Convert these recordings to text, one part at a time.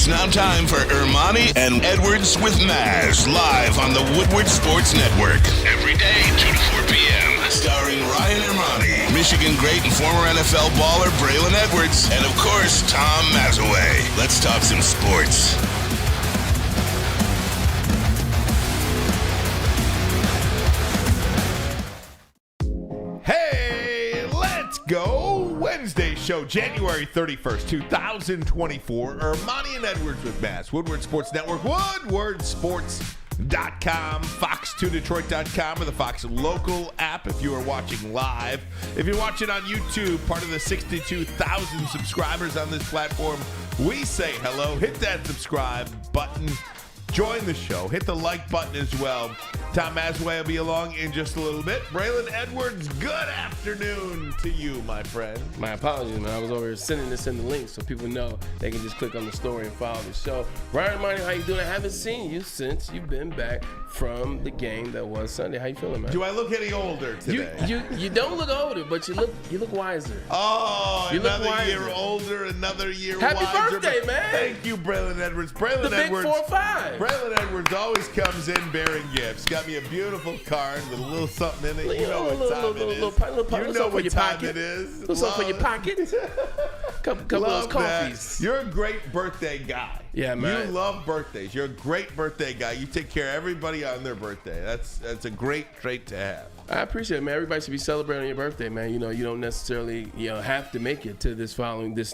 It's now time for Ermanni and Edwards with Maz, live on the Woodward Sports Network. Every day, 2 to 4 p.m. Starring Ryan Ermanni, Michigan great and former NFL baller Braylon Edwards, and of course, Tom Izzo. Let's talk some sports. Hey, let's go. Wednesday show, January 31st, 2024. Ermanni and Edwards with Maz. Woodward Sports Network, woodwardsports.com, fox2detroit.com, or the Fox local app if you are watching live. If you're watching on YouTube, part of the 62,000 subscribers on this platform, we say hello. Hit that subscribe button. Join the show. Hit the like button as well. Tom Izzo will be along in just a little bit. Braylon Edwards, good afternoon to you, my friend. My apologies, man. I was over here sending this in the link so people know they can just click on the story and follow the show. Ryan Ermanni, how you doing? I haven't seen you since you've been back from the game that was Sunday. How you feeling, man? Do I look any older today? You don't look older, but you look wiser. Oh, you another year older, another year Happy wiser. Happy birthday, man. Thank you, Braylon Edwards. Braylon the Edwards. Big 4-5. Braylon Edwards always comes in bearing gifts. Got me a beautiful card with a little something in it. You know what time it is. You know what time it is. Little something for your pocket. Couple of those coffees. You're a great birthday guy. Yeah, man. You love birthdays. You're a great birthday guy. You take care of everybody on their birthday. That's a great trait to have. I appreciate it, man. Everybody should be celebrating your birthday, man. You know, you don't necessarily, have to make it to this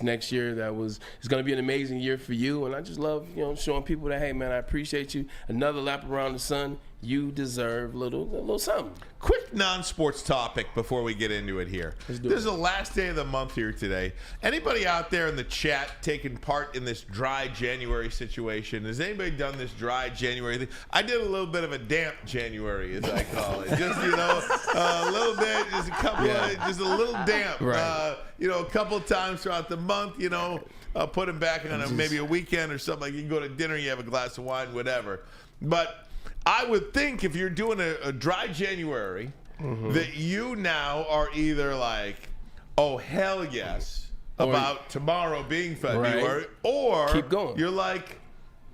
next year. It's going to be an amazing year for you. And I just love, showing people that, hey, man, I appreciate you. Another lap around the sun. You deserve a little something. Quick non-sports topic before we get into it here. This is the last day of the month here today. Anybody out there in the chat taking part in this dry January situation? Has anybody done this dry January thing? I did a little bit of a damp January, as I call it. Just, a little bit, just a couple of, just a little damp. Right. A couple of times throughout the month, put them back on maybe a weekend or something. Like you can go to dinner, you have a glass of wine, whatever. But I would think if you're doing a dry January, that you now are either like, oh, hell yes, about tomorrow being February, or keep going. You're like,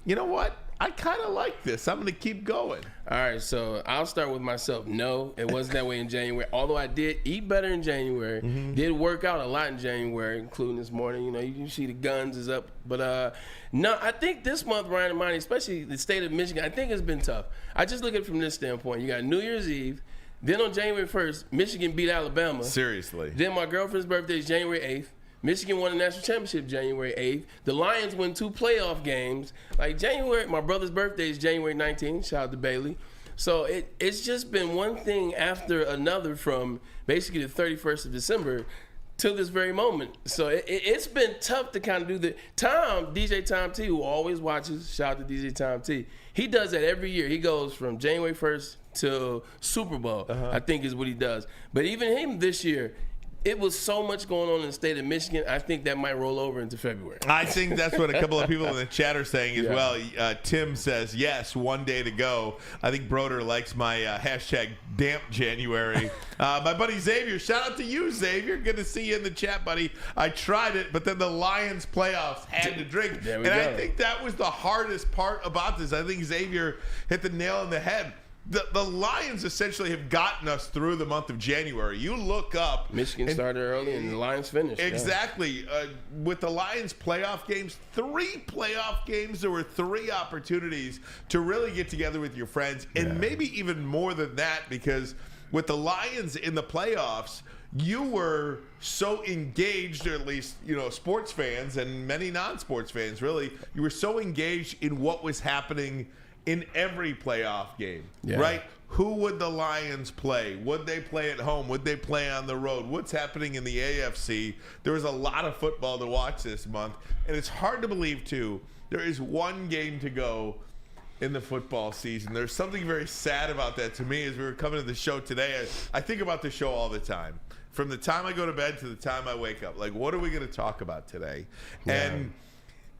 you know what? I kind of like this. I'm going to keep going. All right, so I'll start with myself. No, it wasn't that way in January. Although I did eat better in January, did work out a lot in January, including this morning. You see the guns is up. But no, I think this month, Ryan Ermanni, especially the state of Michigan, I think it's been tough. I just look at it from this standpoint. You got New Year's Eve. Then on January 1st, Michigan beat Alabama. Seriously. Then my girlfriend's birthday is January 8th. Michigan won the national championship January 8th. The Lions win 2 playoff games. Like January, my brother's birthday is January 19th. Shout out to Bailey. So it's just been one thing after another from basically the 31st of December to this very moment. So it's been tough to kind of do that. DJ Tom T, who always watches, shout out to DJ Tom T, he does that every year. He goes from January 1st to Super Bowl, I think is what he does. But even him this year, it was so much going on in the state of Michigan. I think that might roll over into February. I think that's what a couple of people in the chat are saying as well. Tim says, yes, 1 day to go. I think Broder likes my hashtag damp January. My buddy Xavier, shout out to you, Xavier. Good to see you in the chat, buddy. I tried it, but then the Lions playoffs had to drink. I think that was the hardest part about this. I think Xavier hit the nail on the head. The Lions essentially have gotten us through the month of January. You look up. Michigan started early and the Lions finished. Exactly. With the Lions playoff games, 3 playoff games, there were 3 opportunities to really get together with your friends. And maybe even more than that, because with the Lions in the playoffs, you were so engaged, or at least, sports fans and many non-sports fans, really, you were so engaged in what was happening in every playoff game, right? Who would the Lions play? Would they play at home? Would they play on the road? What's happening in the AFC? There was a lot of football to watch this month, and it's hard to believe, too, there is 1 game to go in the football season. There's something very sad about that to me. As we were coming to the show today, I think about the show all the time. From the time I go to bed to the time I wake up. Like, what are we going to talk about today? And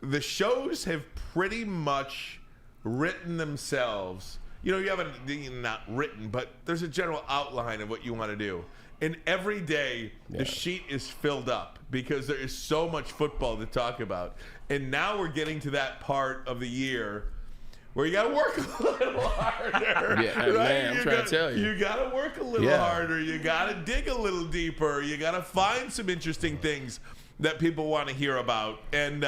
the shows have pretty much written themselves. You haven't, not written, but there's a general outline of what you want to do. And every day, the sheet is filled up because there is so much football to talk about. And now we're getting to that part of the year where you got to work a little harder. Yeah, right? Man, I'm trying to tell you. You got to work a little harder. You got to dig a little deeper. You got to find some interesting things that people want to hear about. And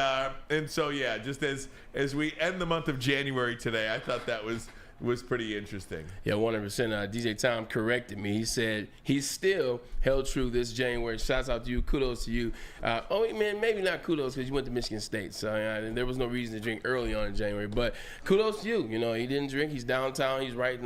so, yeah, just as we end the month of January today, I thought that was pretty interesting. Yeah, 100%. DJ Tom corrected me. He said he's still held true this January. Shouts out to you. Kudos to you. Man, maybe not kudos because you went to Michigan State. So there was no reason to drink early on in January. But kudos to you. You know, he didn't drink. He's downtown. He's right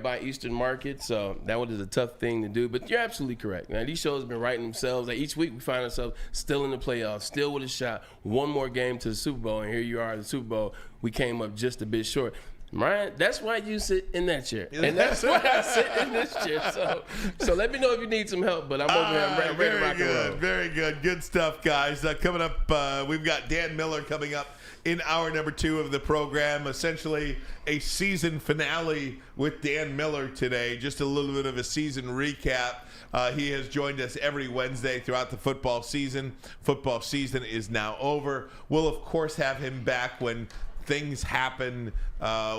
by Eastern Market. So that was a tough thing to do. But you're absolutely correct. Now, these shows have been writing themselves. Like, each week we find ourselves still in the playoffs, still with a shot. One more game to the Super Bowl. And here you are at the Super Bowl. We came up just a bit short. Ryan, that's why you sit in that chair, and that's why I sit in this chair. So let me know if you need some help. But I'm over here. I'm ready to rock and roll. Very good. Good stuff, guys. Coming up, we've got Dan Miller coming up in hour number 2 of the program. Essentially a season finale with Dan Miller today. Just a little bit of a season recap. He has joined us every Wednesday throughout the football season. Football season is now over. We'll, of course, have him back when things happen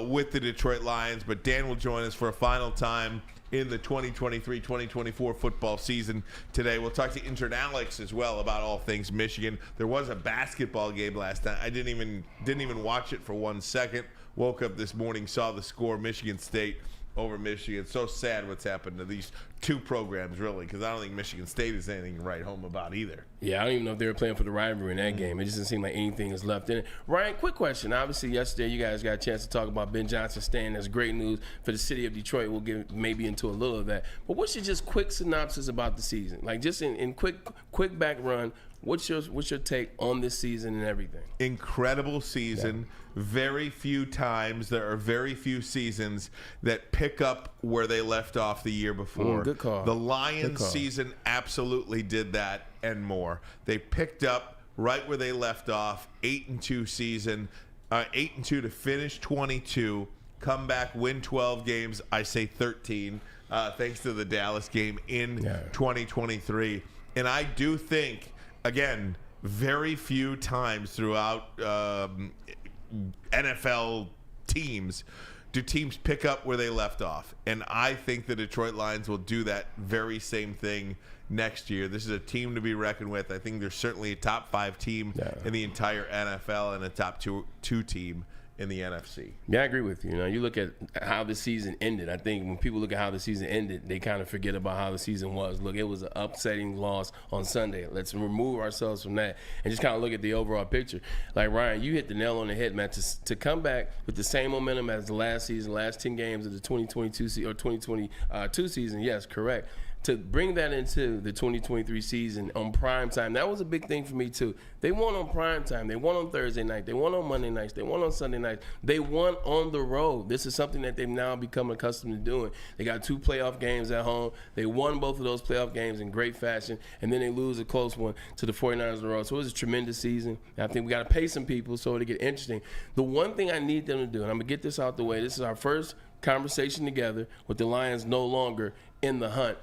with the Detroit Lions, but Dan will join us for a final time in the 2023-2024 football season today. We'll talk to Intern Alex as well about all things Michigan. There was a basketball game last night. I didn't even watch it for 1 second. Woke up this morning, saw the score, Michigan State over Michigan. So sad what's happened to these two programs, really, because I don't think Michigan State is anything to write home about either. Yeah, I don't even know if they were playing for the rivalry in that game. It just doesn't seem like anything is left in it. Ryan, quick question. Obviously, yesterday you guys got a chance to talk about Ben Johnson staying. That's great news for the city of Detroit. We'll get maybe into a little of that. But what's your just quick synopsis about the season? Like, just in quick back run, what's your take on this season and everything? Incredible season. Yeah. Very few times. There are very few seasons that pick up where they left off the year before. Good call. The Lions season absolutely did that and more. They picked up right where they left off. 8-2 season. 8-2 to finish 22. Come back, win 12 games. I say 13. Thanks to the Dallas game in 2023. And I do think, again, very few times throughout NFL teams do teams pick up where they left off. And I think the Detroit Lions will do that very same thing next year. This is a team to be reckoned with. I think they're certainly a top 5 team in the entire NFL and a top two team in the NFC. Yeah, I agree with you. You know, you look at how the season ended. I think when people look at how the season ended, they kind of forget about how the season was. Look, it was an upsetting loss on Sunday. Let's remove ourselves from that and just kind of look at the overall picture. Like, Ryan, you hit the nail on the head, man. To come back with the same momentum as the last season, last 10 games of the 2022 or 2022 season, yes, correct. To bring that into the 2023 season on prime time, that was a big thing for me too. They won on prime time. They won on Thursday night. They won on Monday nights. They won on Sunday nights. They won on the road. This is something that they've now become accustomed to doing. They got 2 playoff games at home. They won both of those playoff games in great fashion, and then they lose a close one to the 49ers on the road. So it was a tremendous season. And I think we got to pay some people so it'll get interesting. The one thing I need them to do, and I'm going to get this out the way, this is our first conversation together with the Lions no longer in the hunt.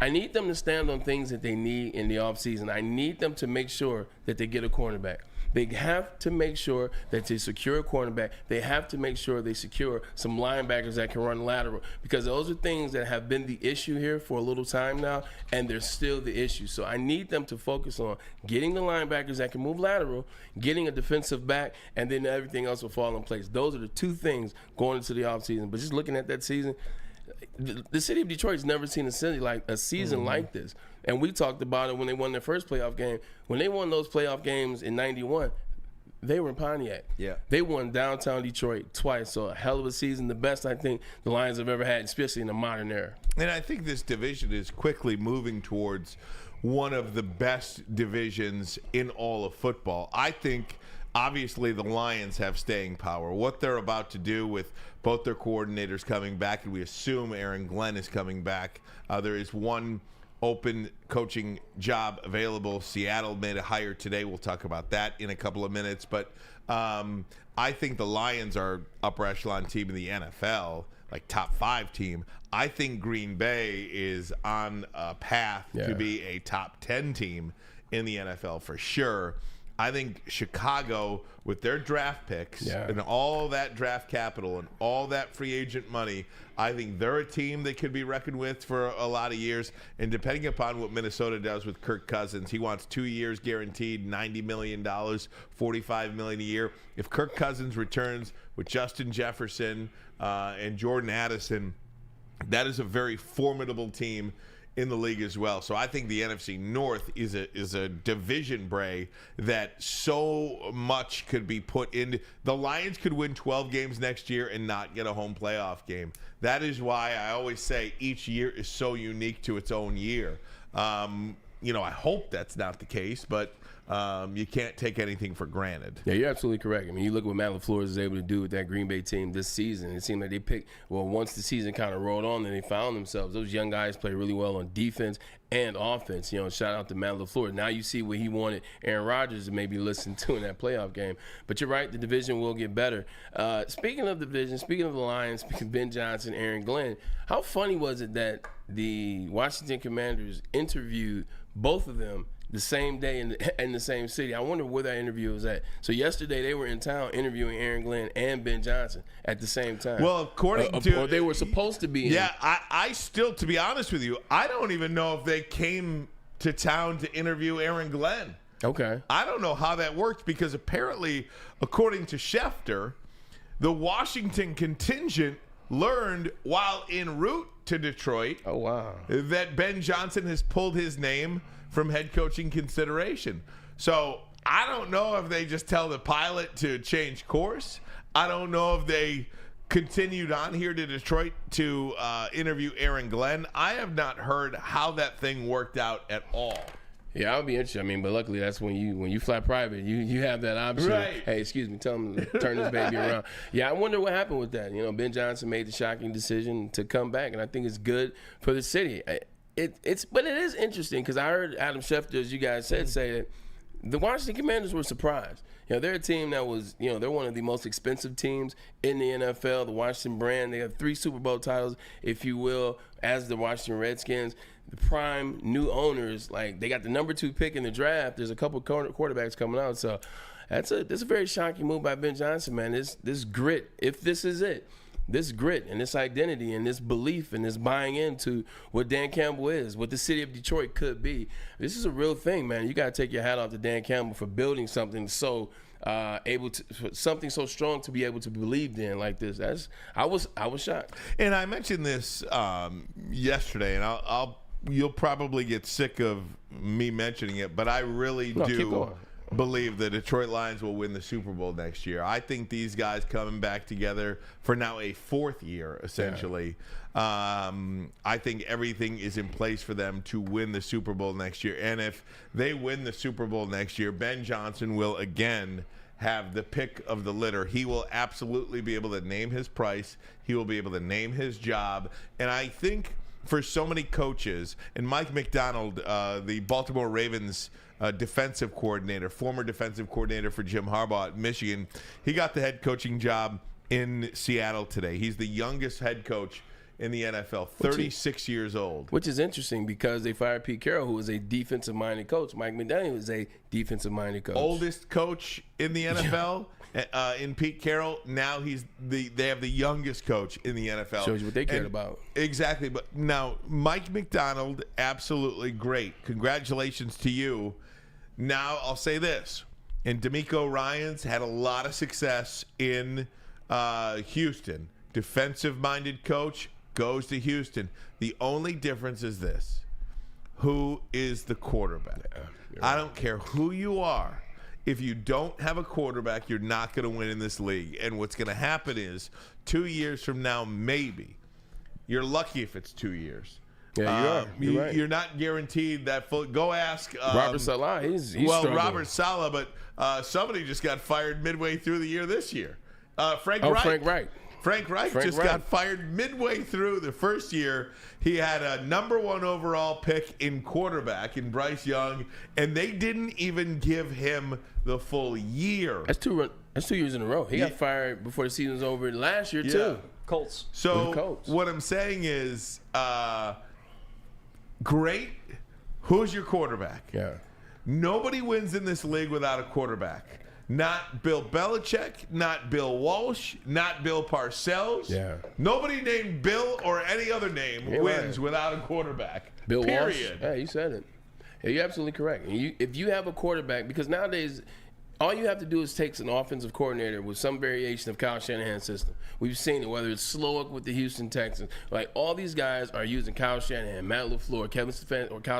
I need them to stand on things that they need in the offseason. I need them to make sure that they get a cornerback. They have to make sure that they secure a cornerback. They have to make sure they secure some linebackers that can run lateral, because those are things that have been the issue here for a little time now, and they're still the issue. So I need them to focus on getting the linebackers that can move lateral, getting a defensive back, and then everything else will fall in place. Those are the 2 things going into the offseason. But just looking at that season, the city of Detroit's never seen a season like this. And we talked about it when they won their first playoff game. When they won those playoff games in 91, they were in Pontiac. Yeah. They won downtown Detroit twice. So a hell of a season, the best I think the Lions have ever had, especially in the modern era. And I think this division is quickly moving towards one of the best divisions in all of football. I think obviously the Lions have staying power. What they're about to do with both their coordinators coming back, and we assume Aaron Glenn is coming back. There is one open coaching job available. Seattle made a hire today. We'll talk about that in a couple of minutes. But I think the Lions are upper echelon team in the NFL. like top 5 team. I think Green Bay is on a path to be a top 10 team in the NFL for sure. I think Chicago, with their draft picks and all that draft capital and all that free agent money, I think they're a team that could be reckoned with for a lot of years. And depending upon what Minnesota does with Kirk Cousins, he wants 2 years guaranteed, $90 million, $45 million a year. If Kirk Cousins returns with Justin Jefferson and Jordan Addison, that is a very formidable team in the league as well. So I think the NFC North is a division, Bray, that so much could be put in. The Lions could win 12 games next year and not get a home playoff game. That is why I always say each year is so unique to its own year. I hope that's not the case, but you can't take anything for granted. Yeah, you're absolutely correct. I mean, you look at what Matt LaFleur was able to do with that Green Bay team this season. It seemed like they picked, once the season kind of rolled on, then they found themselves. Those young guys play really well on defense and offense. Shout out to Matt LaFleur. Now you see what he wanted Aaron Rodgers to maybe listen to in that playoff game. But you're right, the division will get better. Speaking of division, speaking of the Lions, speaking of Ben Johnson, Aaron Glenn, how funny was it that the Washington Commanders interviewed both of them the same day in the same city? I wonder where that interview was at. So yesterday they were in town interviewing Aaron Glenn and Ben Johnson at the same time. Well, according to... Or they were supposed to be. I still, to be honest with you, I don't even know if they came to town to interview Aaron Glenn. Okay. I don't know how that worked because apparently, according to Schefter, the Washington contingent learned while en route to Detroit that Ben Johnson has pulled his name from head coaching consideration. So I don't know if they just tell the pilot to change course. I don't know if they continued on here to Detroit to interview Aaron Glenn. I have not heard how that thing worked out at all. Yeah, I'll be interested. I mean, but luckily that's when you fly private, you have that option. Right. Hey, excuse me, tell him to turn this baby around. Yeah, I wonder what happened with that. Ben Johnson made the shocking decision to come back, and I think it's good for the city. But it is interesting because I heard Adam Schefter, as you guys said, say that the Washington Commanders were surprised. They're a team that was, they're one of the most expensive teams in the NFL. The Washington brand, they have 3 Super Bowl titles, if you will, as the Washington Redskins. The prime new owners, like they got the number 2 pick in the draft. There's a couple quarterbacks coming out, so that's a very shocking move by Ben Johnson, man. This grit, if this is it. This grit and this identity and this belief and this buying into what Dan Campbell is, what the city of Detroit could be. This is a real thing, man. You got to take your hat off to Dan Campbell for building something so something so strong to be able to be believed in like this. I was shocked. And I mentioned this yesterday, and you'll probably get sick of me mentioning it, but I really do believe the Detroit Lions will win the Super Bowl next year. I think these guys coming back together for now a 4th year, essentially. Yeah. I think everything is in place for them to win the Super Bowl next year. And if they win the Super Bowl next year, Ben Johnson will again have the pick of the litter. He will absolutely be able to name his price. He will be able to name his job. And I think for so many coaches, and Mike McDonald, the Baltimore Ravens defensive coordinator, former defensive coordinator for Jim Harbaugh at Michigan, he got the head coaching job in Seattle today. He's the youngest head coach in the NFL, 36 years old. Which is interesting because they fired Pete Carroll, who was a defensive-minded coach. Mike McDaniel was a defensive-minded coach. Oldest coach in the NFL. In Pete Carroll, now they have the youngest coach in the NFL. Shows you what they cared about. Exactly. But now, Mike McDonald, absolutely great. Congratulations to you. Now, I'll say this. And D'Amico Ryans had a lot of success in Houston. Defensive-minded coach goes to Houston. The only difference is this. Who is the quarterback? Yeah, I don't care who you are. If you don't have a quarterback, you're not going to win in this league. And what's going to happen is 2 years from now, maybe. You're lucky if it's 2 years. Yeah, you are. You're right. You're not guaranteed that full. Go ask Robert Saleh. He's struggling. Robert Saleh, but somebody just got fired midway through the year this year. Frank Reich. Frank Reich got fired midway through the first year. He had a number 1 overall pick in quarterback in Bryce Young, and they didn't even give him the full year. That's 2 years in a row. He got fired before the season was over last year, too. Colts. So what I'm saying is, great. Who's your quarterback? Yeah. Nobody wins in this league without a quarterback. Not Bill Belichick, not Bill Walsh, not Bill Parcells. Yeah. Nobody named Bill or any other name wins without a quarterback. Bill Walsh. Period. Yeah, you said it. Yeah, you're absolutely correct. And if you have a quarterback, because nowadays all you have to do is take an offensive coordinator with some variation of Kyle Shanahan's system. We've seen it, whether it's Slowick with the Houston Texans. Like, all these guys are using Kyle Shanahan, Matt LaFleur, Kyle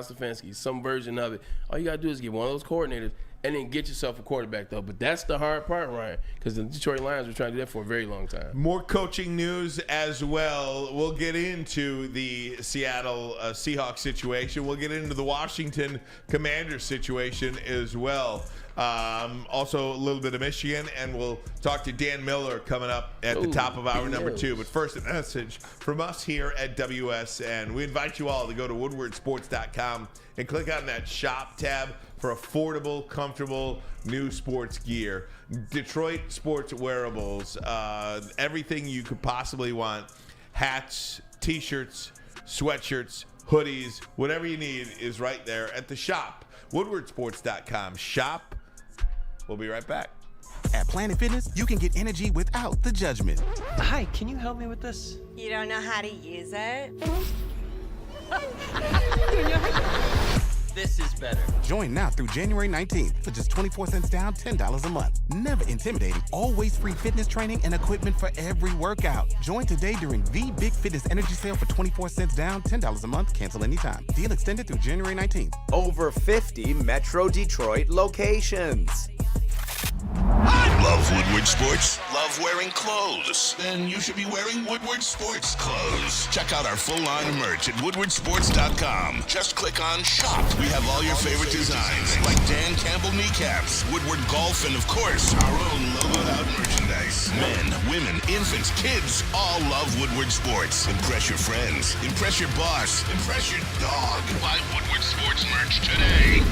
Stefanski, some version of it. All you got to do is get one of those coordinators and then get yourself a quarterback, though. But that's the hard part, Ryan, because the Detroit Lions were trying to do that for a very long time. More coaching news as well. We'll get into the Seattle Seahawks situation. We'll get into the Washington Commanders situation as well. Also, a little bit of Michigan, and we'll talk to Dan Miller coming up at the top of hour number 2. But first, a message from us here at WSN. We invite you all to go to woodwardsports.com and click on that shop tab for affordable, comfortable new sports gear. Detroit sports wearables, everything you could possibly want. Hats, t-shirts, sweatshirts, hoodies, whatever you need is right there at the shop. woodwardsports.com shop. We'll be right back. At Planet Fitness, you can get energy without the judgment. Hi, can you help me with this? You don't know how to use it? This is better. Join now through January 19th for just 24 cents down, $10 a month. Never intimidating, always free fitness training and equipment for every workout. Join today during the Big Fitness Energy Sale for 24 cents down, $10 a month. Cancel anytime. Deal extended through January 19th. Over 50 Metro Detroit locations. Love Woodward Sports? Love wearing clothes? Then you should be wearing Woodward Sports clothes. Check out our full line of merch at woodwardsports.com. Just click on shop. We have all your favorite designs, like Dan Campbell kneecaps, Woodward golf, and of course, our own logoed out merchandise. Men, women, infants, kids all love Woodward Sports. Impress your friends. Impress your boss. Impress your dog. Buy Woodward Sports merch today.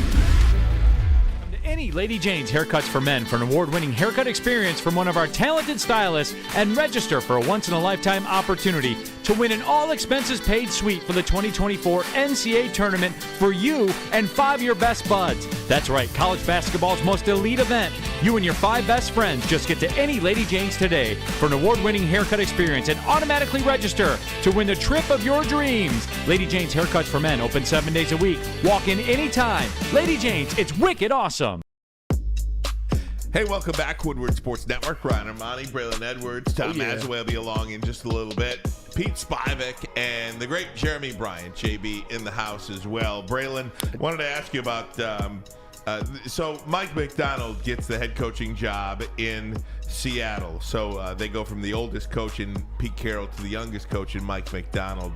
Any Lady Jane's Haircuts for Men for an award-winning haircut experience from one of our talented stylists, and register for a once-in-a-lifetime opportunity to win an all-expenses-paid suite for the 2024 NCAA tournament for you and 5 of your best buds. That's right, college basketball's most elite event. You and your 5 best friends just get to any Lady Jane's today for an award-winning haircut experience and automatically register to win the trip of your dreams. Lady Jane's Haircuts for Men, open 7 days a week. Walk in anytime. Lady Jane's, it's wicked awesome. Hey, welcome back, Woodward Sports Network. Ryan Ermanni, Braylon Edwards, Tom Izzo will be along in just a little bit. Pete Spivak and the great Jeremy Bryant, JB, in the house as well. Braylon, wanted to ask you about, so Mike McDonald gets the head coaching job in Seattle. So they go from the oldest coach in Pete Carroll to the youngest coach in Mike McDonald.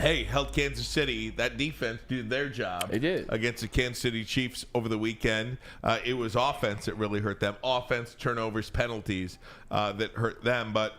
Hey, held Kansas City. That defense did their job. They did. Against the Kansas City Chiefs over the weekend. It was offense that really hurt them. Offense, turnovers, penalties that hurt them. But,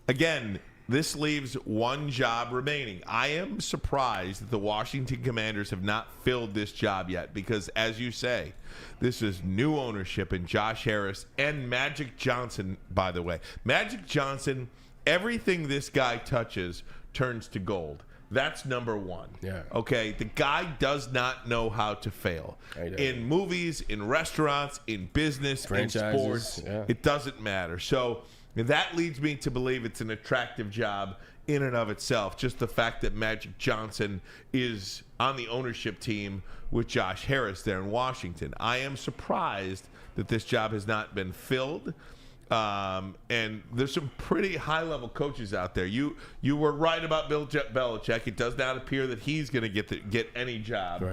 again, this leaves one job remaining. I am surprised that the Washington Commanders have not filled this job yet because, as you say, this is new ownership in Josh Harris and Magic Johnson, by the way. Magic Johnson, everything this guy touches turns to gold. That's number one. Yeah. Okay. The guy does not know how to fail. In movies, in restaurants, in business, in sports. Yeah. It doesn't matter. So that leads me to believe it's an attractive job in and of itself. Just the fact that Magic Johnson is on the ownership team with Josh Harris there in Washington. I am surprised that this job has not been filled. And there's some pretty high-level coaches out there. You were right about Bill Belichick. It does not appear that he's going to get any job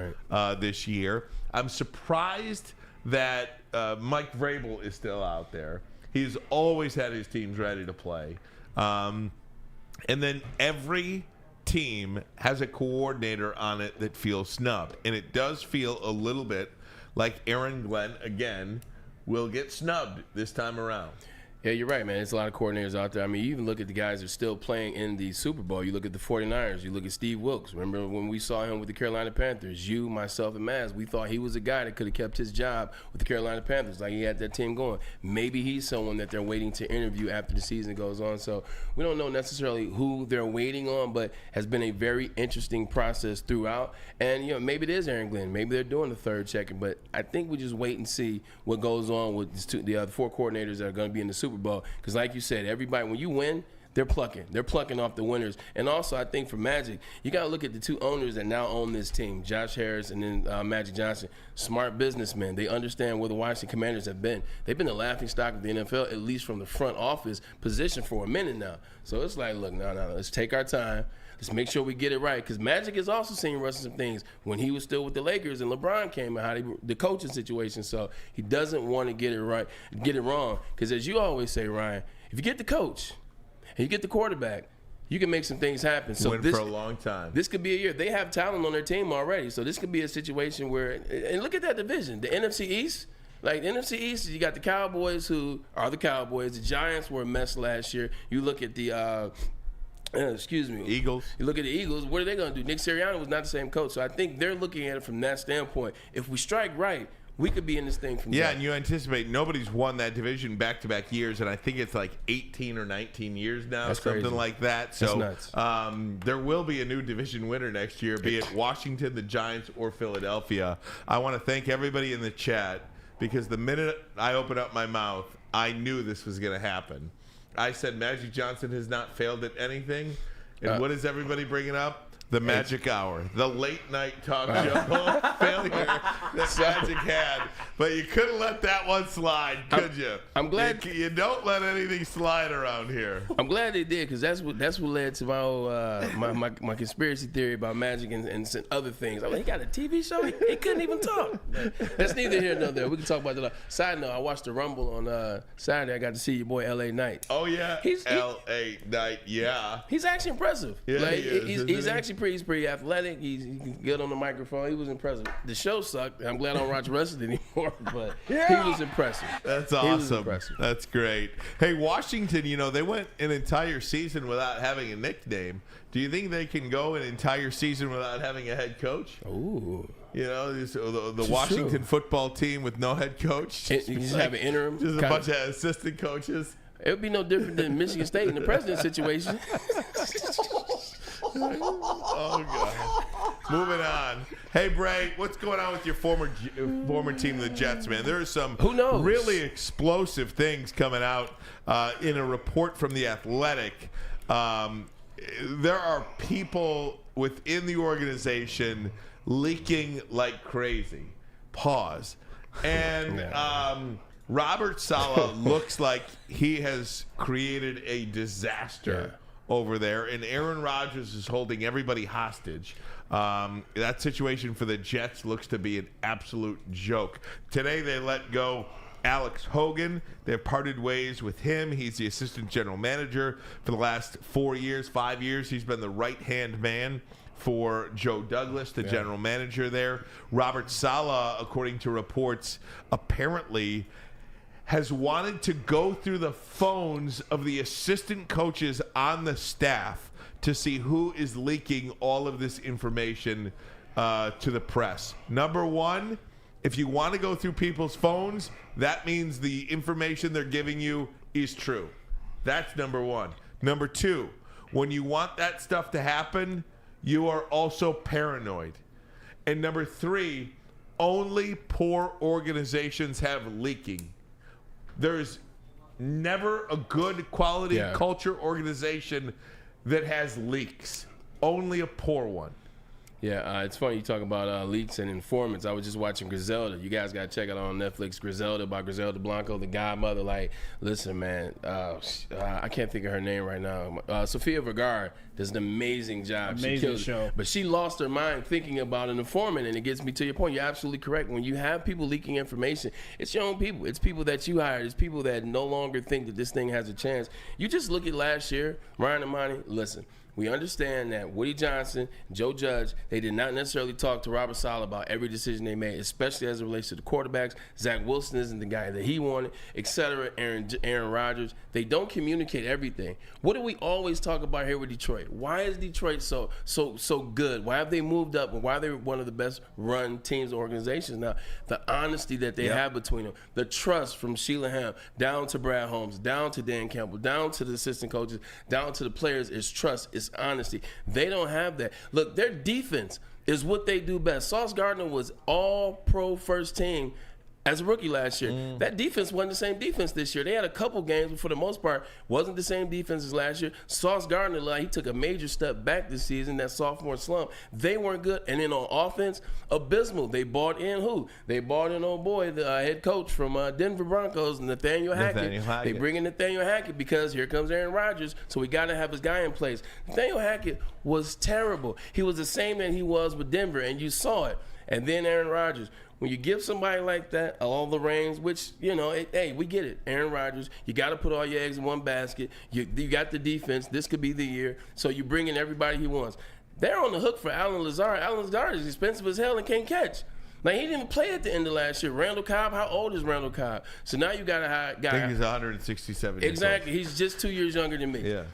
this year. I'm surprised that Mike Vrabel is still out there. He's always had his teams ready to play. And then every team has a coordinator on it that feels snubbed. And it does feel a little bit like Aaron Glenn, again, will get snubbed this time around. Yeah, you're right, man. There's a lot of coordinators out there. I mean, you even look at the guys that are still playing in the Super Bowl. You look at the 49ers. You look at Steve Wilkes. Remember when we saw him with the Carolina Panthers? You, myself, and Maz, we thought he was a guy that could have kept his job with the Carolina Panthers. Like, he had that team going. Maybe he's someone that they're waiting to interview after the season goes on. So we don't know necessarily who they're waiting on, but has been a very interesting process throughout. And, maybe it is Aaron Glenn. Maybe they're doing the third checking. But I think we just wait and see what goes on with the other 4 coordinators that are going to be in the Super Bowl. Because like you said, everybody, when you win, they're plucking. They're plucking off the winners. And also, I think for Magic, you got to look at the 2 owners that now own this team, Josh Harris and then Magic Johnson. Smart businessmen. They understand where the Washington Commanders have been. They've been the laughingstock of the NFL, at least from the front office position, for a minute now. So it's like, look, no, let's take our time. Let's make sure we get it right. Because Magic has also seen Russ some things when he was still with the Lakers and LeBron came and how the coaching situation. So he doesn't want to get it wrong. Because as you always say, Ryan, if you get the coach and you get the quarterback, you can make some things happen. So win for a long time. This could be a year. They have talent on their team already. So this could be a situation where, and look at that division, the NFC East. Like, the NFC East, you got the Cowboys, who are the Cowboys. The Giants were a mess last year. You look at the Eagles. You look at the Eagles. What are they going to do? Nick Sirianni was not the same coach. So I think they're looking at it from that standpoint. If we strike right, we could be in this thing from Yeah, there. and you anticipate nobody's won that division back-to-back years, and I think it's like 18 or 19 years now, That's something crazy. like that. So That's nuts. There will be a new division winner next year, be it Washington, the Giants, or Philadelphia. I want to thank everybody in the chat because the minute I opened up my mouth, I knew this was going to happen. I said Magic Johnson has not failed at anything. And what is everybody bringing up? The Magic Hour, the late night talk show failure that Magic had. But you couldn't let that one slide, could you? I'm glad you don't let anything slide around here. I'm glad they did, because that's what led to my whole, my conspiracy theory about Magic and some other things. I mean, he got a TV show. He couldn't even talk. But that's neither here nor there. We can talk about that. Side note: I watched the Rumble on Saturday. I got to see your boy L.A. Knight. Oh yeah, L.A. Knight. Yeah, he's actually impressive. Yeah, like, he is, he's actually pretty athletic. He can get on the microphone. He was impressive. The show sucked. I'm glad I don't watch wrestling anymore, but he was impressive. That's He was awesome. impressive. That's great. Hey, Washington, they went an entire season without having a nickname. Do you think they can go an entire season without having a head coach? Ooh. The Washington football team with no head coach. You just have an interim. Just a bunch of assistant coaches. It would be no different than Michigan State in the president situation. Oh, God. Moving on. Hey, Bray, what's going on with your former team, the Jets, man? There are some Who knows? really explosive things coming out in a report from The Athletic. There are people within the organization leaking like crazy. Pause. And Robert Saleh looks like he has created a disaster over there, and Aaron Rodgers is holding everybody hostage. That situation for the Jets looks to be an absolute joke. Today they let go Alex Hogan. They've parted ways with him. He's the assistant general manager for the last 5 years. He's been the right-hand man for Joe Douglas, the general manager there. Robert Saleh, according to reports, apparently has wanted to go through the phones of the assistant coaches on the staff to see who is leaking all of this information to the press. Number one, if you want to go through people's phones, that means the information they're giving you is true. That's number one. Number two, when you want that stuff to happen, you are also paranoid. And number three, only poor organizations have leaking. There's never a good quality culture organization that has leaks. Only a poor one. Yeah, it's funny you talk about leaks and informants. I was just watching Griselda. You guys got to check it out on Netflix. Griselda by Griselda Blanco, the godmother. Like, listen, man, I can't think of her name right now. Sofia Vergara does an amazing job. Amazing she killed show. It. But she lost her mind thinking about an informant, and it gets me to your point. You're absolutely correct. When you have people leaking information, it's your own people. It's people that you hired. It's people that no longer think that this thing has a chance. You just look at last year, Ryan Ermanni, listen. We understand that Woody Johnson, Joe Judge, they did not necessarily talk to Robert Saleh about every decision they made, especially as it relates to the quarterbacks. Zach Wilson isn't the guy that he wanted, etc. Aaron Rodgers. They don't communicate everything. What do we always talk about here with Detroit? Why is Detroit so good? Why have they moved up? And why are they one of the best run teams and organizations now? The honesty that they have between them, the trust from Sheila Ham down to Brad Holmes, down to Dan Campbell, down to the assistant coaches, down to the players is trust, is honesty. They don't have that. Look, their defense is what they do best. Sauce Gardner was all-pro first team as a rookie last year. That defense wasn't the same defense this year. They had a couple games, but for the most part, wasn't the same defense as last year. Sauce Gardner, he took a major step back this season, that sophomore slump. They weren't good. And then on offense, abysmal. They bought in who? They bought in old boy, the head coach from Denver Broncos, Nathaniel Hackett. They bring in Nathaniel Hackett because here comes Aaron Rodgers, so we got to have his guy in place. Nathaniel Hackett was terrible. He was the same that he was with Denver, and you saw it. And then Aaron Rodgers. When you give somebody like that all the reins, which, hey, we get it. Aaron Rodgers, you got to put all your eggs in one basket. You got the defense. This could be the year. So you bring in everybody he wants. They're on the hook for Allen Lazard. Allen Lazard is expensive as hell and can't catch. He didn't even play at the end of last year. Randall Cobb, how old is Randall Cobb? So now you got to hire. I think he's 167 years Exactly. old. He's just 2 years younger than me. Yeah.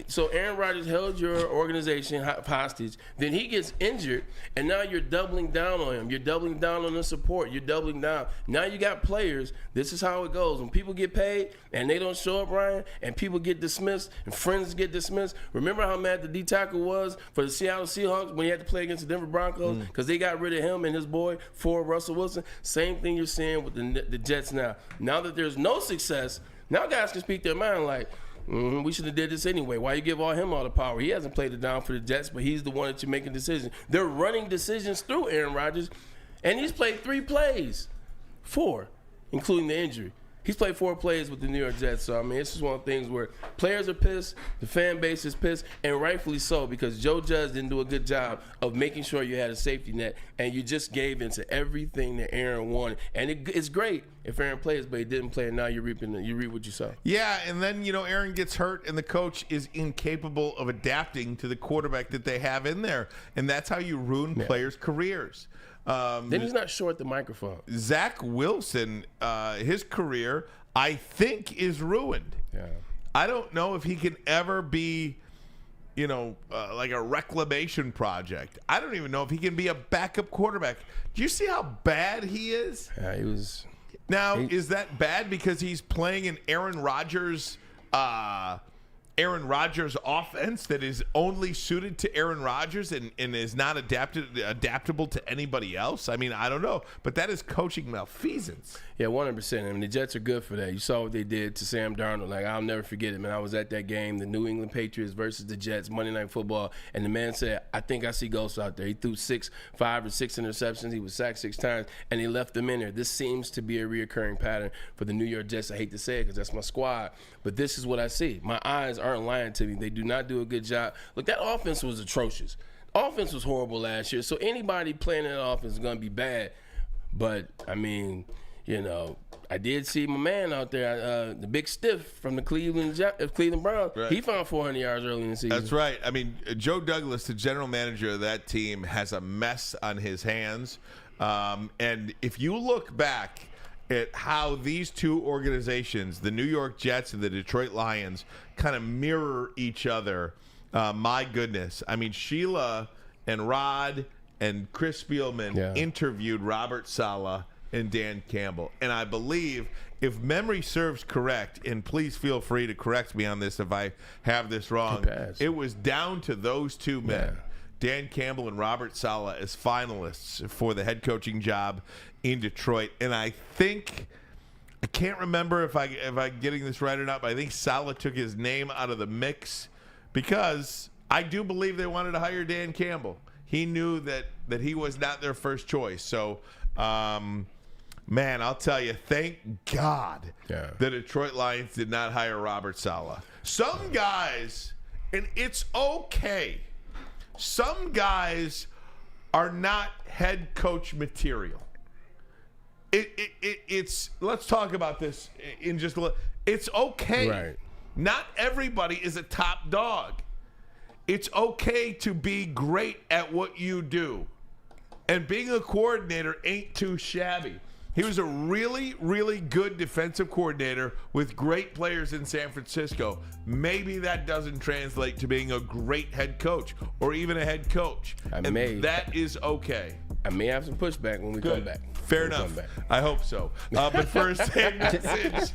So Aaron Rodgers held your organization hostage. Then he gets injured, and now you're doubling down on him. You're doubling down on the support. You're doubling down. Now you got players. This is how it goes. When people get paid and they don't show up, Ryan, and people get dismissed and friends get dismissed. Remember how mad the D tackle was for the Seattle Seahawks when he had to play against the Denver Broncos because they got rid of him and his boy for Russell Wilson? Same thing you're seeing with the Jets now. Now that there's no success, now guys can speak their mind like, we should have did this anyway. Why you give him all the power? He hasn't played it down for the Jets, but he's the one that you're making decisions. They're running decisions through Aaron Rodgers, and he's played 4, including the injury. He's played 4 plays with the New York Jets. So, it's just one of the things where players are pissed, the fan base is pissed, and rightfully so, because Joe Judge didn't do a good job of making sure you had a safety net, and you just gave into everything that Aaron wanted. And it's great if Aaron plays, but he didn't play, and now you reap what you sow. Yeah, and then, Aaron gets hurt, and the coach is incapable of adapting to the quarterback that they have in there. And that's how you ruin players' careers. Then he's not short the microphone. Zach Wilson, his career, I think, is ruined. Yeah. I don't know if he can ever be, like a reclamation project. I don't even know if he can be a backup quarterback. Do you see how bad he is? Yeah, he was. Now, is that bad because he's playing an Aaron Rodgers offense that is only suited to Aaron Rodgers and is not adaptable to anybody else? I don't know. But that is coaching malfeasance. Yeah, 100%. The Jets are good for that. You saw what they did to Sam Darnold. I'll never forget it, man. I was at that game, the New England Patriots versus the Jets, Monday Night Football, and the man said, I think I see ghosts out there. He threw 5 or 6 interceptions. He was sacked 6 times, and he left them in there. This seems to be a reoccurring pattern for the New York Jets. I hate to say it because that's my squad, but this is what I see. My eyes aren't lying to me. They do not do a good job. Look, that offense was atrocious. Offense was horrible last year, so anybody playing that offense is going to be bad. But, I did see my man out there, the big stiff from the Cleveland Browns. Right. He found 400 yards early in the season. That's right. Joe Douglas, the general manager of that team, has a mess on his hands. And if you look back at how these two organizations, the New York Jets and the Detroit Lions, kind of mirror each other, my goodness. Sheila and Rod and Chris Spielman interviewed Robert Saleh and Dan Campbell. And I believe, if memory serves correct, and please feel free to correct me on this if I have this wrong, it was down to those two men, Dan Campbell and Robert Saleh, as finalists for the head coaching job in Detroit. And I think, I can't remember if I'm getting this right or not, but I think Saleh took his name out of the mix because I do believe they wanted to hire Dan Campbell. He knew that he was not their first choice. So, man, I'll tell you, thank God the Detroit Lions did not hire Robert Saleh. Some guys, and it's okay, some guys are not head coach material. It's let's talk about this in just a little. It's okay. Right. Not everybody is a top dog. It's okay to be great at what you do. And being a coordinator ain't too shabby. He was a really, really good defensive coordinator with great players in San Francisco. Maybe that doesn't translate to being a great head coach or even a head coach. That is okay. I may have some pushback when we come back. Fair enough. I hope so. But first, a message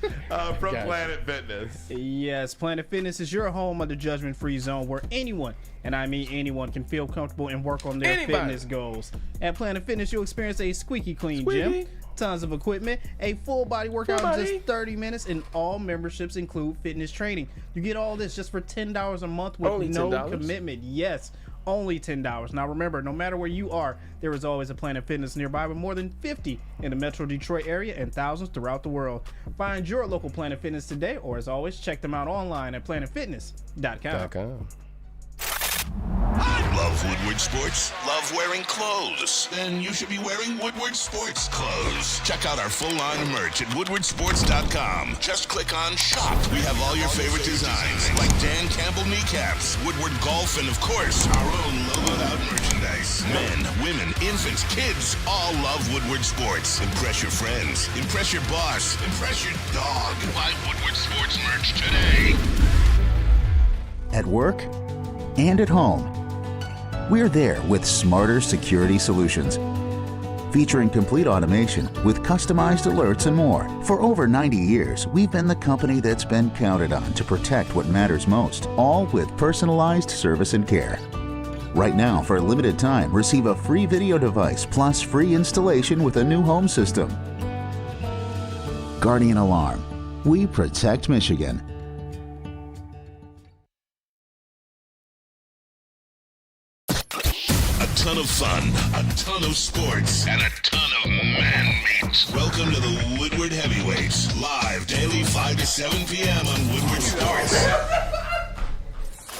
from Planet Fitness. Yes, Planet Fitness is your home of the judgment-free zone where anyone, and I mean anyone, can feel comfortable and work on their fitness goals. At Planet Fitness, you'll experience a squeaky clean gym, tons of equipment, a full body workout in just 30 minutes, and all memberships include fitness training. You get all this just for $10 a month with no commitment. Yes. Only $10. Now remember, no matter where you are, there is always a Planet Fitness nearby, with more than 50 in the Metro Detroit area and thousands throughout the world. Find your local Planet Fitness today, or as always, check them out online at planetfitness.com. Love Woodward Sports? Love wearing clothes? Then you should be wearing Woodward Sports clothes. Check out our full line of merch at woodwardsports.com. Just click on Shop. We have all your favorite designs, like Dan Campbell kneecaps, Woodward Golf, and of course, our own logoed out merchandise. Men, women, infants, kids all love Woodward Sports. Impress your friends. Impress your boss. Impress your dog. Buy Woodward Sports merch today. At work and at home, we're there with smarter security solutions, featuring complete automation with customized alerts and more. For over 90 years, we've been the company that's been counted on to protect what matters most, all with personalized service and care. Right now, for a limited time, receive a free video device plus free installation with a new home system. Guardian Alarm. We protect Michigan. A ton of fun, a ton of sports, and a ton of man meat. Welcome to the Woodward Heavyweights, live daily 5 to 7 p.m. on Woodward Sports.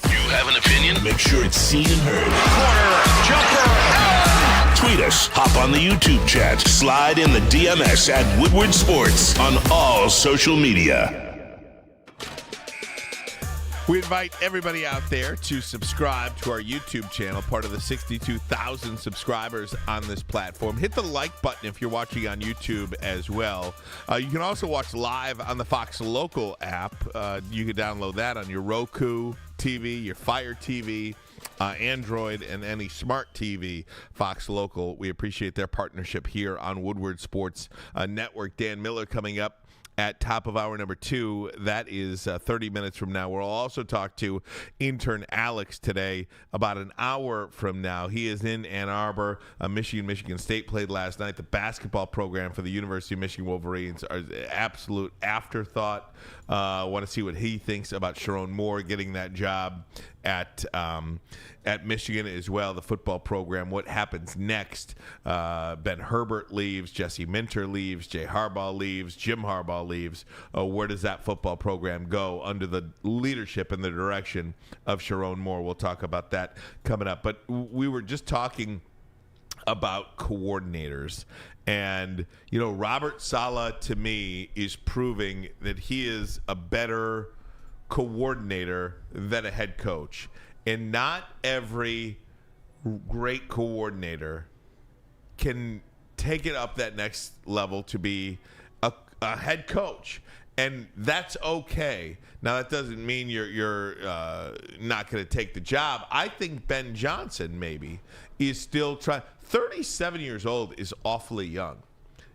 You have an opinion? Make sure it's seen and heard. Corner, jumper, tweet us, hop on the YouTube chat, slide in the DMS at Woodward Sports on all social media. We invite everybody out there to subscribe to our YouTube channel, part of the 62,000 subscribers on this platform. Hit the like button if you're watching on YouTube as well. You can also watch live on the Fox Local app. You can download that on your Roku TV, your Fire TV, Android, and any smart TV. Fox Local, we appreciate their partnership here on Woodward Sports Network. Dan Miller coming up at top of hour number 2. That is 30 minutes from now. We'll also talk to Intern Alex today about an hour from now. He is in Ann Arbor. Michigan State played last night. The basketball program for the University of Michigan Wolverines are absolute afterthought. Want to see what he thinks about Sherrone Moore getting that job at Michigan as well, the football program. What happens next? Ben Herbert leaves, Jesse Minter leaves, Jay Harbaugh leaves, Jim Harbaugh leaves. Where does that football program go under the leadership and the direction of Sherrone Moore? We'll talk about that coming up. But we were just talking about coordinators. And, Robert Saleh, to me, is proving that he is a better coordinator than a head coach. And not every great coordinator can take it up that next level to be a head coach. And that's okay. Now, that doesn't mean you're not going to take the job. I think Ben Johnson maybe is still trying. 37 years old is awfully young.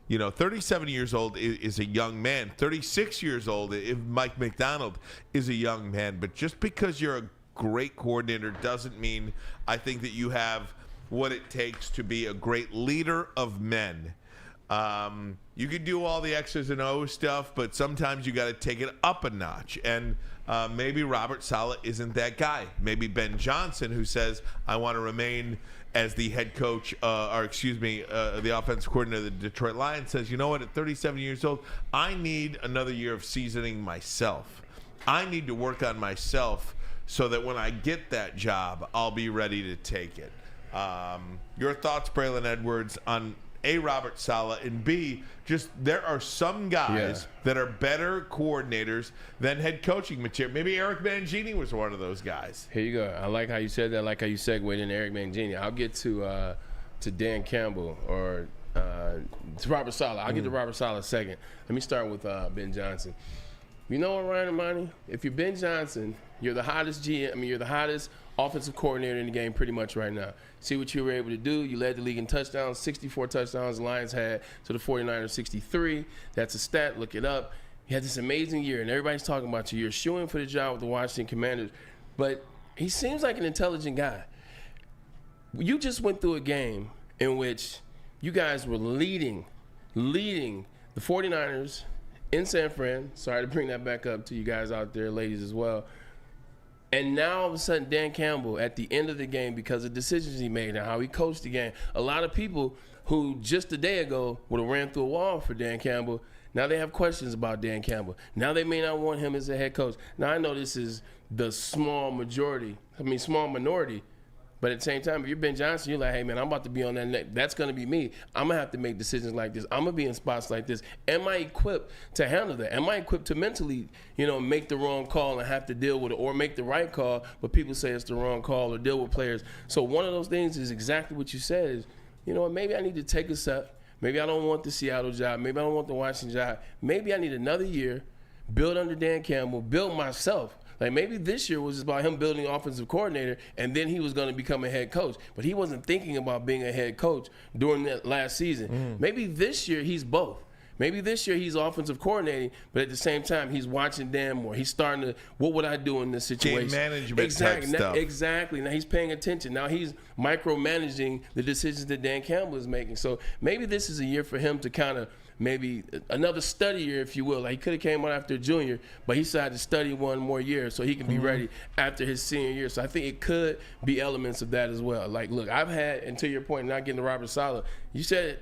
37 years old is a young man. 36 years old, if Mike McDonald, is a young man. But just because you're a great coordinator doesn't mean I think that you have what it takes to be a great leader of men. You can do all the X's and O's stuff, but sometimes you got to take it up a notch. And maybe Robert Saleh isn't that guy. Maybe Ben Johnson, who says, I want to remain as the head coach, the offensive coordinator of the Detroit Lions, says, you know what, at 37 years old, I need another year of seasoning myself. I need to work on myself so that when I get that job, I'll be ready to take it. Your thoughts, Braylon Edwards, on A, Robert Saleh, and B, just there are some guys that are better coordinators than head coaching material. Maybe Eric Mangini was one of those guys. Here you go. I like how you said that. I like how you segued into Eric Mangini. I'll get to Dan Campbell or to Robert Saleh. I'll get to Robert Saleh second. Let me start with Ben Johnson. You know what, Ryan Ermanni? If you're Ben Johnson, you're the hottest GM. I mean, you're the hottest offensive coordinator in the game pretty much right now. See what you were able to do. You led the league in touchdowns, 64 touchdowns the Lions had to the 49ers 63. That's a stat. Look it up. You had this amazing year, and everybody's talking about you. You're shooing for the job with the Washington Commanders, but he seems like an intelligent guy. You just went through a game in which you guys were leading the 49ers in San Fran. Sorry to bring that back up to you guys out there, ladies, as well. And now all of a sudden, Dan Campbell, at the end of the game, because of decisions he made and how he coached the game, a lot of people who just a day ago would have ran through a wall for Dan Campbell, now they have questions about Dan Campbell. Now they may not want him as a head coach. Now I know this is the small minority, but at the same time, if you're Ben Johnson, you're like, hey, man, I'm about to be on that neck. That's going to be me. I'm going to have to make decisions like this. I'm going to be in spots like this. Am I equipped to handle that? Am I equipped to mentally, make the wrong call and have to deal with it, or make the right call, but people say it's the wrong call, or deal with players? So one of those things is exactly what you said is, maybe I need to take a step. Maybe I don't want the Seattle job. Maybe I don't want the Washington job. Maybe I need another year, build under Dan Campbell, build myself. Like maybe this year was about him building offensive coordinator, and then he was going to become a head coach. But he wasn't thinking about being a head coach during that last season. Maybe this year he's both. Maybe this year he's offensive coordinating, but at the same time he's watching Dan more. He's starting to, what would I do in this situation? Game management type stuff. Exactly. Now he's paying attention. Now he's micromanaging the decisions that Dan Campbell is making. So maybe this is a year for him to kind of maybe another study year, if you will. Like he could have came out after junior, but he decided to study one more year so he can be ready after his senior year. So I think it could be elements of that as well. Like, look, I've had, and to your point, not getting to Robert Saleh, you said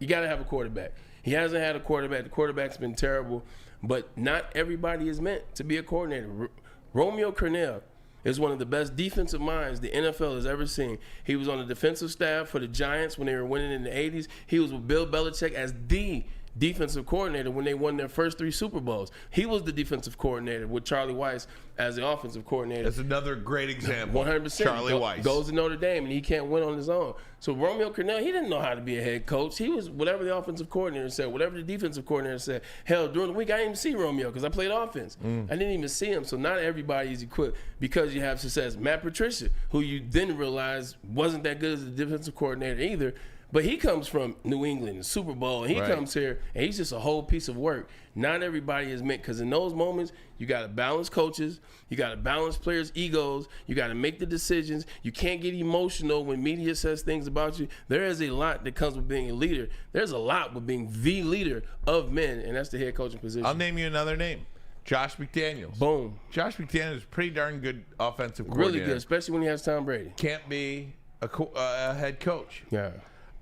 you got to have a quarterback. He hasn't had a quarterback. The quarterback's been terrible, but not everybody is meant to be a coordinator. Romeo Crennel is one of the best defensive minds the NFL has ever seen. He was on the defensive staff for the Giants when they were winning in the 80s. He was with Bill Belichick as the defensive coordinator when they won their first 3 Super Bowls. He was the defensive coordinator with Charlie Weiss as the offensive coordinator. That's another great example. 100%. Charlie Weiss goes to Notre Dame, and he can't win on his own. So Romeo Crennel, he didn't know how to be a head coach. He was whatever the offensive coordinator said, whatever the defensive coordinator said. Hell, during the week, I didn't even see Romeo because I played offense. I didn't even see him. So not everybody is equipped because you have success. Matt Patricia, who you didn't realize wasn't that good as a defensive coordinator either, but he comes from New England, the Super Bowl, and he comes here, and he's just a whole piece of work. Not everybody is meant, because in those moments, you got to balance coaches, you got to balance players' egos, you got to make the decisions. You can't get emotional when media says things about you. There is a lot that comes with being a leader. There's a lot with being the leader of men, and that's the head coaching position. I'll name you another name. Josh McDaniels. Boom. Josh McDaniels is a pretty darn good offensive coordinator. Really good, especially when he has Tom Brady. Can't be a head coach. Yeah.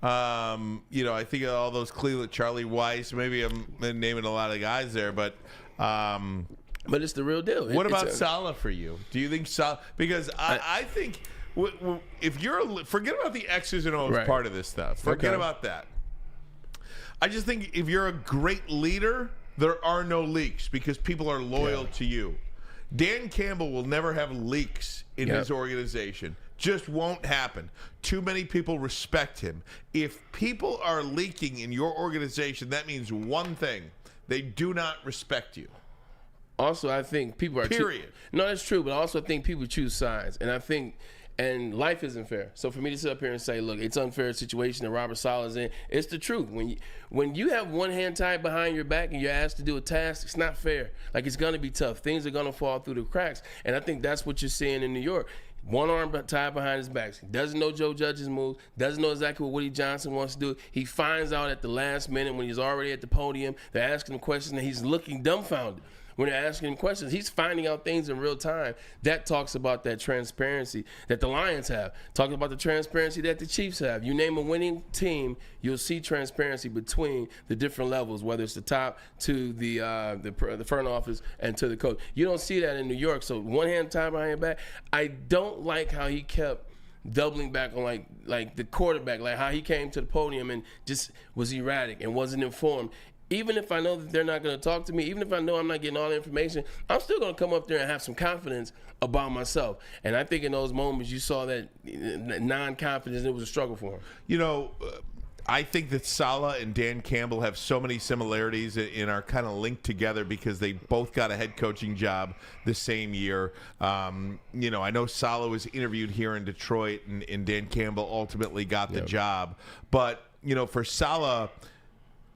I think of all those Cleveland, Charlie Weiss. Maybe I'm naming a lot of guys there, but it's the real deal. What about Saleh for you? Do you think Saleh? Because I think if you're forget about the X's and O's part of this stuff. Forget about that. I just think if you're a great leader, there are no leaks because people are loyal to you. Dan Campbell will never have leaks in his organization. Just won't happen. Too many people respect him. If people are leaking in your organization, that means one thing: they do not respect you. Also, I think people are period. No, that's true, but I also think people choose sides, and life isn't fair. So for me to sit up here and say, look, it's unfair situation that Robert Saleh is in, it's the truth. When you have one hand tied behind your back and you're asked to do a task, it's not fair. Like, it's going to be tough. Things are going to fall through the cracks, and I think that's what you're seeing in New York. One arm tied behind his back. He doesn't know Joe Judge's moves, doesn't know exactly what Woody Johnson wants to do. He finds out at the last minute when he's already at the podium. They're asking him questions, and he's looking dumbfounded. When they're asking him questions, he's finding out things in real time. That talks about that transparency that the Lions have. Talking about the transparency that the Chiefs have. You name a winning team, you'll see transparency between the different levels, whether it's the top to the front office and to the coach. You don't see that in New York. So one hand tied behind your back. I don't like how he kept doubling back on like the quarterback, like how he came to the podium and just was erratic and wasn't informed. Even if I know that they're not going to talk to me, even if I know I'm not getting all the information, I'm still going to come up there and have some confidence about myself. And I think in those moments you saw that non-confidence, it was a struggle for him. You know, I think that Saleh and Dan Campbell have so many similarities and are kind of linked together because they both got a head coaching job the same year. You know, I know Saleh was interviewed here in Detroit, and Dan Campbell ultimately got the job. But, you know, for Saleh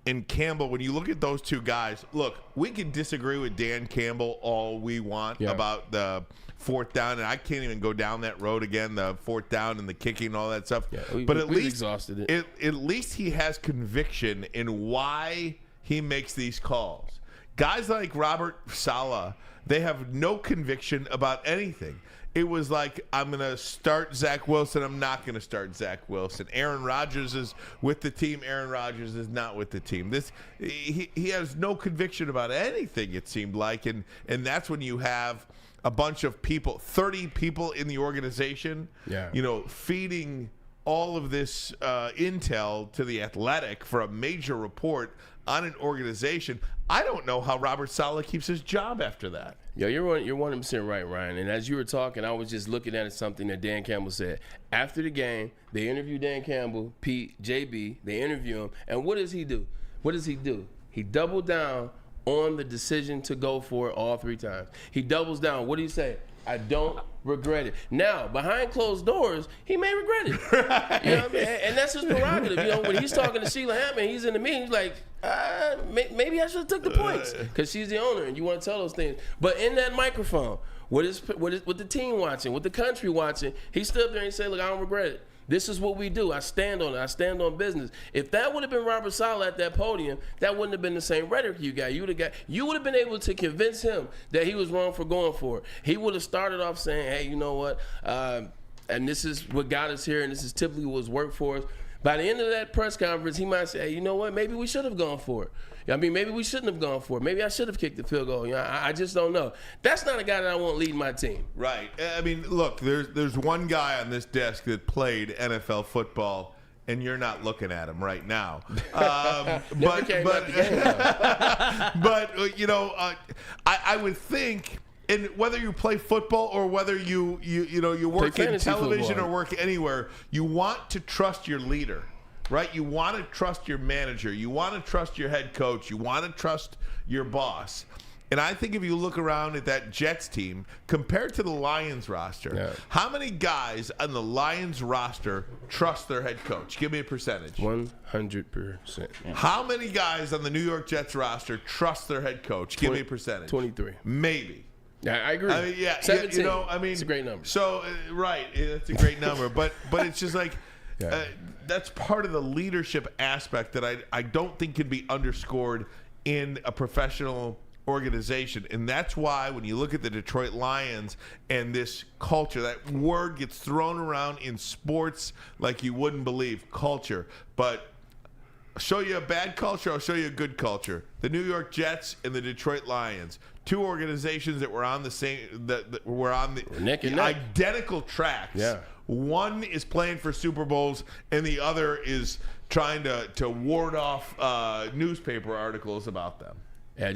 and Campbell, when you look at those two guys, look, we can disagree with Dan Campbell all we want about the fourth down, and I can't even go down that road again, the fourth down and the kicking and all that stuff. Yeah, but at least exhausted it. At least he has conviction in why he makes these calls. Guys like Robert Saleh, they have no conviction about anything. It was like, I'm going to start Zach Wilson. I'm not going to start Zach Wilson. Aaron Rodgers is with the team. Aaron Rodgers is not with the team. He has no conviction about anything, it seemed like. And that's when you have a bunch of people, 30 people in the organization, you know, feeding all of this intel to the Athletic for a major report on an organization. I don't know how Robert Saleh keeps his job after that. Yo, you're 100% right, Ryan. And as you were talking, I was just looking at something that Dan Campbell said. After the game, they interview Dan Campbell, Pete, JB. They interview him. And what does he do? He doubled down on the decision to go for it all 3 times. He doubles down. What do you say? I don't regret it. Now, behind closed doors, he may regret it. You know what I mean? And that's his prerogative. You know, when he's talking to Sheila Hammond, he's in the meeting, he's like, maybe I should have took the points because she's the owner and you want to tell those things. But in that microphone, with the team watching, with the country watching, he stood up there and he said, look, I don't regret it. This is what we do. I stand on it. I stand on business. If that would have been Robert Saleh at that podium, that wouldn't have been the same rhetoric you got. You would have been able to convince him that he was wrong for going for it. He would have started off saying, hey, you know what? And this is what got us here, and this is typically what's worked for us. By the end of that press conference, he might say, hey, you know what? Maybe we should have gone for it. I mean, maybe we shouldn't have gone for it. Maybe I should have kicked the field goal. You know, I just don't know. That's not a guy that I want leading my team. Right. I mean, look, there's one guy on this desk that played NFL football, and you're not looking at him right now. But you know, I would think. And whether you play football or whether you work in television football or work anywhere, you want to trust your leader, right? You want to trust your manager. You want to trust your head coach. You want to trust your boss. And I think if you look around at that Jets team compared to the Lions roster, how many guys on the Lions roster trust their head coach? Give me a percentage. 100%. How many guys on the New York Jets roster trust their head coach? Give me a percentage. 23. Maybe. Yeah, I agree. I mean, 17. You know, I mean, it's a great number. So, right, it's a great number, but it's just like that's part of the leadership aspect that I don't think can be underscored in a professional organization, and that's why when you look at the Detroit Lions and this culture, that word gets thrown around in sports like you wouldn't believe, culture, but. I'll show you a bad culture, I'll show you a good culture. The New York Jets and the Detroit Lions, 2 organizations that were on the same that were on the neck and neck. Identical tracks. Yeah. One is playing for Super Bowls and the other is trying to ward off newspaper articles about them. Yeah,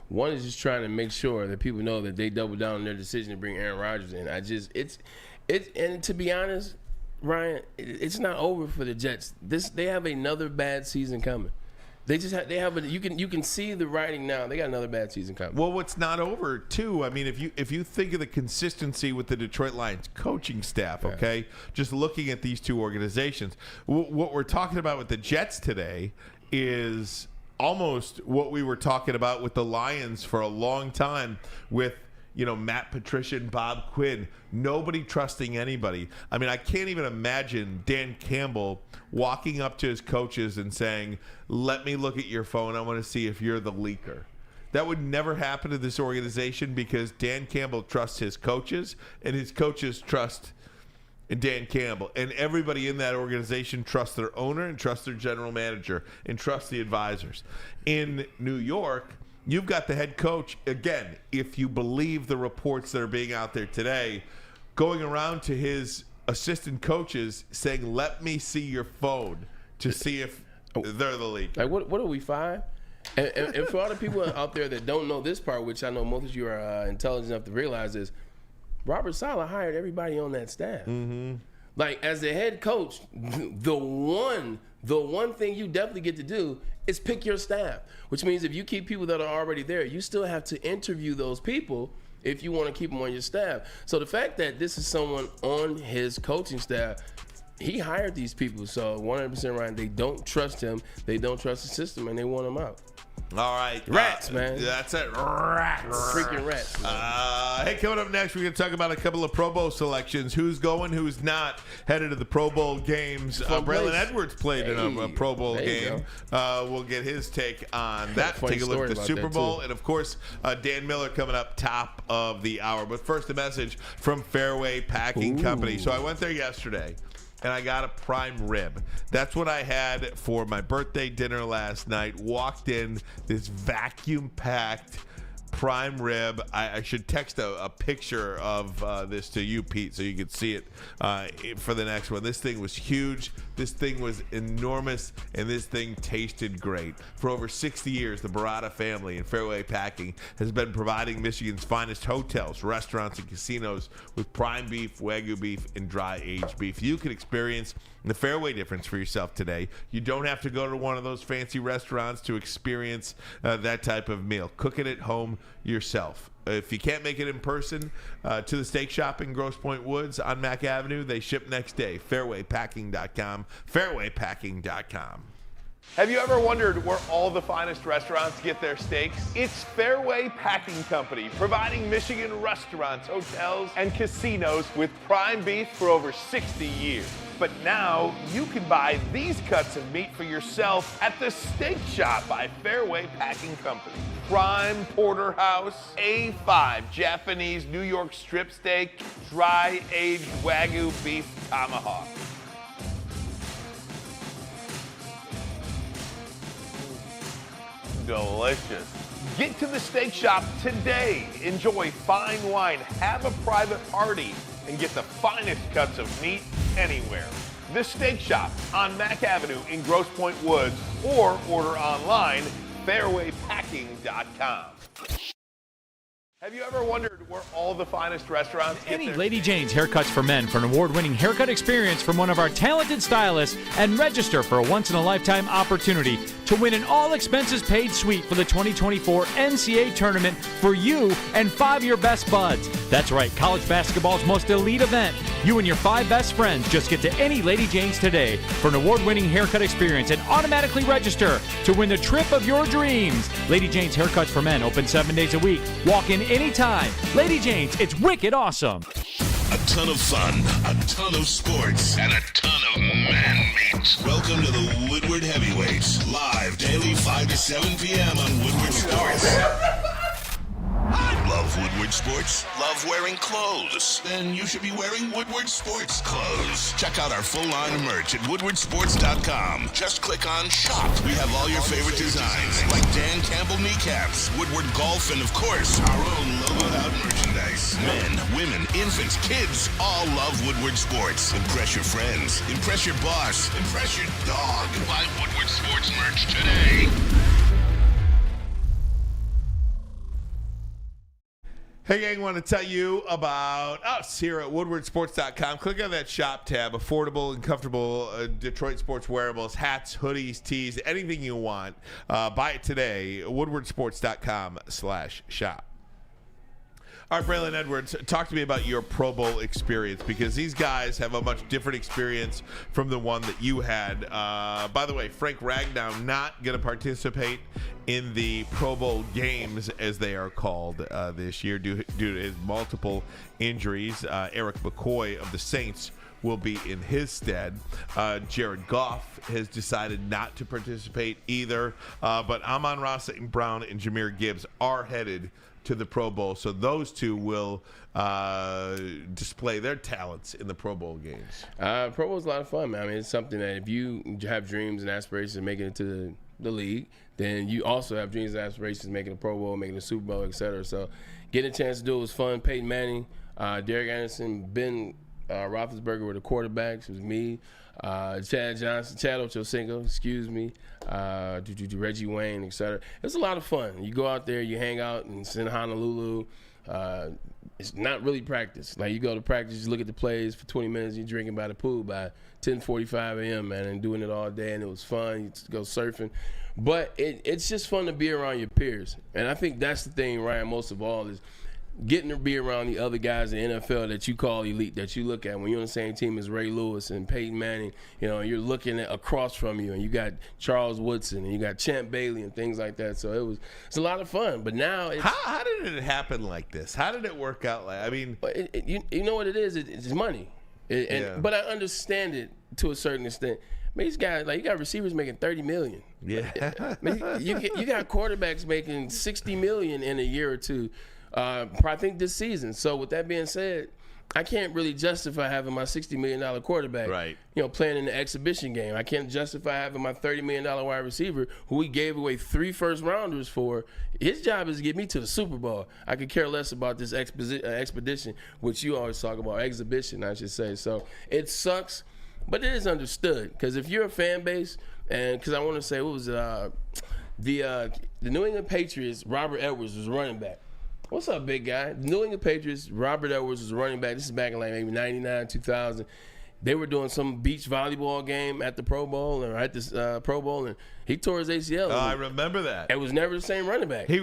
one is just trying to make sure that people know that they double down on their decision to bring Aaron Rodgers in. And to be honest, Ryan, it's not over for the Jets. They have another bad season coming. You can see the writing now. They got another bad season coming. Well, what's not over too? I mean, if you think of the consistency with the Detroit Lions coaching staff, okay, just looking at these 2 organizations, what we're talking about with the Jets today is almost what we were talking about with the Lions for a long time with. You know, Matt Patricia and Bob Quinn, nobody trusting anybody. I mean, I can't even imagine Dan Campbell walking up to his coaches and saying, let me look at your phone. I want to see if you're the leaker. That would never happen to this organization because Dan Campbell trusts his coaches and his coaches trust Dan Campbell. And everybody in that organization trusts their owner and trusts their general manager and trusts the advisors. In New York, you've got the head coach, again, if you believe the reports that are being out there today, going around to his assistant coaches saying, "Let me see your phone to see if they're the league." Like, what are we, 5? And for all the people out there that don't know this part, which I know most of you are intelligent enough to realize, is Robert Saleh hired everybody on that staff. Mm-hmm. Like, as the head coach, the one thing you definitely get to do is pick your staff, which means if you keep people that are already there, you still have to interview those people if you want to keep them on your staff. So the fact that this is someone on his coaching staff, he hired these people, so 100% right. They don't trust him, they don't trust the system, and they want him out. All right. Rats, man. That's it. Rats. Freaking rats. Hey, coming up next, we're going to talk about a couple of Pro Bowl selections. Who's going, who's not headed to the Pro Bowl games. Braylon Edwards played in a Pro Bowl game. We'll get his take on that. Take a look at the Super Bowl. And, of course, Dan Miller coming up top of the hour. But first, a message from Fairway Packing Company. So I went there yesterday, and I got a prime rib. That's what I had for my birthday dinner last night. Walked in, this vacuum-packed prime rib. I should text a picture of this to you, Pete, so you can see it for the next one. This thing was huge. This thing was enormous, and this thing tasted great. For over 60 years, the Barada family and Fairway Packing has been providing Michigan's finest hotels, restaurants, and casinos with prime beef, Wagyu beef, and dry-aged beef. You can experience the Fairway difference for yourself today. You don't have to go to one of those fancy restaurants to experience that type of meal. Cook it at home yourself. If you can't make it in person to the steak shop in Grosse Pointe Woods on Mack Avenue, they ship next day. Fairwaypacking.com. Fairwaypacking.com. Have you ever wondered where all the finest restaurants get their steaks? It's Fairway Packing Company, providing Michigan restaurants, hotels, and casinos with prime beef for over 60 years. But now you can buy these cuts of meat for yourself at the Steak Shop by Fairway Packing Company. Prime porterhouse, A5 Japanese New York strip steak, dry-aged Wagyu beef tomahawk. Delicious. Get to the Steak Shop today. Enjoy fine wine, have a private party, and get the finest cuts of meat anywhere. The Steak Shop on Mack Avenue in Grosse Pointe Woods, or order online, fairwaypacking.com. Have you ever wondered where all the finest restaurants get Any their Lady Jane's Haircuts for Men for an award-winning haircut experience from one of our talented stylists, and register for a once-in-a-lifetime opportunity to win an all-expenses-paid suite for the 2024 NCAA tournament for you and 5 of your best buds. That's right, college basketball's most elite event. You and your 5 best friends just get to any Lady Jane's today for an award-winning haircut experience and automatically register to win the trip of your dreams. Lady Jane's Haircuts for Men, open 7 days a week. Walk in anytime. Lady Jane's, it's wicked awesome. A ton of fun, a ton of sports, and a ton of man meat. Welcome to the Woodward Heavyweights, live daily 5 to 7 p.m. on Woodward Sports. Love Woodward Sports? Love wearing clothes? Then you should be wearing Woodward Sports clothes. Check out our full line of merch at woodwardsports.com. Just click on Shop. We have all your favorite designs, like Dan Campbell kneecaps, Woodward Golf, and of course, our own logoed out merchandise. Men, women, infants, kids all love Woodward Sports. Impress your friends. Impress your boss. Impress your dog. Buy Woodward Sports merch today. Hey gang, want to tell you about us here at woodwardsports.com. Click on that shop tab. Affordable and comfortable Detroit sports wearables, hats, hoodies, tees, anything you want. Buy it today. woodwardsports.com/shop. All right, Braylon Edwards, talk to me about your Pro Bowl experience, because these guys have a much different experience from the one that you had. By the way, Frank Ragnow not going to participate in the Pro Bowl games, as they are called, this year due to his multiple injuries. Eric McCoy of the Saints will be in his stead. Jared Goff has decided not to participate either. But Amon-Ra, St. Brown, and Jahmyr Gibbs are headed to the Pro Bowl, so those two will display their talents in the Pro Bowl games. Pro Bowl's a lot of fun, man. I mean, it's something that if you have dreams and aspirations of making it to the league, then you also have dreams and aspirations of making a Pro Bowl, making a Super Bowl, etc. So getting a chance to do it was fun. Peyton Manning, Derek Anderson, been Roethlisberger were the quarterbacks. It was me, Chad Ochocinco, excuse me, Reggie Wayne, etc. It was a lot of fun. You go out there, you hang out, and it's in Honolulu. It's not really practice. Like, you go to practice, you look at the plays for 20 minutes, you're drinking by the pool by 10:45 a.m., man, and doing it all day, and it was fun. You go surfing. But it's just fun to be around your peers. And I think that's the thing, Ryan, most of all, is getting to be around the other guys in the NFL that you call elite, that you look at when you're on the same team as Ray Lewis and Peyton Manning. You know, you're looking at across from you, and you got Charles Woodson and you got Champ Bailey and things like that. So it's a lot of fun. But now it's, how did it happen like this? How did it work out? Like, I mean, you know what it is? It's money. But I understand it to a certain extent. I mean, these guys, like, you got receivers making $30 million. Yeah. I mean, you got quarterbacks making $60 million in a year or two. I think this season. So with that being said, I can't really justify having my $60 million quarterback, right, playing in the exhibition game. I can't justify having my $30 million wide receiver who we gave away 3 first-rounders for. His job is to get me to the Super Bowl. I could care less about this expedition, which you always talk about, exhibition, I should say. So it sucks, but it is understood. Because if you're a fan base, and because I want to say, what was it? The New England Patriots, Robert Edwards was running back. What's up, big guy? The New England Patriots, Robert Edwards was running back. This is back in like maybe 99, 2000. They were doing some beach volleyball game at the Pro Bowl and Pro Bowl, and he tore his ACL. Oh, I remember that. It was never the same running back. He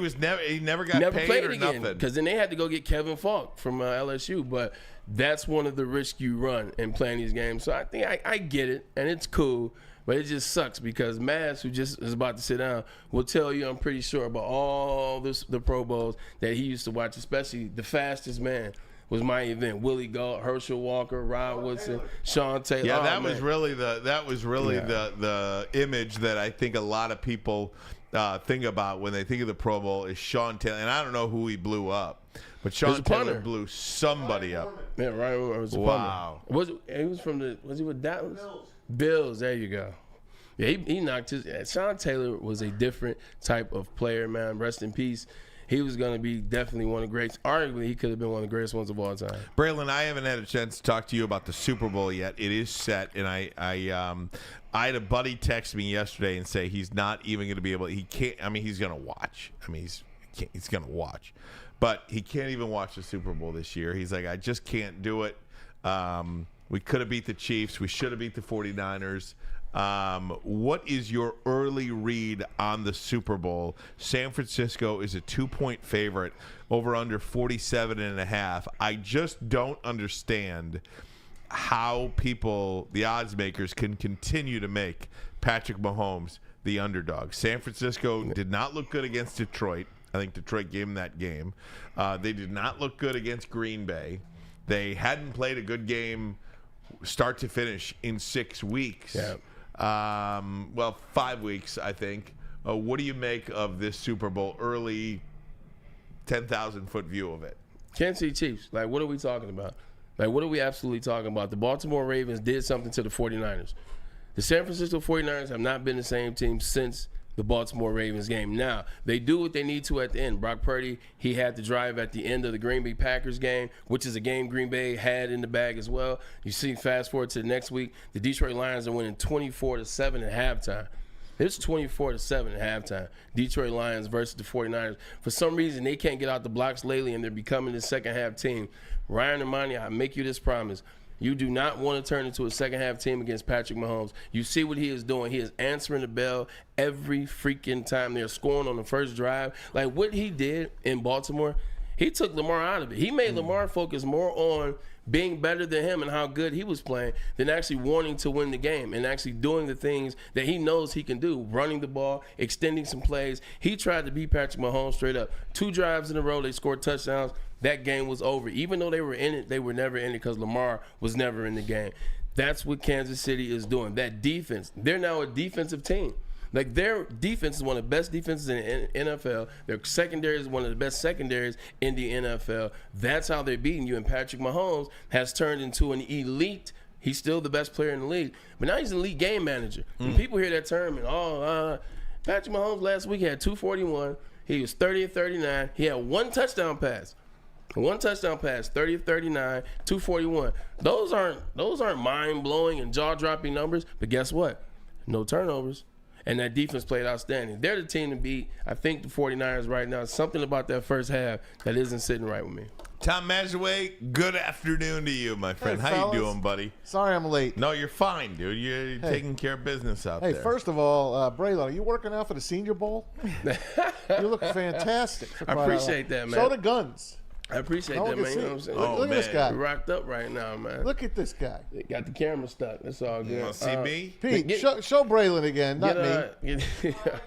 never got paid played or again, nothing. because then they had to go get Kevin Falk from LSU. But that's one of the risks you run in playing these games. So I think I get it, and it's cool. But it just sucks because Maz, who just is about to sit down, will tell you, I'm pretty sure, about all the Pro Bowls that he used to watch, especially the fastest man was my event. Willie Gault, Herschel Walker, Rod Woodson, Sean Taylor. Yeah, that was really the image that I think a lot of people think about when they think of the Pro Bowl is Sean Taylor. And I don't know who he blew up, but Sean Taylor blew somebody up. Yeah, Ryan was a wow. Was he with Dallas? Bills, there you go. Yeah, he knocked his. Sean Taylor was a different type of player, man. Rest in peace. He was going to be definitely one of the greats. Arguably, he could have been one of the greatest ones of all time. Braylon, I haven't had a chance to talk to you about the Super Bowl yet. It is set, and I had a buddy text me yesterday and say he's not even going to be able. He can't. I mean, he's going to watch. I mean, he's going to watch, but he can't even watch the Super Bowl this year. He's like, I just can't do it. We could have beat the Chiefs. We should have beat the 49ers. What is your early read on the Super Bowl? San Francisco is a 2-point favorite, over under 47.5. I just don't understand how people, the odds makers, can continue to make Patrick Mahomes the underdog. San Francisco did not look good against Detroit. I think Detroit gave them that game. They did not look good against Green Bay. They hadn't played a good game start to finish in 6 weeks. Yeah. 5 weeks, I think. What do you make of this Super Bowl early 10,000-foot view of it? Kansas City Chiefs. Like, what are we talking about? Like, what are we absolutely talking about? The Baltimore Ravens did something to the 49ers. The San Francisco 49ers have not been the same team since the Baltimore Ravens game. Now, they do what they need to at the end. Brock Purdy, he had to drive at the end of the Green Bay Packers game, which is a game Green Bay had in the bag as well. You see, fast forward to the next week, the Detroit Lions are winning 24-7 at halftime. It's 24-7 at halftime. Detroit Lions versus the 49ers. For some reason, they can't get out the blocks lately, and they're becoming the second-half team. Ryan Ermanni, I make you this promise. You do not want to turn into a second-half team against Patrick Mahomes. You see what he is doing. He is answering the bell every freaking time they're scoring on the first drive. Like what he did in Baltimore, he took Lamar out of it. He made Lamar focus more on being better than him and how good he was playing than actually wanting to win the game and actually doing the things that he knows he can do, running the ball, extending some plays. He tried to beat Patrick Mahomes straight up. 2 drives in a row, they scored touchdowns. That game was over. Even though they were in it, they were never in it because Lamar was never in the game. That's what Kansas City is doing. That defense, they're now a defensive team. Like their defense is one of the best defenses in the NFL. Their secondary is one of the best secondaries in the NFL. That's how they're beating you. And Patrick Mahomes has turned into an elite. He's still the best player in the league, but now he's an elite game manager. When people hear that term, and Patrick Mahomes last week had 241. He was 30 of 39. He had 1 touchdown pass. One touchdown pass, 30 of 39, 241. Those aren't mind-blowing and jaw-dropping numbers, but guess what? No turnovers. And that defense played outstanding. They're the team to beat. I think the 49ers right now, something about that first half that isn't sitting right with me. Tom Mazaway, good afternoon to you, my friend. Hey, How fellas. you doing, buddy? Sorry I'm late. No, you're fine, dude. You're taking care of business out there. Hey, first of all, Braylon, are you working out for the Senior Bowl? You look fantastic. I appreciate that, man. Show the guns. I appreciate No that, one man. can You know see. what I'm saying? Look at this guy. We're rocked up right now, man. Look at this guy. They got the camera stuck. That's all good. You want to see me? Pete, show Braylon again, not me.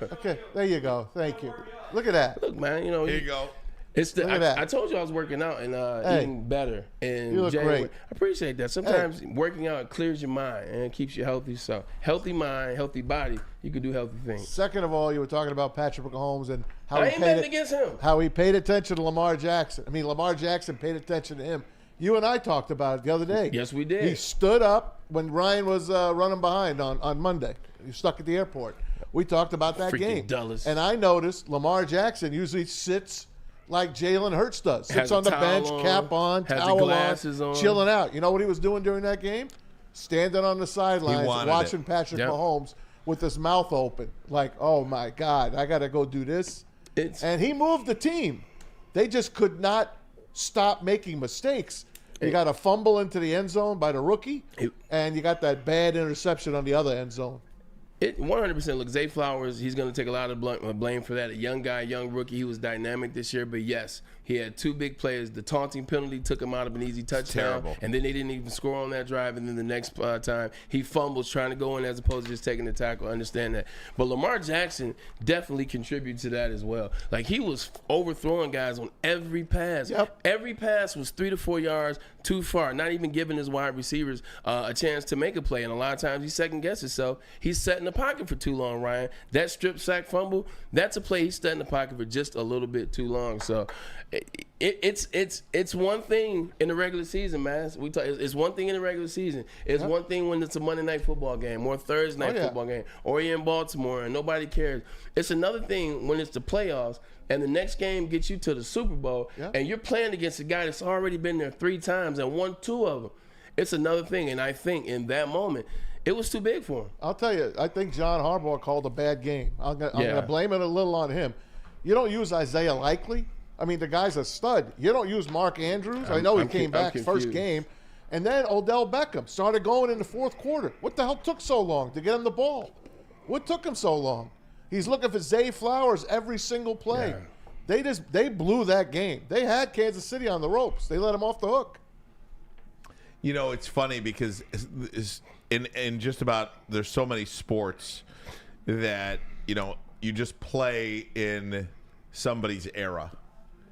Okay, there you go. Thank you. Lolook at that. Look, man, you know. Here you go. It's the, Look at that. I told you I was working out and eating better in You look January. great. I appreciate that. Sometimes working out clears your mind and it keeps you healthy. So healthy mind, healthy body, you can do healthy things. Second of all, you were talking about Patrick Mahomes and how I he ain't paid betting against him. How he paid attention to Lamar Jackson. I mean, Lamar Jackson paid attention to him. You and I talked about it the other day. Yes, we did. He stood up when Ryan was running behind on Monday. He was stuck at the airport. We talked about that Freaking game. Dulles. And I noticed Lamar Jackson usually sits like Jalen Hurts does. Sits Has a on the towel bench, on, cap on, has the towel glasses on. chilling out. You know what he was doing during that game? Standing on the sidelines wanted watching it. Patrick Yep. Mahomes with his mouth open. Like, oh, my God, I got to go do this. And he moved the team. They just could not stop making mistakes. You got a fumble into the end zone by the rookie, and you got that bad interception on the other end zone. It 100%. Look, Zay Flowers, he's going to take a lot of blame for that. A young guy, young rookie. He was dynamic this year, but yes, he had two big plays. The taunting penalty took him out of an easy touchdown, terrible. and then they didn't even score on that drive. And then the next time, he fumbles trying to go in as opposed to just taking the tackle. I understand that. But Lamar Jackson definitely contributed to that as well. Like, he was overthrowing guys on every pass. Yep. Every pass was 3 to 4 yards too far, not even giving his wide receivers a chance to make a play. And a lot of times he second-guessed himself. He's set in the pocket for too long, Ryan. That strip sack fumble, that's a play he's set in the pocket for just a little bit too long. So it's one thing in the regular season, man. It's one thing in the regular season. It's one thing when it's a Monday night football game or a Thursday night football game or you're in Baltimore and nobody cares. It's another thing when it's the playoffs and the next game gets you to the Super Bowl and you're playing against a guy that's already been there 3 times and won 2 of them. It's another thing, and I think in that moment, it was too big for him. I'll tell you, I think John Harbaugh called a bad game. I'm going to blame it a little on him. You don't use Isaiah Likely. I mean, the guy's a stud. You don't use Mark Andrews. I know he came back first game. And then Odell Beckham started going in the fourth quarter. What the hell took so long to get him the ball? What took him so long? He's looking for Zay Flowers every single play. Yeah. They blew that game. They had Kansas City on the ropes. They let him off the hook. You know, it's funny because in just about there's so many sports that, you know, you just play in somebody's era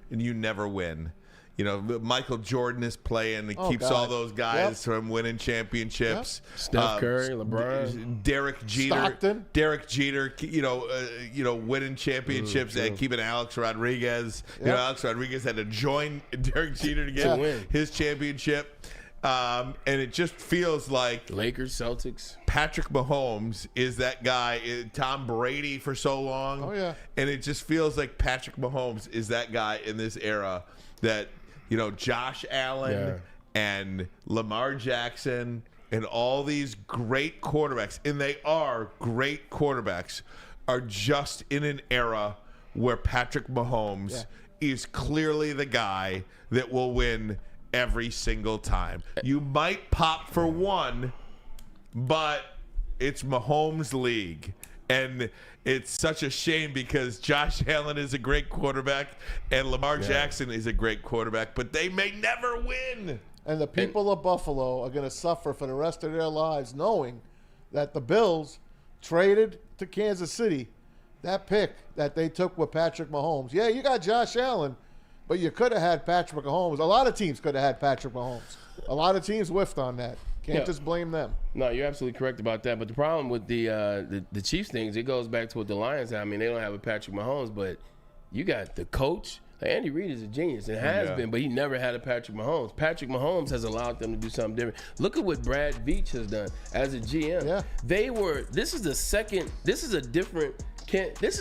and you never win. You know, Michael Jordan is playing and keeps all those guys from winning championships. Yep. Steph Curry, LeBron, Derek Jeter, Stockton. Derek Jeter, winning championships and keeping Alex Rodriguez. You know, Alex Rodriguez had to join Derek Jeter to get his championship. And it just feels like Lakers, Celtics. Patrick Mahomes is that guy. Tom Brady for so long. Oh, yeah. And it just feels like Patrick Mahomes is that guy in this era that, you know, Josh Allen and Lamar Jackson and all these great quarterbacks, and they are great quarterbacks, are just in an era where Patrick Mahomes is clearly the guy that will win every single time. You might pop for one, but it's Mahomes' league. And it's such a shame because Josh Allen is a great quarterback and Lamar Jackson is a great quarterback, but they may never win. And the people of Buffalo are going to suffer for the rest of their lives knowing that the Bills traded to Kansas City that pick that they took with Patrick Mahomes. Yeah, you got Josh Allen, but you could have had Patrick Mahomes. A lot of teams could have had Patrick Mahomes. A lot of teams whiffed on that. Can't just blame them. No, you're absolutely correct about that. But the problem with the Chiefs things, it goes back to what the Lions have. I mean, they don't have a Patrick Mahomes, but you got the coach. Like, Andy Reid is a genius and has been, but he never had a Patrick Mahomes. Patrick Mahomes has allowed them to do something different. Look at what Brad Veach has done as a GM. Yeah. This is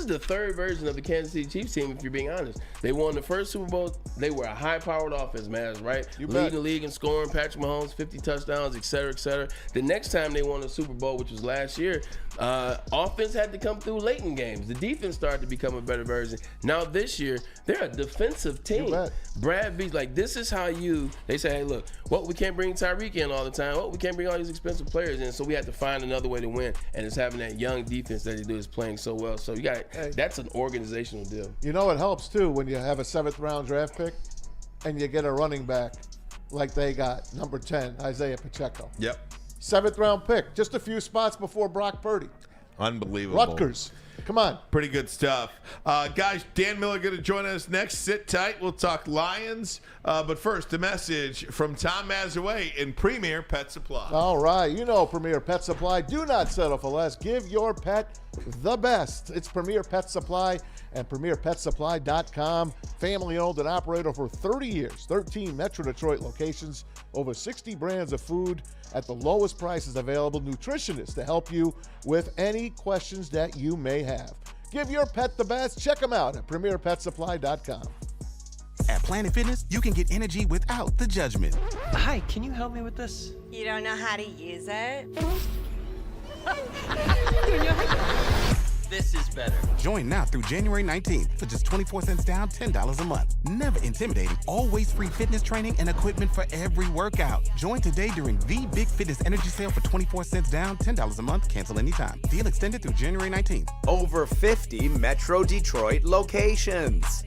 the third version of the Kansas City Chiefs team, if you're being honest. They won the first Super Bowl. They were a high-powered offense, man, right? Leading the league in scoring, Patrick Mahomes, 50 touchdowns, et cetera, et cetera. The next time they won the Super Bowl, which was last year, offense had to come through late in games. The defense started to become a better version. Now this year, they're a defensive team. Brad Veach, like, this is how they say, hey, look, we can't bring Tyreek in all the time. We can't bring all these expensive players in, so we have to find another way to win. And it's having that young defense that they do is playing so well. So that's an organizational deal. You know, it helps too when you have a 7th round draft pick and you get a running back like they got, number 10, Isaiah Pacheco. Yep. 7th round pick, just a few spots before Brock Purdy. Unbelievable. Rutgers. Come on. Pretty good stuff. Guys, Dan Miller going to join us next. Sit tight. We'll talk Lions. But first, a message from Tom Mazaway in Premier Pet Supply. All right. You know Premier Pet Supply. Do not settle for less. Give your pet the best. It's Premier Pet Supply and PremierPetSupply.com. Family owned and operated for 30 years. 13 Metro Detroit locations. Over 60 brands of food at the lowest prices available. Nutritionists to help you with any questions that you may have. Give your pet the best. Check them out at PremierPetSupply.com. At Planet Fitness, you can get energy without the judgment. Hi, can you help me with this? You don't know how to use it? This is better. Join now through January 19th for just 24 cents down, $10 a month. Never intimidating, always free fitness training and equipment for every workout. Join today during the Big Fitness Energy Sale for 24 cents down, $10 a month. Cancel anytime. Deal extended through January 19th. Over 50 Metro Detroit locations.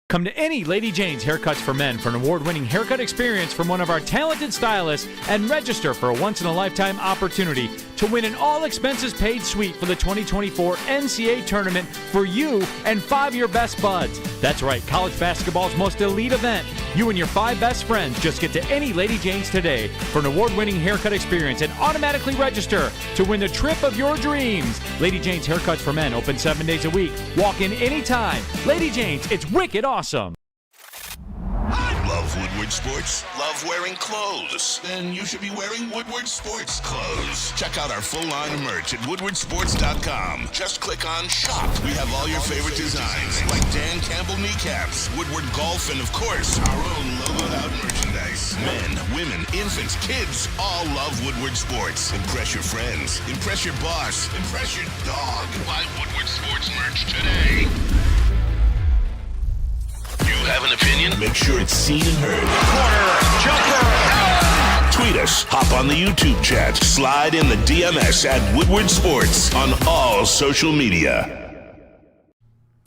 Come to any Lady Jane's Haircuts for Men for an award-winning haircut experience from one of our talented stylists and register for a once-in-a-lifetime opportunity to win an all-expenses-paid suite for the 2024 NCAA tournament for you and 5 of your best buds. That's right, college basketball's most elite event. You and your 5 best friends just get to any Lady Jane's today for an award-winning haircut experience and automatically register to win the trip of your dreams. Lady Jane's Haircuts for Men, open 7 days a week. Walk in anytime. Lady Jane's, it's wicked awesome. Love Woodward Sports? Love wearing clothes? Then you should be wearing Woodward Sports clothes. Check out our full line of merch at woodwardsports.com. Just click on shop. We have all your favorite designs, like Dan Campbell kneecaps, Woodward Golf, and of course, our own logoed out merchandise. Men, women, infants, kids all love Woodward Sports. Impress your friends. Impress your boss. Impress your dog. Buy Woodward Sports merch today. You have an opinion? Make sure it's seen and heard. Corner, jumper, tweet us, hop on the YouTube chat, slide in the DMS at Woodward Sports on all social media.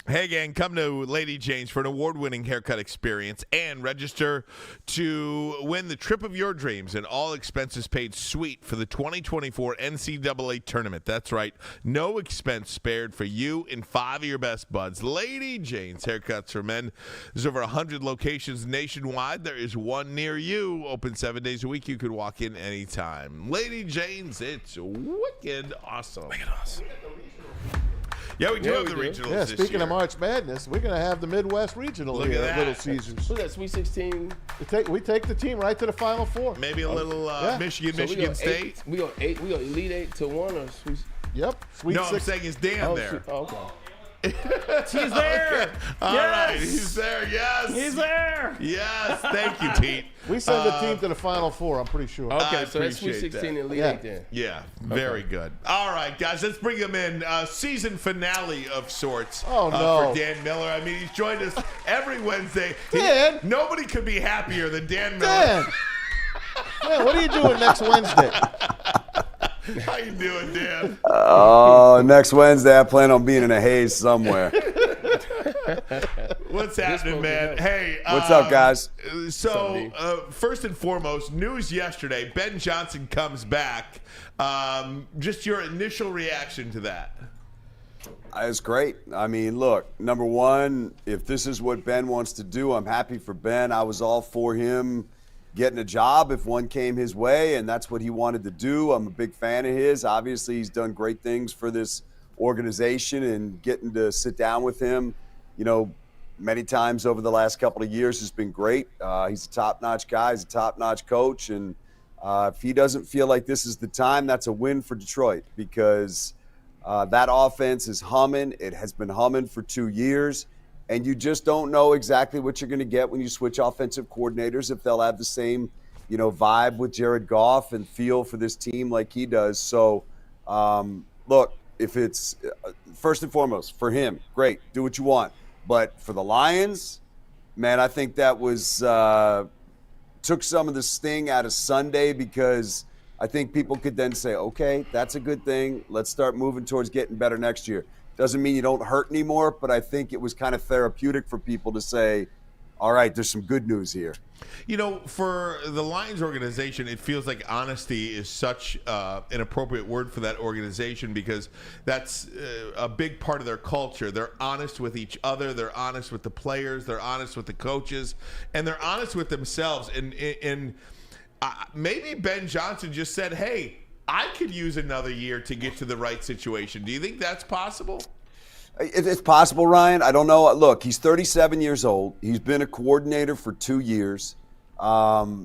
Hey, gang, come to Lady Jane's for an award-winning haircut experience and register to win the trip of your dreams and all-expenses-paid suite for the 2024 NCAA tournament. That's right. No expense spared for you and 5 of your best buds. Lady Jane's Haircuts for Men. There's over 100 locations nationwide. There is one near you. Open 7 days a week. You could walk in anytime. Lady Jane's, it's wicked awesome. Wicked awesome. Yeah, we do have the regionals this year. Speaking of March Madness, we're going to have the Midwest Regional here at Little Caesars. Who's that, Sweet 16? We take the team right to the Final Four. Maybe a little Michigan State. We go Elite 8 to 1 or Sweet? Yep. Sweet 6. I'm saying it's Dan there. Okay. He's there. Okay. All right. He's there. Yes. He's there. Yes. Thank you, Pete. We send the team to the Final Four, I'm pretty sure. Okay, so that's Sweet 16 and Elite 8 then. Yeah, very good. All right, guys, let's bring him in. Season finale of sorts for Dan Miller. I mean, he's joined us every Wednesday. Dan? Nobody could be happier than Dan Miller. Dan, what are you doing next Wednesday? How you doing, Dan? Oh, next Wednesday I plan on being in a haze somewhere. What's happening, man? Hey. What's up, guys? So, first and foremost, news yesterday, Ben Johnson comes back. Just your initial reaction to that. It's great. I mean, look, number one, if this is what Ben wants to do, I'm happy for Ben. I was all for him getting a job if one came his way, and that's what he wanted to do. I'm a big fan of his. Obviously, he's done great things for this organization and getting to sit down with him, many times over the last couple of years has been great. He's a top-notch guy. He's a top-notch coach. And if he doesn't feel like this is the time, that's a win for Detroit because that offense is humming. It has been humming for 2 years. And you just don't know exactly what you're going to get when you switch offensive coordinators, if they'll have the same, vibe with Jared Goff and feel for this team like he does. So, look, if it's first and foremost for him, great, do what you want. But for the Lions, man, I think that was took some of the sting out of Sunday because I think people could then say, okay, that's a good thing. Let's start moving towards getting better next year. Doesn't mean you don't hurt anymore, but I think it was kind of therapeutic for people to say, all right, there's some good news here. For the Lions organization, it feels like honesty is such an appropriate word for that organization because that's a big part of their culture. They're honest with each other. They're honest with the players. They're honest with the coaches. And they're honest with themselves. And maybe Ben Johnson just said, hey, I could use another year to get to the right situation. Do you think that's possible? It's possible, Ryan. I don't know. Look, he's 37 years old. He's been a coordinator for 2 years.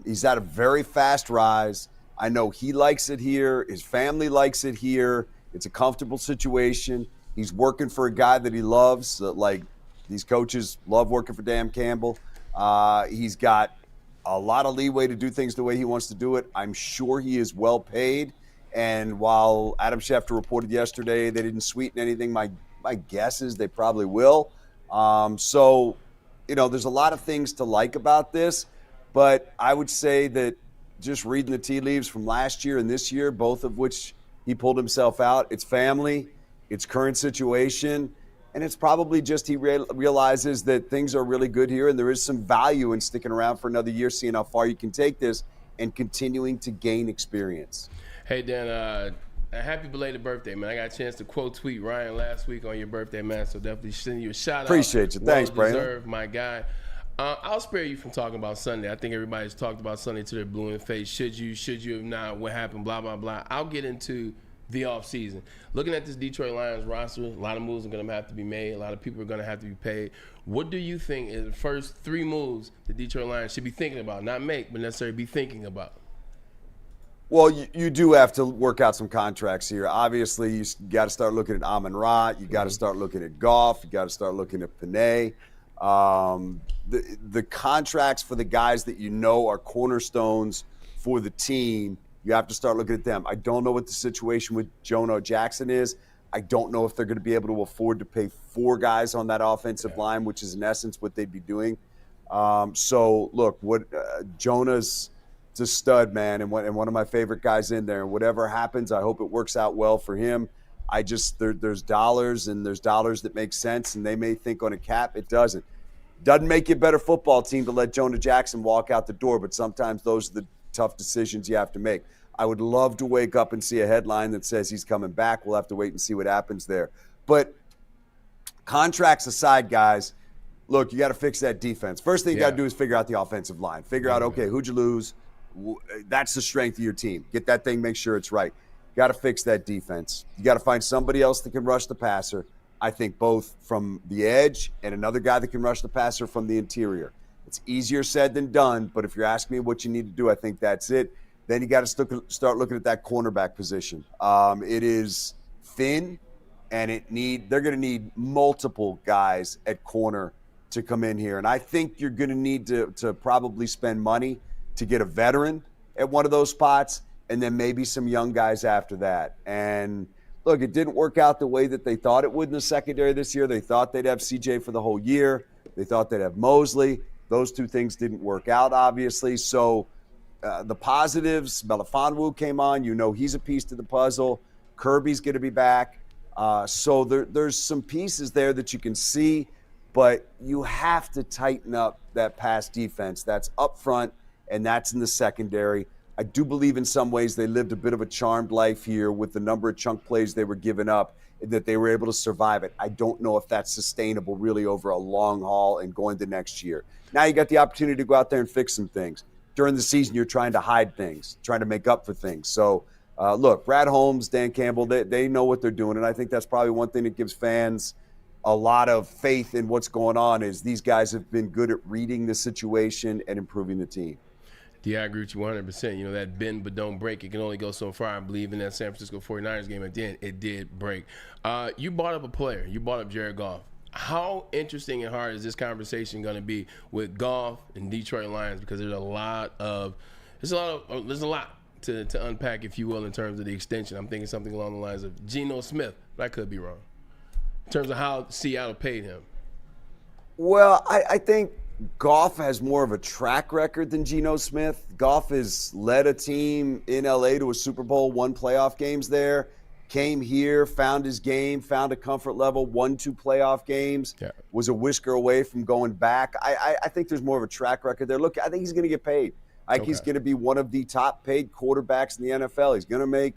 He's had a very fast rise. I know he likes it here. His family likes it here. It's a comfortable situation. He's working for a guy that he loves. Like these coaches love working for Dan Campbell. He's got a lot of leeway to do things the way he wants to do it. I'm sure he is well paid. And while Adam Schefter reported yesterday they didn't sweeten anything, my guess is they probably will. So, there's a lot of things to like about this, but I would say that just reading the tea leaves from last year and this year, both of which he pulled himself out, it's family, it's current situation, and it's probably just he realizes that things are really good here and there is some value in sticking around for another year, seeing how far you can take this and continuing to gain experience. Hey, Dan, a happy belated birthday, man. I got a chance to quote tweet Ryan last week on your birthday, man, so definitely send you a shout out. Appreciate you. Thanks, Braylon. Deserved, my guy. I'll spare you from talking about Sunday. I think everybody's talked about Sunday to their blue in the face. Should you have not? What happened? Blah, blah, blah. I'll get into the offseason. Looking at this Detroit Lions roster, a lot of moves are going to have to be made. A lot of people are going to have to be paid. What do you think is the first 3 moves the Detroit Lions should be thinking about? Not make, but necessarily be thinking about. Well, you do have to work out some contracts here. Obviously, you got to start looking at Amon-Ra. You got to start looking at Goff. You got to start looking at Panay. The contracts for the guys that are cornerstones for the team, you have to start looking at them. I don't know what the situation with Jonah Jackson is. I don't know if they're going to be able to afford to pay 4 guys on that offensive line, which is in essence what they'd be doing. So, look, Jonah's – a stud, man, and one of my favorite guys in there. And whatever happens, I hope it works out well for him. There's dollars, and there's dollars that make sense, and they may think on a cap. It doesn't. Doesn't make you a better football team to let Jonah Jackson walk out the door, but sometimes those are the tough decisions you have to make. I would love to wake up and see a headline that says he's coming back. We'll have to wait and see what happens there. But contracts aside, guys, look, you got to fix that defense. First thing you got to do is figure out the offensive line. Figure out, okay, who'd you lose? That's the strength of your team. Get that thing, make sure it's right. Got to fix that defense. You got to find somebody else that can rush the passer. I think both from the edge and another guy that can rush the passer from the interior. It's easier said than done, but if you're asking me what you need to do, I think that's it. Then you got to start looking at that cornerback position. It is thin, and they're going to need multiple guys at corner to come in here. And I think you're going to need to probably spend money to get a veteran at one of those spots, and then maybe some young guys after that. And look, it didn't work out the way that they thought it would in the secondary this year. They thought they'd have CJ for the whole year. They thought they'd have Mosley. Those 2 things didn't work out, obviously. So the positives, Melifonwu came on. He's a piece to the puzzle. Kirby's going to be back. So there's some pieces there that you can see, but you have to tighten up that pass defense. That's up front, and that's in the secondary. I do believe in some ways they lived a bit of a charmed life here with the number of chunk plays they were giving up, that they were able to survive it. I don't know if that's sustainable really over a long haul and going to next year. Now you got the opportunity to go out there and fix some things. During the season, you're trying to hide things, trying to make up for things. So Look, Brad Holmes, Dan Campbell, they know what they're doing, and I think that's probably one thing that gives fans a lot of faith in what's going on is these guys have been good at reading the situation and improving the team. Yeah, I agree with you 100%. You know, that bend but don't break, it can only go so far. I believe in that San Francisco 49ers game at the end, it did break. You brought up a player. You brought up Jared Goff. How interesting and hard is this conversation going to be with Goff and Detroit Lions? Because there's a lot to unpack, if you will, in terms of the extension. I'm thinking something along the lines of Geno Smith, but I could be wrong, in terms of how Seattle paid him. Well, I think Goff has more of a track record than Geno Smith. Goff has led a team in LA to a Super Bowl, won playoff games there, came here, found his game, found a comfort level, won 2 playoff games, was a whisker away from going back. I think there's more of a track record there. Look, I think he's going to get paid. I think he's going to be one of the top paid quarterbacks in the NFL. He's going to make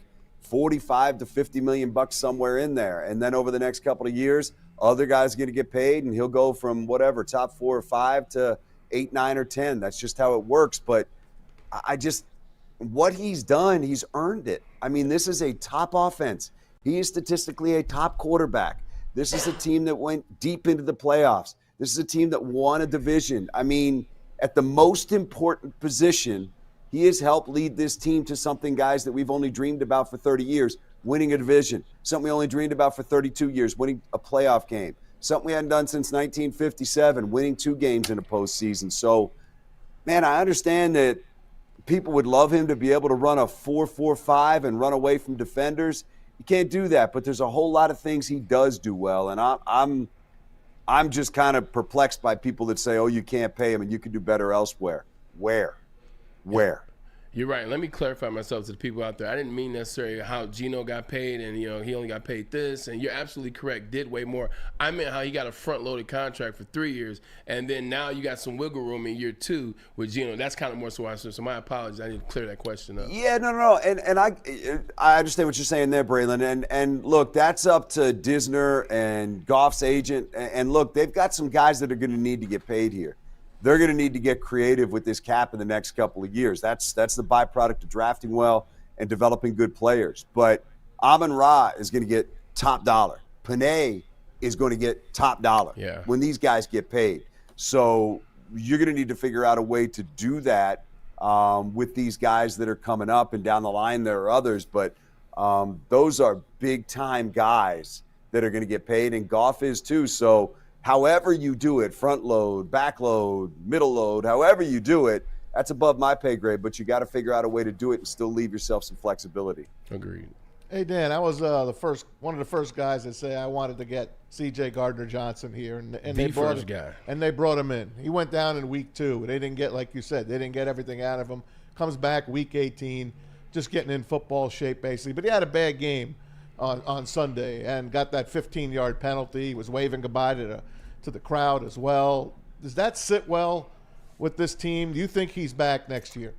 $45 to $50 million somewhere in there. And then over the next couple of years, other guys are going to get paid, and he'll go from whatever, top 4 or 5 to 8, 9, or 10. That's just how it works. But what he's done, he's earned it. I mean, this is a top offense. He is statistically a top quarterback. This is a team that went deep into the playoffs. This is a team that won a division. I mean, at the most important position, he has helped lead this team to something, guys, that we've only dreamed about for 30 years, winning a division. Something we only dreamed about for 32 years, winning a playoff game. Something we hadn't done since 1957, winning 2 games in a postseason. So, man, I understand that people would love him to be able to run a 4.45 and run away from defenders. You can't do that, but there's a whole lot of things he does do well, and I'm just kind of perplexed by people that say, oh, you can't pay him and you can do better elsewhere. Where? You're right. Let me clarify myself to the people out there. I didn't mean necessarily how Geno got paid and, he only got paid this. And you're absolutely correct, did way more. I meant how he got a front-loaded contract for 3 years, and then now you got some wiggle room in year 2 with Geno. That's kind of more so I said. So my apologies. I need to clear that question up. Yeah, no. And I understand what you're saying there, Braylon. And look, that's up to Disner and Goff's agent. And look, they've got some guys that are going to need to get paid here. They're going to need to get creative with this cap in the next couple of years. That's the byproduct of drafting well and developing good players. But Amon-Ra is going to get top dollar. Panay is going to get top dollar when these guys get paid. So you're going to need to figure out a way to do that with these guys that are coming up, and down the line there are others. But those are big-time guys that are going to get paid, and Goff is too. So however you do it, front load, back load, middle load, however you do it, that's above my pay grade, but you got to figure out a way to do it and still leave yourself some flexibility. Agreed. Hey, Dan, I was one of the first guys that say I wanted to get C.J. Gardner-Johnson here, and they brought him in. He went down in week 2. They didn't get, like you said, they didn't get everything out of him. Comes back week 18, just getting in football shape basically. But he had a bad game on Sunday and got that 15-yard penalty. He was waving goodbye to the crowd as well. Does that sit well with this team? Do you think he's back next year?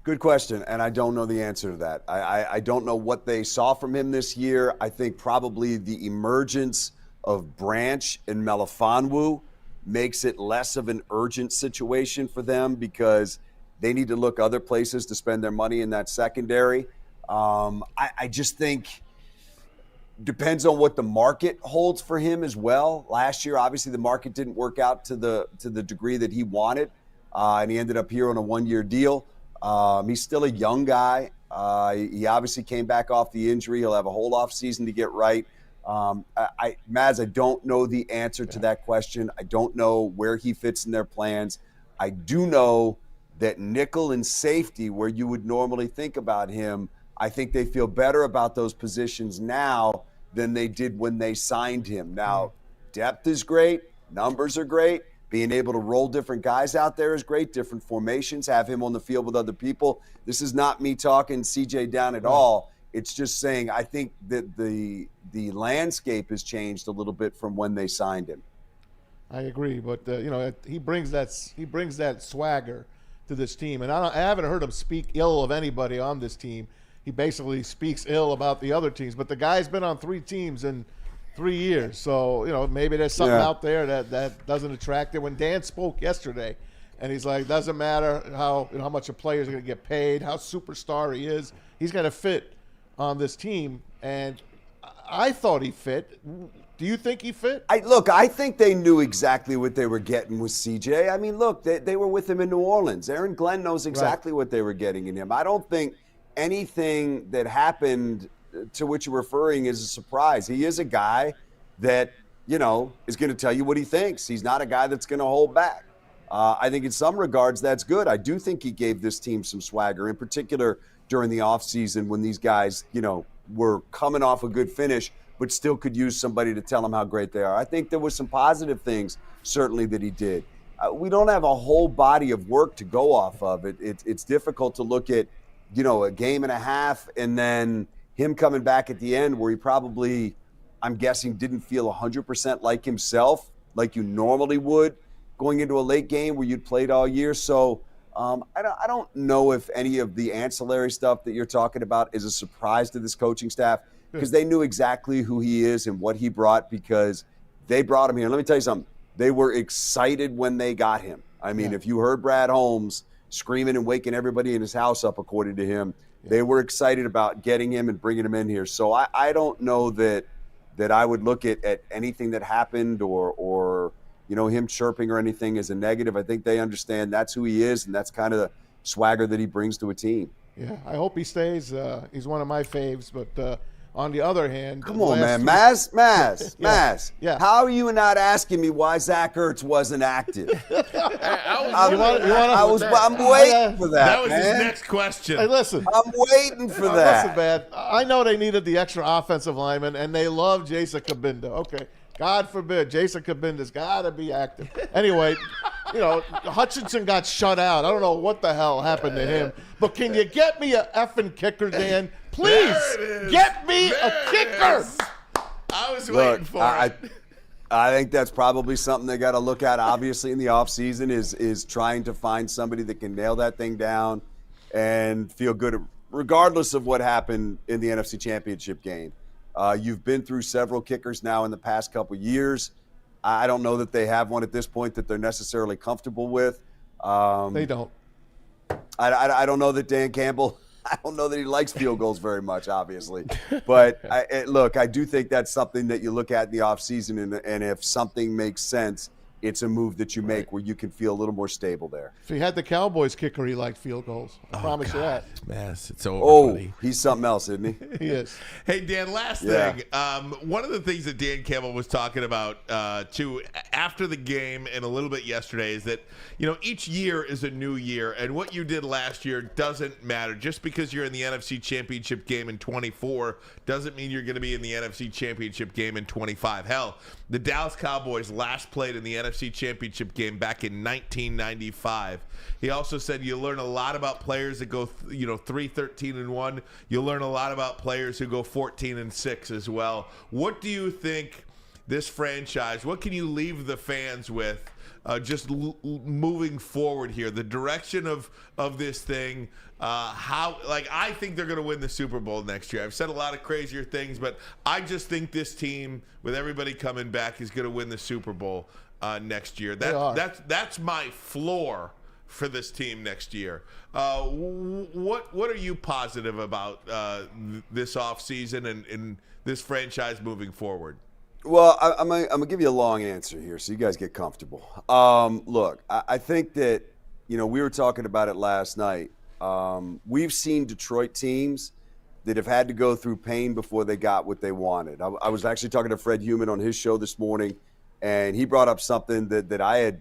Good question, and I don't know the answer to that. I don't know what they saw from him this year. I think probably the emergence of Branch and Melifonwu makes it less of an urgent situation for them because they need to look other places to spend their money in that secondary. I just think depends on what the market holds for him as well. Last year, obviously, the market didn't work out to the degree that he wanted, and he ended up here on a 1-year deal. He's still a young guy. He obviously came back off the injury. He'll have a whole off season to get right. Maz, I don't know the answer to that question. I don't know where he fits in their plans. I do know that nickel and safety, where you would normally think about him, I think they feel better about those positions now than they did when they signed him. Now, depth is great. Numbers are great. Being able to roll different guys out there is great. Different formations, have him on the field with other people. This is not me talking CJ down at all. It's just saying I think that the landscape has changed a little bit from when they signed him. I agree, but he brings that swagger to this team, and I haven't heard him speak ill of anybody on this team. He basically speaks ill about the other teams, but the guy's been on 3 teams in 3 years, so maybe there's something out there that doesn't attract it. When Dan spoke yesterday, And he's like, doesn't matter how much a player's going to get paid, how superstar he is. He's got to fit on this team. And I thought he fit. Do you think he fit? I think they knew exactly what they were getting with CJ. I mean, look, they were with him in New Orleans. Aaron Glenn knows exactly what they were getting in him. I don't think anything that happened to which you're referring is a surprise. He is a guy that, is going to tell you what he thinks. He's not a guy that's going to hold back. I think in some regards that's good. I do think he gave this team some swagger, in particular during the offseason when these guys, were coming off a good finish, but still could use somebody to tell them how great they are. I think there was some positive things, certainly, that he did. We don't have a whole body of work to go off of. It's difficult to look at, a game and a half and then him coming back at the end where he probably, I'm guessing, didn't feel 100% like himself, like you normally would, going into a late game where you'd played all year. So I don't know if any of the ancillary stuff that you're talking about is a surprise to this coaching staff, because they knew exactly who he is and what he brought, because they brought him here. Let me tell you something. They were excited when they got him. I mean, if you heard Brad Holmes screaming and waking everybody in his house up, according to him, they were excited about getting him and bringing him in here. So I don't know that I would look at anything that happened or him chirping or anything as a negative. I think they understand that's who he is, and that's kind of the swagger that he brings to a team. Yeah, I hope he stays. He's one of my faves, but on the other hand, come on, man, Maz. Yeah. How are you not asking me why Zach Ertz wasn't active? I'm waiting for that. That was man. his next question. Hey, listen, I'm waiting for that. Listen, man. I know they needed the extra offensive lineman, and they love Jason Kabinda. Okay. God forbid, Jason Kabinda's got to be active. Anyway, Hutchinson got shut out. I don't know what the hell happened to him. But can you get me a effing kicker, Dan? Please, get me a kicker. I was waiting for it. I think that's probably something they got to look at, obviously, in the offseason is trying to find somebody that can nail that thing down and feel good, regardless of what happened in the NFC Championship game. You've been through several kickers now in the past couple years. I don't know that they have one at this point that they're necessarily comfortable with. They don't. I don't know that Dan Campbell, I don't know that he likes field goals very much, obviously. But, I do think that's something that you look at in the offseason, and if something makes sense, it's a move that you make where you can feel a little more stable there. If he had the Cowboys kicker, he liked field goals. I promise you that. Mess, it's over, buddy. He's something else, isn't he? He is. Hey, Dan, last thing. One of the things that Dan Campbell was talking about, too, after the game and a little bit yesterday is that, each year is a new year, and what you did last year doesn't matter. Just because you're in the NFC Championship game in 24 doesn't mean you're going to be in the NFC Championship game in 25. Hell, the Dallas Cowboys last played in the NFC Championship game back in 1995. He also said you learn a lot about players that go 3-13-1. You learn a lot about players who go 14-6 as well. What do you think this franchise, what can you leave the fans with moving forward here? The direction of this thing, I think they're going to win the Super Bowl next year. I've said a lot of crazier things, but I just think this team, with everybody coming back, is going to win the Super Bowl next year. That's my floor for this team next year. What are you positive about this offseason and this franchise moving forward? Well, I'm gonna give you a long answer here, so you guys get comfortable. Look, I think that we were talking about it last night. We've seen Detroit teams that have had to go through pain before they got what they wanted. I was actually talking to Fred Heumann on his show this morning, and he brought up something that I had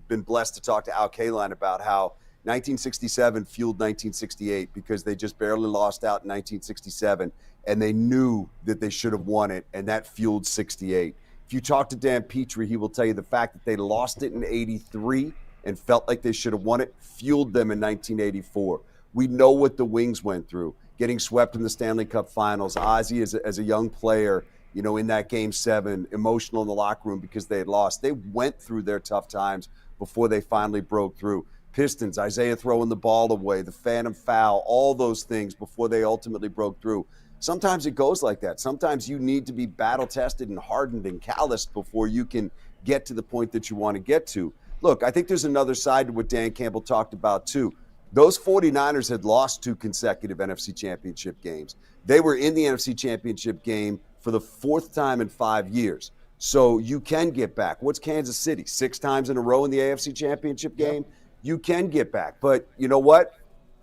been blessed to talk to Al Kaline about, how 1967 fueled 1968 because they just barely lost out in 1967, and they knew that they should have won it, and that fueled 68. If you talk to Dan Petrie, he will tell you the fact that they lost it in 83 and felt like they should have won it fueled them in 1984. We know what the Wings went through, getting swept in the Stanley Cup Finals. Ozzie, as a young player, in that Game 7, emotional in the locker room because they had lost. They went through their tough times before they finally broke through. Pistons, Isaiah throwing the ball away, the phantom foul, all those things before they ultimately broke through. Sometimes it goes like that. Sometimes you need to be battle-tested and hardened and calloused before you can get to the point that you want to get to. look, I think there's another side to what Dan Campbell talked about too. Those 49ers had lost 2 consecutive NFC Championship games. They were in the NFC Championship game for the 4th time in 5 years. So you can get back. What's Kansas City? 6 times in a row in the AFC Championship game? You can get back. But you know what?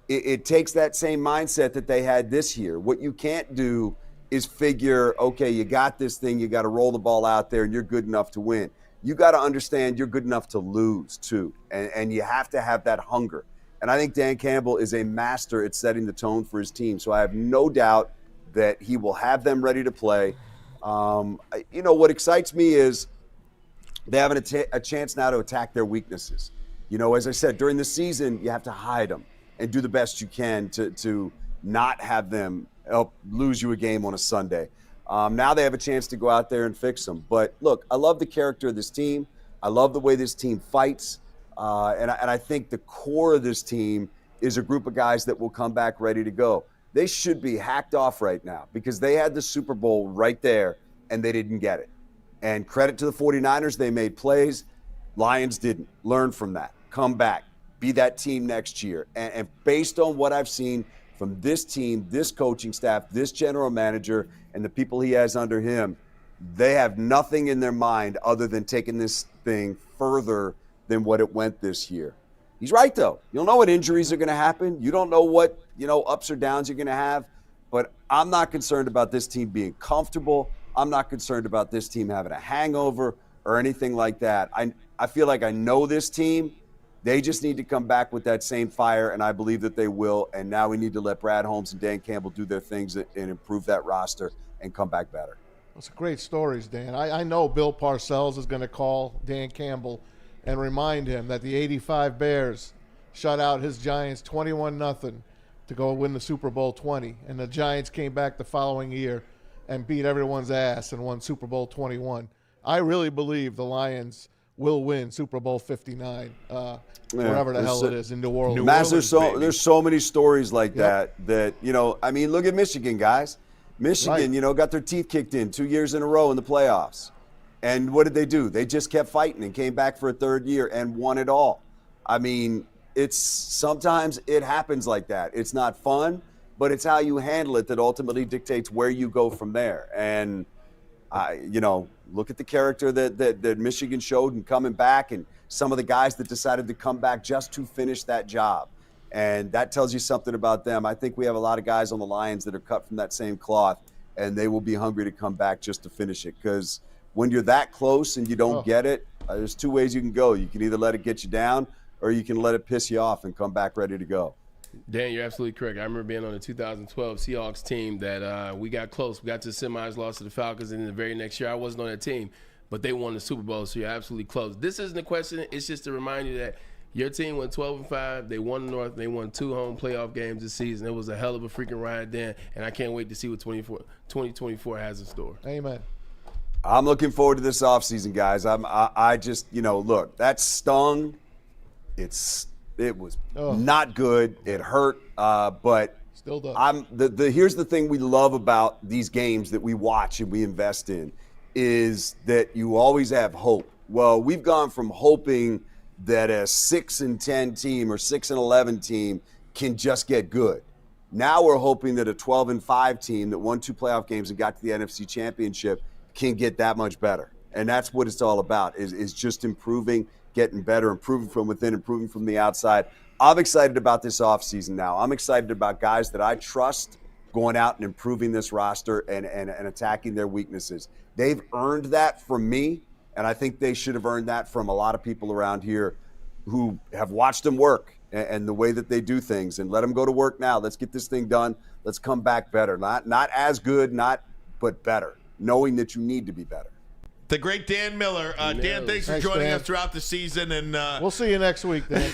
It takes that same mindset that they had this year. What you can't do is figure, okay, you got this thing, you got to roll the ball out there, and you're good enough to win. You got to understand you're good enough to lose, too. And you have to have that hunger. And I think Dan Campbell is a master at setting the tone for his team. So I have no doubt that he will have them ready to play. What excites me is they have a chance now to attack their weaknesses. As I said, during the season, you have to hide them and do the best you can to not have them help lose you a game on a Sunday. Now they have a chance to go out there and fix them. But look, I love the character of this team. I love the way this team fights. And I think the core of this team is a group of guys that will come back ready to go. They should be hacked off right now because they had the Super Bowl right there and they didn't get it. And credit to the 49ers, they made plays. Lions didn't. Learn from that. Come back. Be that team next year. And based on what I've seen from this team, this coaching staff, this general manager, and the people he has under him, they have nothing in their mind other than taking this thing further than what it went this year. He's right, though. You don't know what injuries are going to happen. You don't know what, ups or downs you're going to have. But I'm not concerned about this team being comfortable. I'm not concerned about this team having a hangover or anything like that. I feel like I know this team. They just need to come back with that same fire, and I believe that they will. And now we need to let Brad Holmes and Dan Campbell do their things and improve that roster and come back better. Those are great stories, Dan. I know Bill Parcells is going to call Dan Campbell and remind him that the 85 Bears shut out his Giants 21-0 to go win the Super Bowl 20. And the Giants came back the following year and beat everyone's ass and won Super Bowl 21. I really believe the Lions will win Super Bowl 59, wherever the hell it is, in New Orleans. There's so many stories like that, look at Michigan, guys. Michigan, got their teeth kicked in 2 years in a row in the playoffs. And what did they do? They just kept fighting and came back for a 3rd year and won it all. Sometimes it happens like that. It's not fun, but it's how you handle it that ultimately dictates where you go from there. And, look at the character that Michigan showed in coming back and some of the guys that decided to come back just to finish that job. And that tells you something about them. I think we have a lot of guys on the Lions that are cut from that same cloth, and they will be hungry to come back just to finish it. Because when you're that close and you don't get it, there's 2 ways you can go. You can either let it get you down or you can let it piss you off and come back ready to go. Dan, you're absolutely correct. I remember being on the 2012 Seahawks team that we got close. We got to the semis, lost to the Falcons, and then the very next year I wasn't on that team, but they won the Super Bowl, so you're absolutely close. This isn't a question. It's just to remind you that your team went 12-5. They won the North. They won 2 home playoff games this season. It was a hell of a freaking ride then, and I can't wait to see what 2024 has in store. Amen. I'm looking forward to this offseason, guys. I just, look, that stung. It was not good. It hurt, but still does. Here's the thing we love about these games that we watch and we invest in is that you always have hope. Well, we've gone from hoping that a 6-10 team or 6-11 team can just get good. Now we're hoping that a 12-5 team that won 2 playoff games and got to the NFC Championship can get that much better. And that's what it's all about, is just improving, getting better, improving from within, improving from the outside. I'm excited about this offseason now. I'm excited about guys that I trust going out and improving this roster and attacking their weaknesses. They've earned that from me, and I think they should have earned that from a lot of people around here who have watched them work and the way that they do things. And let them go to work now. Let's get this thing done. Let's come back better. Not as good, but better, knowing that you need to be better. The great Dan Miller. Dan, thanks for joining us throughout the season. And we'll see you next week, Dan.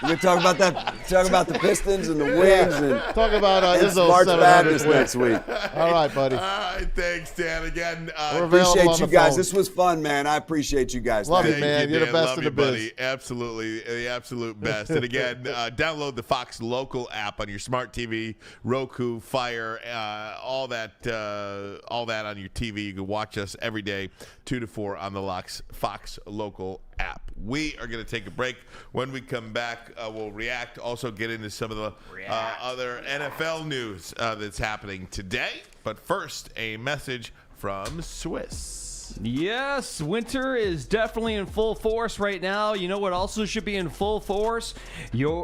We're going to talk about that. Talk about the Pistons and the Wings. And talk about Izzo's March Madness next week. All right, buddy. All right, thanks, Dan. Again, appreciate you guys. This was fun, man. I appreciate you guys. Love you, man. You're the best in the biz. Buddy. Absolutely, the absolute best. And again, download the Fox Local app on your smart TV, Roku, Fire, all that on your TV. You can watch us every day, 2 to 4 on the Fox Local app. We are going to take a break. When we come back, we'll react. Also, get into some of the other NFL news that's happening today. But first, a message from Swiss. Yes, winter is definitely in full force right now. You know what also should be in full force?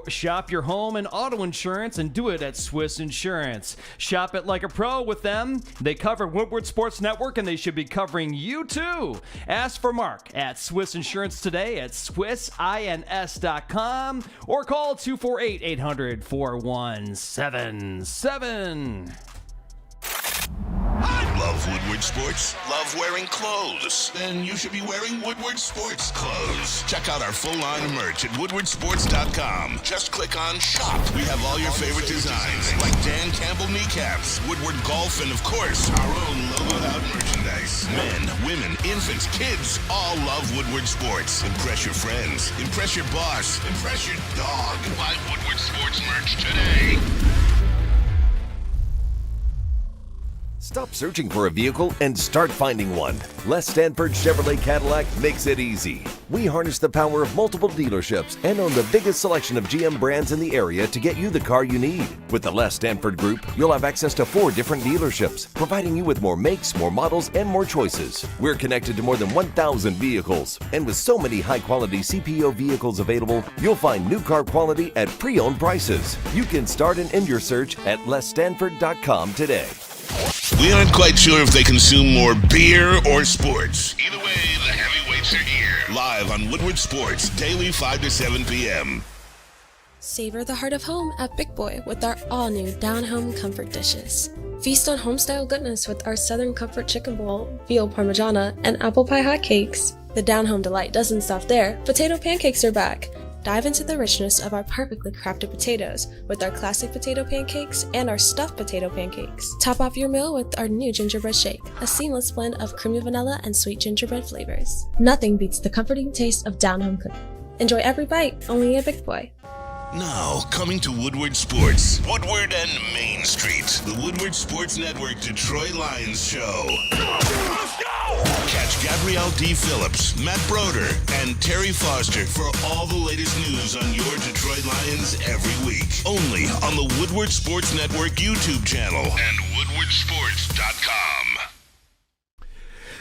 Shop your home and auto insurance and do it at Swiss Insurance. Shop it like a pro with them. They cover Woodward Sports Network and they should be covering you too. Ask for Mark at Swiss Insurance today at SwissINS.com or call 248-800-4177. Love Woodward Sports? Love wearing clothes? Then you should be wearing Woodward Sports clothes. Check out our full line of merch at woodwardsports.com. Just click on Shop. We have all your favorite designs, like Dan Campbell kneecaps, Woodward Golf, and of course, our own logoed out merchandise. Men, women, infants, kids all love Woodward Sports. Impress your friends. Impress your boss. Impress your dog. Buy Woodward Sports merch today. Stop searching for a vehicle and start finding one. Les Stanford Chevrolet Cadillac makes it easy. We harness the power of multiple dealerships and own the biggest selection of GM brands in the area to get you the car you need. With the Les Stanford Group, you'll have access to 4 different dealerships, providing you with more makes, more models, and more choices. We're connected to more than 1,000 vehicles. And with so many high-quality CPO vehicles available, you'll find new car quality at pre-owned prices. You can start and end your search at lesstanford.com today. We aren't quite sure if they consume more beer or sports. Either way, the heavyweights are here. Live on Woodward Sports, daily 5 to 7 p.m. Savor the heart of home at Big Boy with our all-new down-home comfort dishes. Feast on home-style goodness with our Southern Comfort Chicken Bowl, veal parmigiana, and apple pie hotcakes. The down-home delight doesn't stop there. Potato pancakes are back. Dive into the richness of our perfectly crafted potatoes with our classic potato pancakes and our stuffed potato pancakes. Top off your meal with our new gingerbread shake, a seamless blend of creamy vanilla and sweet gingerbread flavors. Nothing beats the comforting taste of down-home cooking. Enjoy every bite, only at Big Boy. Now, coming to Woodward Sports, Woodward and Main Street, the Woodward Sports Network Detroit Lions show. Let's go! Catch Gabrielle D. Phillips, Matt Broder, and Terry Foster for all the latest news on your Detroit Lions every week. Only on the Woodward Sports Network YouTube channel and woodwardsports.com.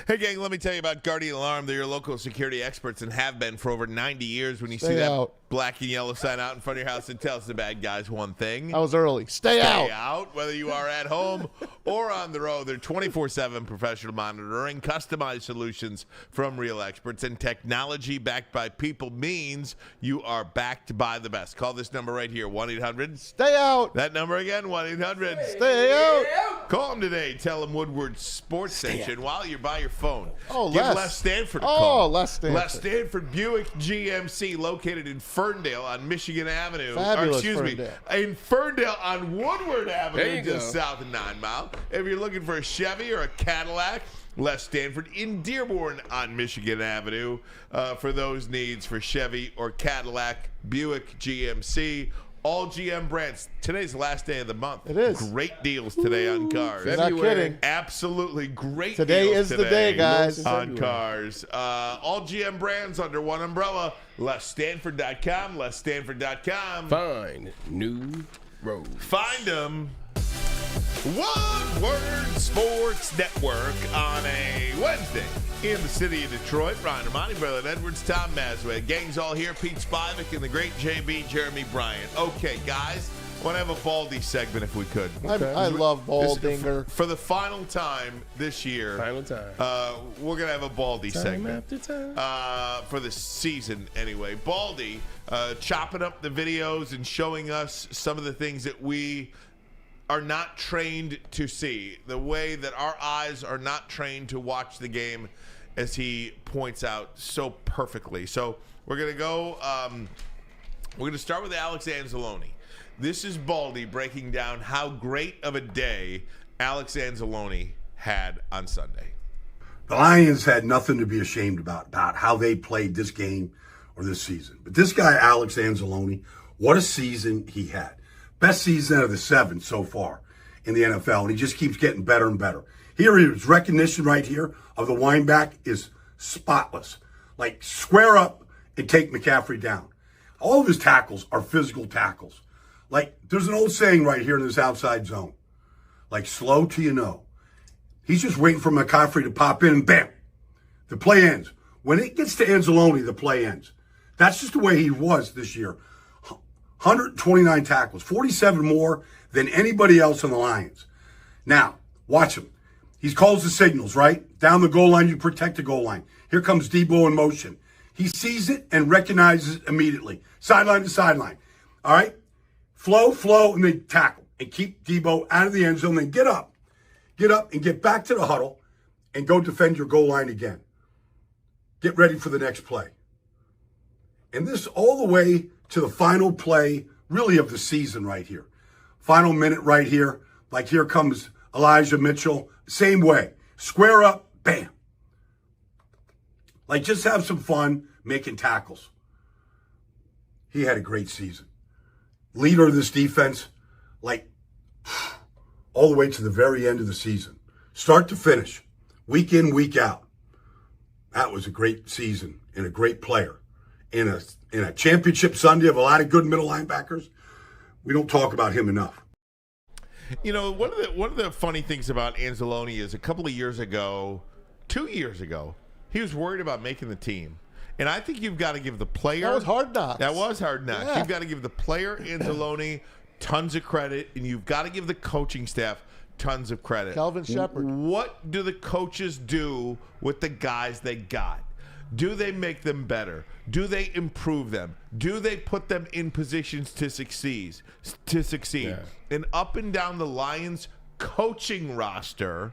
Hey, gang, let me tell you about Guardian Alarm. They're your local security experts and have been for over 90 years. When you see that black and yellow sign out in front of your house, it tells the bad guys one thing. I was early. Stay out. Whether you are at home or on the road, they're 24/7 professional monitoring, customized solutions from real experts, and technology backed by people means you are backed by the best. Call this number right here, 1-800. Stay out. That number again, 1-800. Stay out. Call them today. Tell them Woodward Sports Station while you're by your phone. Oh, Give Les Stanford a call. Oh, Les Stanford. Les Stanford Buick GMC, located in Ferndale on Michigan Avenue. Fabulous In Ferndale on Woodward Avenue, There you just go. south of 9 Mile. If you're looking for a Chevy or a Cadillac, Les Stanford in Dearborn on Michigan Avenue for those needs for Chevy or Cadillac, Buick GMC. All GM brands. Today's the last day of the month. It is. Great deals today on cars. You're not kidding. Absolutely great Today deals is the day, guys. on cars. All GM brands under one umbrella. LesStanford.com. LesStanford.com. Find new roads. Find them. Woodward Sports Network on a Wednesday in the city of Detroit. Ryan Ermanni, Braylon Edwards, Tom Mazway. Gang's all here. Pete Spivak and the great JB, Jeremy Bryant. Okay, guys, I want to have a Baldy segment if we could. I love Baldinger. For the final time this year, we're going to have a Baldy segment. After time. For the season, anyway. Baldy chopping up the videos and showing us some of the things that we are not trained to see, the way that our eyes are not trained to watch the game, as he points out so perfectly. So we're going to go We're going to start with Alex Anzalone. This is Baldy breaking down how great of a day Alex Anzalone had on Sunday. The Lions had nothing to be ashamed about how they played this game or this season. But this guy, Alex Anzalone, what a season he had. Best season out of the 7 so far in the NFL, and he just keeps getting better and better. Here, his recognition right here of the wineback is spotless. Like, square up and take McCaffrey down. All of his tackles are physical tackles. Like, there's an old saying right here in this outside zone. Like, slow till you know. He's just waiting for McCaffrey to pop in and bam, the play ends. When it gets to Anzalone, the play ends. That's just the way he was this year. 129 tackles, 47 more than anybody else on the Lions. Now, watch him. He calls the signals, right? Down the goal line, you protect the goal line. Here comes Debo in motion. He sees it and recognizes it immediately. Sideline to sideline. All right? Flow, and then tackle. And keep Debo out of the end zone. Then get up. Get up and get back to the huddle and go defend your goal line again. Get ready for the next play. And this all the way to the final play, really, of the season right here. Final minute right here. Like, here comes Elijah Mitchell. Same way. Square up, bam. Like, just have some fun making tackles. He had a great season. Leader of this defense, like, all the way to the very end of the season. Start to finish. Week in, week out. That was a great season and a great player. In a championship Sunday of a lot of good middle linebackers, we don't talk about him enough. You know, one of the funny things about Anzalone is a couple of years ago, 2 years ago, he was worried about making the team. And I think you've got to give the player... That was Hard Knocks. That was Hard Knocks. Yeah. You've got to give the player, Anzalone, tons of credit, and you've got to give the coaching staff tons of credit. Calvin Shepard. What do the coaches do with the guys they got? Do they make them better? Do they improve them? Do they put them in positions to succeed? Yeah. And up and down the Lions coaching roster,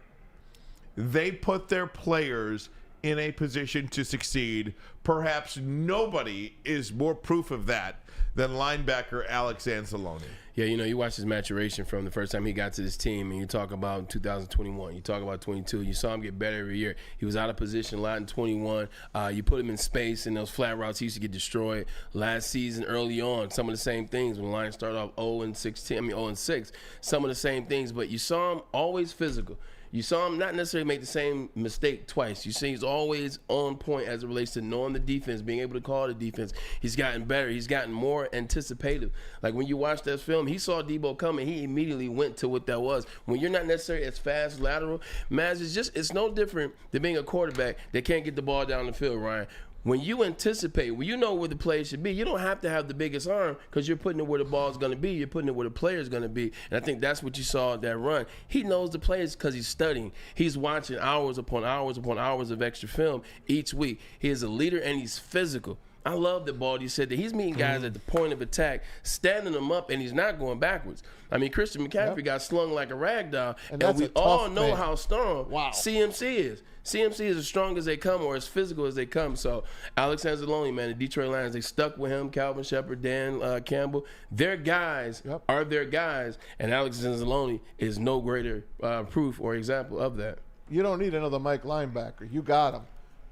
they put their players in a position to succeed. Perhaps nobody is more proof of that than linebacker Alex Anzalone. Yeah, you know, you watch his maturation from the first time he got to this team, and you talk about 2021, you talk about 22. You saw him get better every year. He was out of position a lot in 21. You put him in space, and those flat routes, he used to get destroyed. Last season, early on, some of the same things. When the Lions started off 0-6, some of the same things. But you saw him always physical. You saw him not necessarily make the same mistake twice. You see he's always on point as it relates to knowing the defense, being able to call the defense. He's gotten better. He's gotten more anticipative. Like when you watch that film, he saw Debo coming. He immediately went to what that was. When you're not necessarily as fast lateral, Maz, it's no different than being a quarterback that can't get the ball down the field, Ryan. When you anticipate, when you know where the play should be, you don't have to have the biggest arm because you're putting it where the ball's going to be. You're putting it where the player's going to be. And I think that's what you saw at that run. He knows the players because he's studying. He's watching hours upon hours upon hours of extra film each week. He is a leader and he's physical. I love that Baldy said that he's meeting guys at the point of attack, standing them up, and he's not going backwards. I mean, Christian McCaffrey got slung like a rag doll, and we all know how strong CMC is. CMC is as strong as they come or as physical as they come. So Alex Anzalone, man, the Detroit Lions, they stuck with him. Calvin Shepard, Dan Campbell. Their guys are their guys, and Alex Anzalone is no greater proof or example of that. You don't need another Mike linebacker. You got him.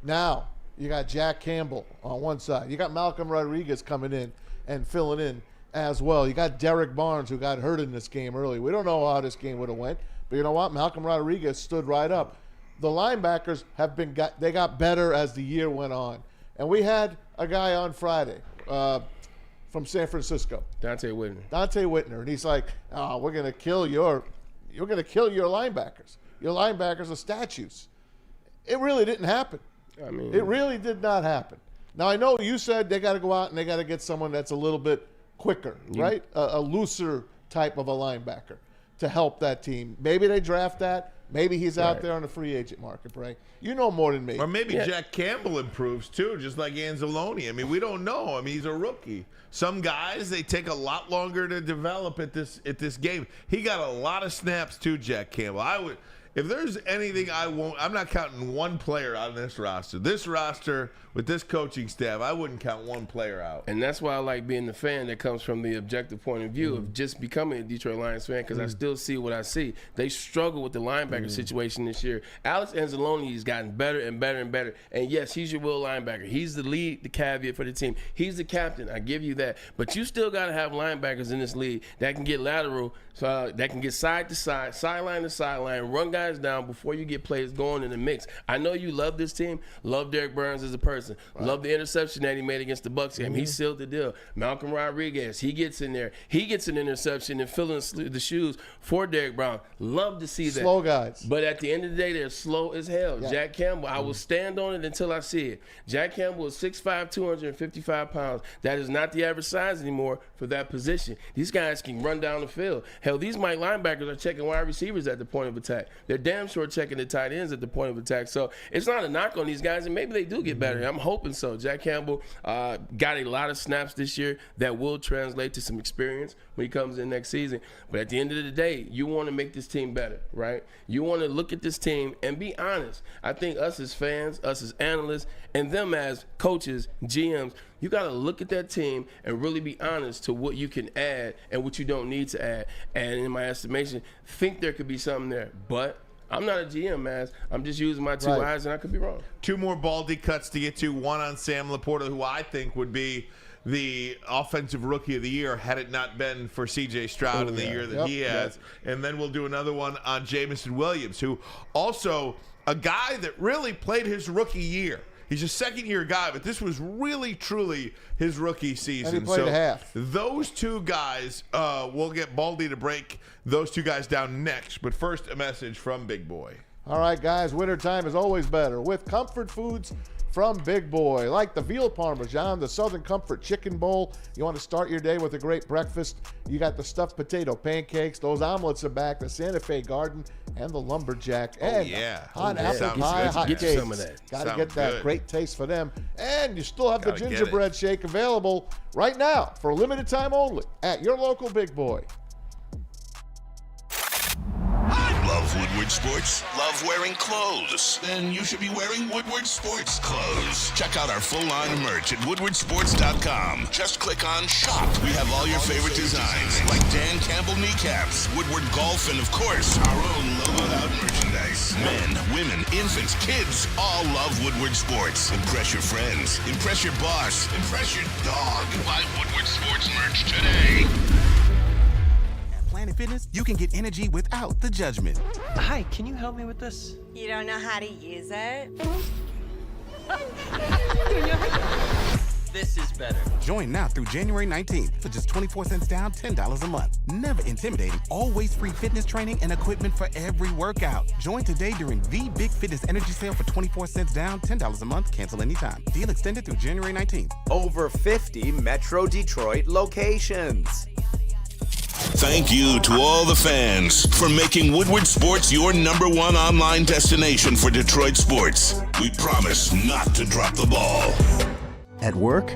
Now you got Jack Campbell on one side. You got Malcolm Rodriguez coming in and filling in as well. You got Derek Barnes, who got hurt in this game early. We don't know how this game would have went, but you know what? Malcolm Rodriguez stood right up. The linebackers they got better as the year went on. And we had a guy on Friday from San Francisco. Dante Whitner. And he's like, oh, you're gonna kill your linebackers. Your linebackers are statues. It really didn't happen. I mean, it really did not happen. Now, I know you said they got to go out and they got to get someone that's a little bit quicker, right? A looser type of a linebacker to help that team. Maybe they draft that. Maybe he's out there on the free agent market, Bray. You know more than me. Or maybe Jack Campbell improves too, just like Anzalone. I mean, we don't know. I mean, he's a rookie. Some guys, they take a lot longer to develop at this game. He got a lot of snaps too, Jack Campbell. if there's anything I'm not counting one player on this roster. This roster with this coaching staff, I wouldn't count one player out. And that's why I like being the fan that comes from the objective point of view of just becoming a Detroit Lions fan, because I still see what I see. They struggle with the linebacker situation this year. Alex Anzalone has gotten better and better and better. And yes, he's your will linebacker. He's the lead, the caveat for the team. He's the captain. I give you that. But you still got to have linebackers in this league that can get lateral, that can get side to side, sideline to sideline, run guys down before you get plays going in the mix. I know you love this team, love Derek Burns as a person, love the interception that he made against the Bucs game. He sealed the deal. Malcolm Rodriguez, he gets in there. He gets an interception and filling the shoes for Derek Brown. Love to see that. Slow guys. But at the end of the day, they're slow as hell. Yeah. Jack Campbell, I will stand on it until I see it. Jack Campbell is 6'5", 255 pounds. That is not the average size anymore for that position. These guys can run down the field. Hell, these Mike linebackers are checking wide receivers at the point of attack. They're damn sure checking the tight ends at the point of attack. So it's not a knock on these guys, and maybe they do get better. I'm hoping so. Jack Campbell got a lot of snaps this year that will translate to some experience when he comes in next season. But at the end of the day, you want to make this team better, right? You want to look at this team and be honest. I think us as fans, us as analysts, and them as coaches, GMs, you got to look at that team and really be honest to what you can add and what you don't need to add. And in my estimation, think there could be something there. But I'm not a GM, man. I'm just using my two eyes, and I could be wrong. Two more Baldy cuts to get to. One on Sam Laporta, who I think would be the offensive rookie of the year had it not been for C.J. Stroud in the year that he has. And then we'll do another one on Jamison Williams, who also a guy that really played his rookie year. He's a second-year guy, but this was really, truly his rookie season. And he played half. Those two guys, we'll get Baldy to break those two guys down next. But first, a message from Big Boy. All right, guys, wintertime is always better with comfort foods from Big Boy, like the veal parmesan, the Southern Comfort chicken bowl. You want to start your day with a great breakfast? You got the stuffed potato pancakes. Those omelets are back. The Santa Fe Garden and the lumberjack. And hot apple pie, hot cakes. Some of that. Got to get that great taste for them. And you still have the gingerbread shake available right now for a limited time only at your local Big Boy. Love Woodward Sports? Love wearing clothes? Then you should be wearing Woodward Sports clothes. Check out our full line of merch at woodwardsports.com. Just click on shop. We have all your favorite designs, like Dan Campbell kneecaps, Woodward golf, and of course, our own logoed out merchandise. Men, women, infants, kids all love Woodward Sports. Impress your friends. Impress your boss. Impress your dog. Buy Woodward Sports merch today. Planet Fitness, you can get energy without the judgment. Hi, can you help me with this? You don't know how to use it? This is better. Join now through January 19th for just 24 cents down, $10 a month. Never intimidating, always free fitness training and equipment for every workout. Join today during the Big Fitness Energy Sale for 24 cents down, $10 a month. Cancel anytime. Deal extended through January 19th. Over 50 Metro Detroit locations. Thank you to all the fans for making Woodward Sports your #1 online destination for Detroit sports. We promise not to drop the ball. At work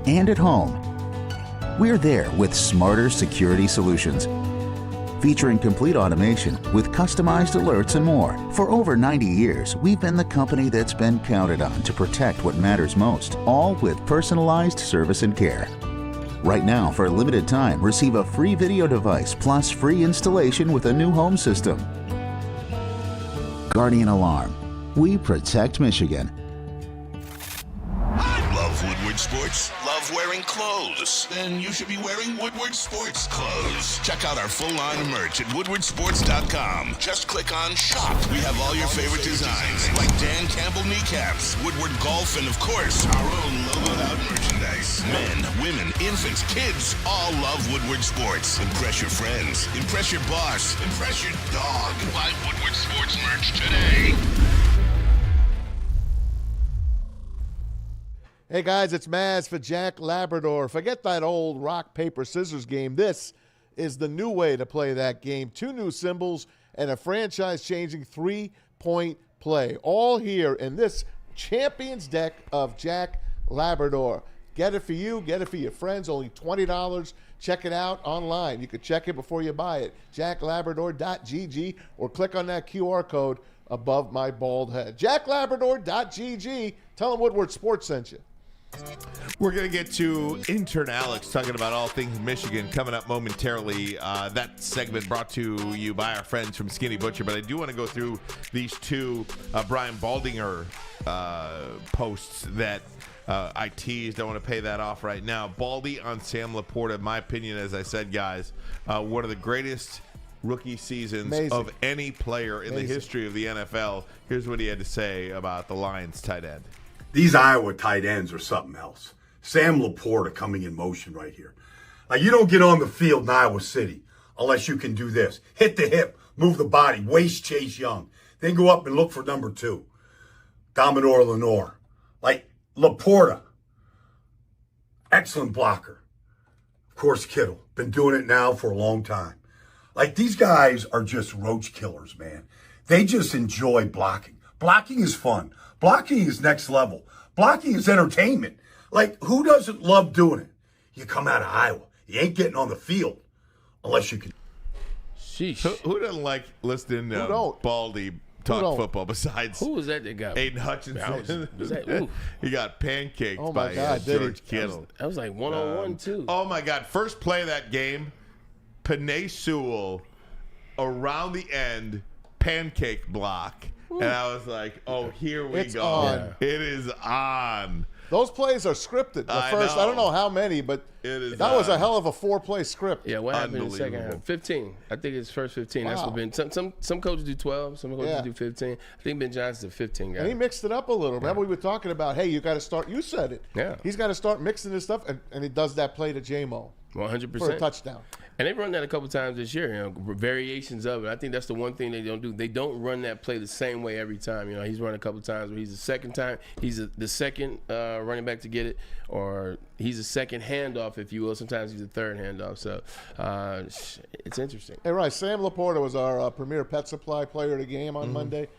and at home, we're there with smarter security solutions. Featuring complete automation with customized alerts and more. For over 90 years, we've been the company that's been counted on to protect what matters most, all with personalized service and care. Right now, for a limited time, receive a free video device plus free installation with a new home system. Guardian Alarm. We protect Michigan. Love Woodward Sports? Love wearing clothes? Then you should be wearing Woodward Sports clothes. Check out our full line of merch at woodwardsports.com. Just click on shop. We have all your favorite designs, like Dan Campbell kneecaps, Woodward golf, and of course, our own logoed out merchandise. Men, women, infants, kids all love Woodward Sports. Impress your friends. Impress your boss. Impress your dog. Buy Woodward Sports merch today. Hey guys, it's Maz for Jack Labrador. Forget that old rock, paper, scissors game. This is the new way to play that game. 2 new symbols and a franchise-changing 3-point play. All here in this Champions deck of Jack Labrador. Get it for you, get it for your friends. Only $20 check it out online. You could check it before you buy it. jacklabrador.gg or click on that QR code above my bald head. jacklabrador.gg. Tell them Woodward Sports sent you. We're going to get to Intern Alex talking about all things Michigan coming up momentarily. That segment brought to you by our friends from Skinny Butcher. But I do want to go through these two Brian Baldinger posts that I teased. I want to pay that off right now. Baldy on Sam Laporta, in my opinion, as I said, guys, one of the greatest rookie seasons of any player in the history of the NFL. Here's what he had to say about the Lions tight end. These Iowa tight ends are something else. Sam Laporta coming in motion right here. Like, you don't get on the field in Iowa City unless you can do this. Hit the hip, move the body, waist Chase Young. Then go up and look for number 2, Commodore Lenore. Like, Laporta, excellent blocker. Of course, Kittle, been doing it now for a long time. Like, these guys are just roach killers, man. They just enjoy blocking. Blocking is fun. Blocking is next level. Blocking is entertainment. Like, who doesn't love doing it? You come out of Iowa. You ain't getting on the field unless you can. Sheesh. Who doesn't like listening to Baldy talk football besides who was that got Aiden Hutchinson? He got pancaked by George Kittle. That was like one-on-one, too. Oh, my God. First play of that game, Penei Sewell around the end, pancake block. And I was like, oh, here we go. On. It is on. Those plays are scripted. I don't know how many, but that was a hell of a 4-play script. Yeah, what happened in the second half? 15. I think it's first 15. Wow. That's what been. Some coaches do 12. Some coaches do 15. I think Ben Johnson's a 15 guy. And he mixed it up a little. Remember we were talking about, hey, you got to start. You said it. Yeah. He's got to start mixing this stuff, and he does that play to J-Mo. 100%. For a touchdown. And they've run that a couple times this year, variations of it. I think that's the one thing they don't do. They don't run that play the same way every time. He's run a couple times where he's the second running back to get it, or he's a second handoff, if you will. Sometimes he's a third handoff. So it's interesting. Hey, right. Sam Laporta was our premier Pet Supply player of the game on Monday.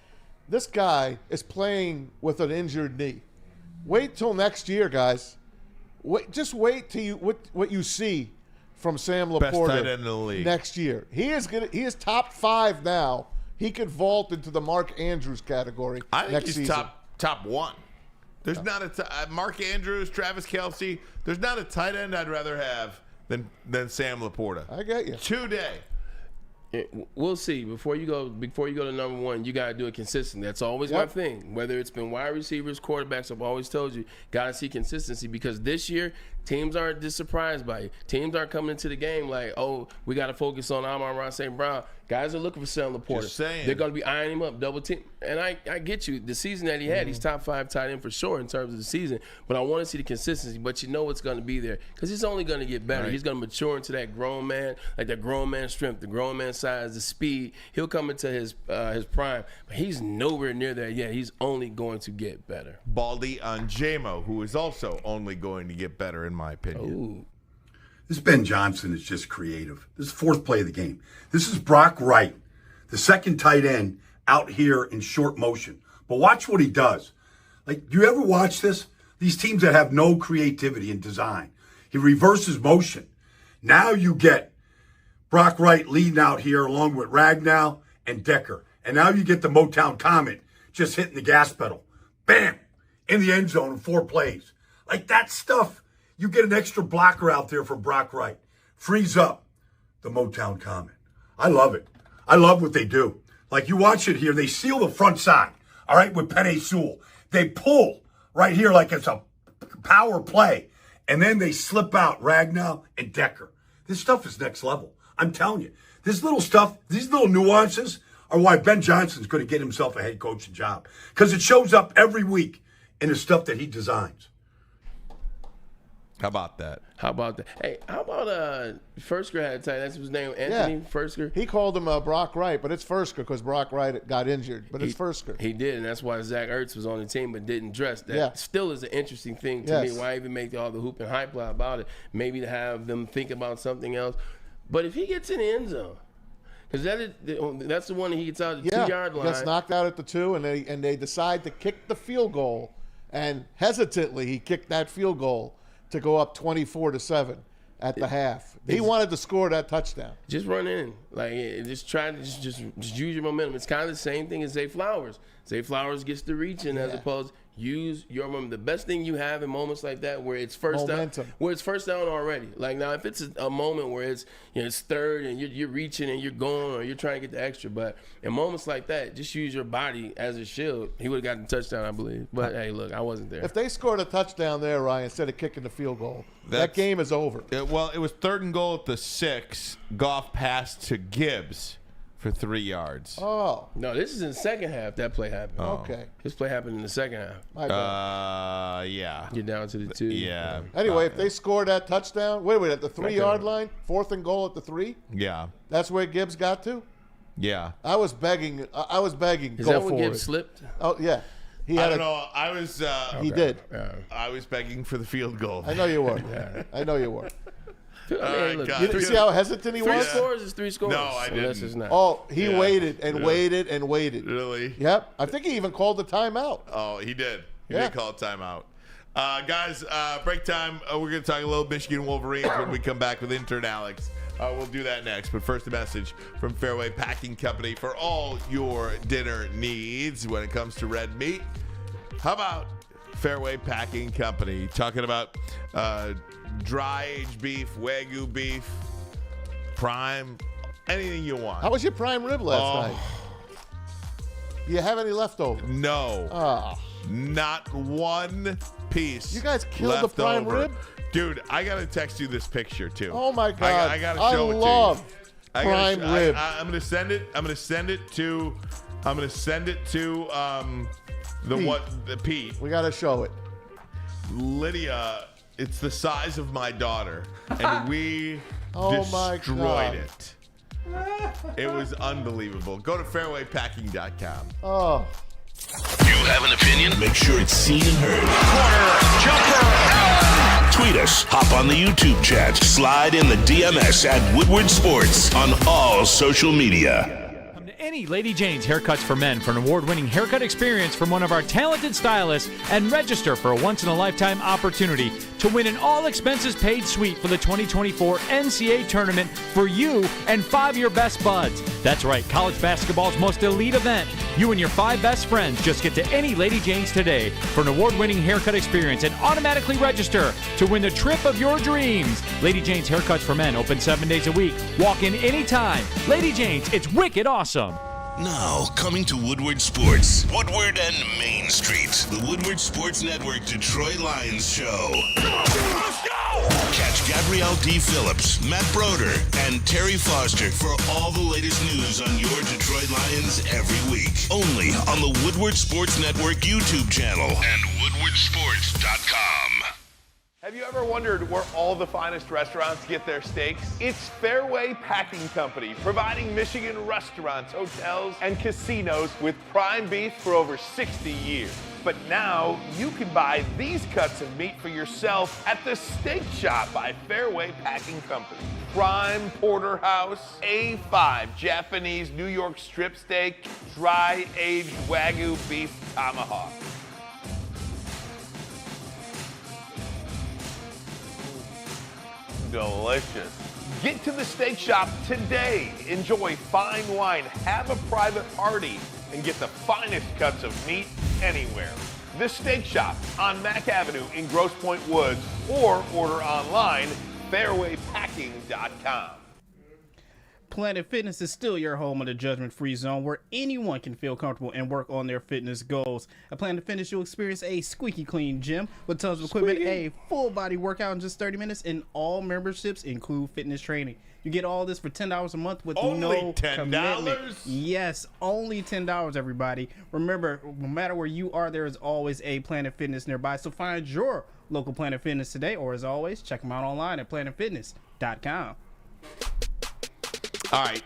This guy is playing with an injured knee. Wait till next year, guys. Just wait till what you see from Sam Laporta best tight end in the league next year. He is top 5 now. He could vault into the Mark Andrews category. I think next he's season. top 1. There's not Mark Andrews, Travis Kelce. There's not a tight end I'd rather have than Sam Laporta. I get you. Today. We'll see. Before you go to number 1, you got to do it consistently. That's always my thing. Whether it's been wide receivers, quarterbacks, I've always told you, got to see consistency, because this year teams aren't just surprised by you. Teams aren't coming into the game like, oh, we got to focus on Amon-Ra St. Brown. Guys are looking for Sam Laporta. Just saying. They're going to be eyeing him up, double team. And I get you. The season that he had, he's top 5 tight end for sure in terms of the season. But I want to see the consistency. But you know it's going to be there because he's only going to get better. Right. He's going to mature into that grown man, like that grown man strength, the grown man size, the speed. He'll come into his prime. But he's nowhere near there yet. He's only going to get better. Baldy on J-Mo, who is also only going to get better, in my opinion. Ooh. This Ben Johnson is just creative. This is the 4th play of the game. This is Brock Wright, the second tight end out here in short motion. But watch what he does. Like, do you ever watch this? These teams that have no creativity in design. He reverses motion. Now you get Brock Wright leading out here along with Ragnow and Decker. And now you get the Motown Comet just hitting the gas pedal. Bam! In the end zone in 4 plays. Like, that stuff. You get an extra blocker out there for Brock Wright. Frees up the Motown Comet. I love it. I love what they do. Like, you watch it here. They seal the front side, all right, with Penei Sewell. They pull right here like it's a power play. And then they slip out Ragnow and Decker. This stuff is next level. I'm telling you. This little stuff, these little nuances are why Ben Johnson's going to get himself a head coaching job. Because it shows up every week in the stuff that he designs. How about that? Hey, how about Fursker had a tight end? That's his name, Anthony Fursker. He called him Brock Wright, but it's Fursker because Brock Wright got injured. But it's Fursker. He did, and that's why Zach Ertz was on the team but didn't dress. That still is an interesting thing to me. Why even make all the hoop and hype about it? Maybe to have them think about something else. But if he gets in the end zone, because that's the one that he gets out the 2-yard line. Gets knocked out at the 2, and they decide to kick the field goal. And hesitantly, he kicked that field goal to go up 24-7. at the half. He wanted to score that touchdown. Just run in. Like, just try to just use your momentum. It's kind of the same thing as Zay Flowers. Zay Flowers gets the reaching as opposed use your momentum. The best thing you have in moments like that where it's first down, already. Like now, if it's a moment where it's it's third and you're reaching and you're going or you're trying to get the extra, but in moments like that, just use your body as a shield. He would have gotten a touchdown, I believe. But hey, look, I wasn't there. If they scored a touchdown there, Ryan, instead of kicking the field goal, that game is over. Well, it was 3rd and goal at the 6. Goff passed to Gibbs for 3 yards. Oh. No, this is in the second half. That play happened. Oh. Okay. This play happened in the second half. Yeah. You're down to the 2. Yeah. Anyway, if they score that touchdown, wait, at the 3-yard line, 4th and goal at the 3? Yeah. That's where Gibbs got to? Yeah. I was begging. Is go that for when it. Gibbs slipped? Oh, yeah. I don't know. I was. He did. I was begging for the field goal. I know you were. I know you were. You see how hesitant he was? 3 scores is 3 scores. No, I didn't. It's not. Oh, he waited and waited and waited. Really? Yep. I think he even called the timeout. Oh, he did. He did call a timeout. Guys, break time. We're going to talk a little Michigan Wolverines when we come back with Intern Alex. We'll do that next. But first, a message from Fairway Packing Company for all your dinner needs when it comes to red meat. How about Fairway Packing Company? Talking about dry aged beef, Wagyu beef, prime, anything you want. How was your prime rib last night? Do you have any leftover? No. Not one piece. You guys killed the prime rib? Dude, I got to text you this picture, too. Oh, my God. I got to show it to you. I love prime rib. I'm going to send it. I'm going to send it to Pete. We got to show it. Lydia, it's the size of my daughter, and we destroyed it. It was unbelievable. Go to fairwaypacking.com. Oh. You have an opinion? Make sure it's seen and heard. Corner, jumper, tweet us, hop on the YouTube chat, slide in the DMS at Woodward Sports on all social media. Any Lady Jane's Haircuts for Men for an award-winning haircut experience from one of our talented stylists and register for a once-in-a-lifetime opportunity to win an all-expenses-paid suite for the 2024 NCAA tournament for you and 5 of your best buds. That's right, college basketball's most elite event. You and your 5 best friends just get to any Lady Jane's today for an award-winning haircut experience and automatically register to win the trip of your dreams. Lady Jane's Haircuts for Men open 7 days a week. Walk in anytime. Lady Jane's, it's wicked awesome. Now, coming to Woodward Sports, Woodward and Main Street, the Woodward Sports Network Detroit Lions show. Let's go! Catch Gabrielle D. Phillips, Matt Broder, and Terry Foster for all the latest news on your Detroit Lions every week. Only on the Woodward Sports Network YouTube channel and woodwardsports.com. Have you ever wondered where all the finest restaurants get their steaks? It's Fairway Packing Company, providing Michigan restaurants, hotels, and casinos with prime beef for over 60 years. But now you can buy these cuts of meat for yourself at the Steak Shop by Fairway Packing Company. Prime porterhouse, A5 Japanese New York strip steak, dry aged Wagyu beef tomahawk. Delicious. Get to the Steak Shop today. Enjoy fine wine, have a private party, and get the finest cuts of meat anywhere. The Steak Shop on Mack Avenue in Grosse Pointe Woods, or order online, fairwaypacking.com. Planet Fitness is still your home of the judgment-free zone where anyone can feel comfortable and work on their fitness goals. At Planet Fitness, you'll experience a squeaky clean gym with tons of equipment, a full-body workout in just 30 minutes, and all memberships include fitness training. You get all this for $10 a month with no commitment. Yes, only $10, everybody. Remember, no matter where you are, there is always a Planet Fitness nearby, so find your local Planet Fitness today, or as always, check them out online at planetfitness.com. All right,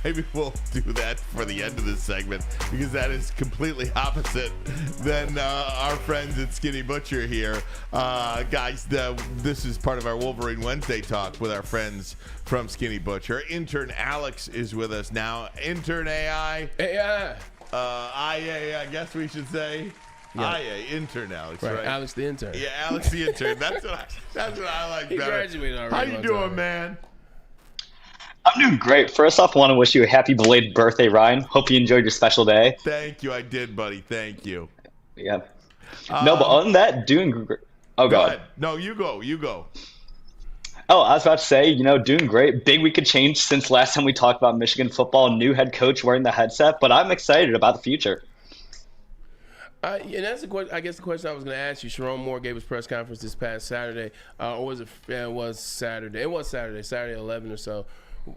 maybe we'll do that for the end of this segment because that is completely opposite than our friends at Skinny Butcher here. Guys, this is part of our Wolverine Wednesday talk with our friends from Skinny Butcher. Intern Alex is with us now. Intern AI. AI. IA, I guess we should say. Intern Alex. Right, Alex the intern. Yeah, Alex the intern. That's what I like He better. graduated already. How you doing, man? I'm doing great. First off, I want to wish you a happy belated birthday, Ryan. Hope you enjoyed your special day. Thank you. I did, buddy. Thank you. Yeah. No, but other than that, doing great. Oh, Go God. ahead. No, you go. You go. Oh, I was about to say, doing great. Big week of change since last time we talked about Michigan football. New head coach wearing the headset, but I'm excited about the future. And that's I guess the question I was going to ask you. Sherrone Moore gave his press conference this past Saturday. Or was it? Yeah, it was Saturday. It was Saturday at 11 or so.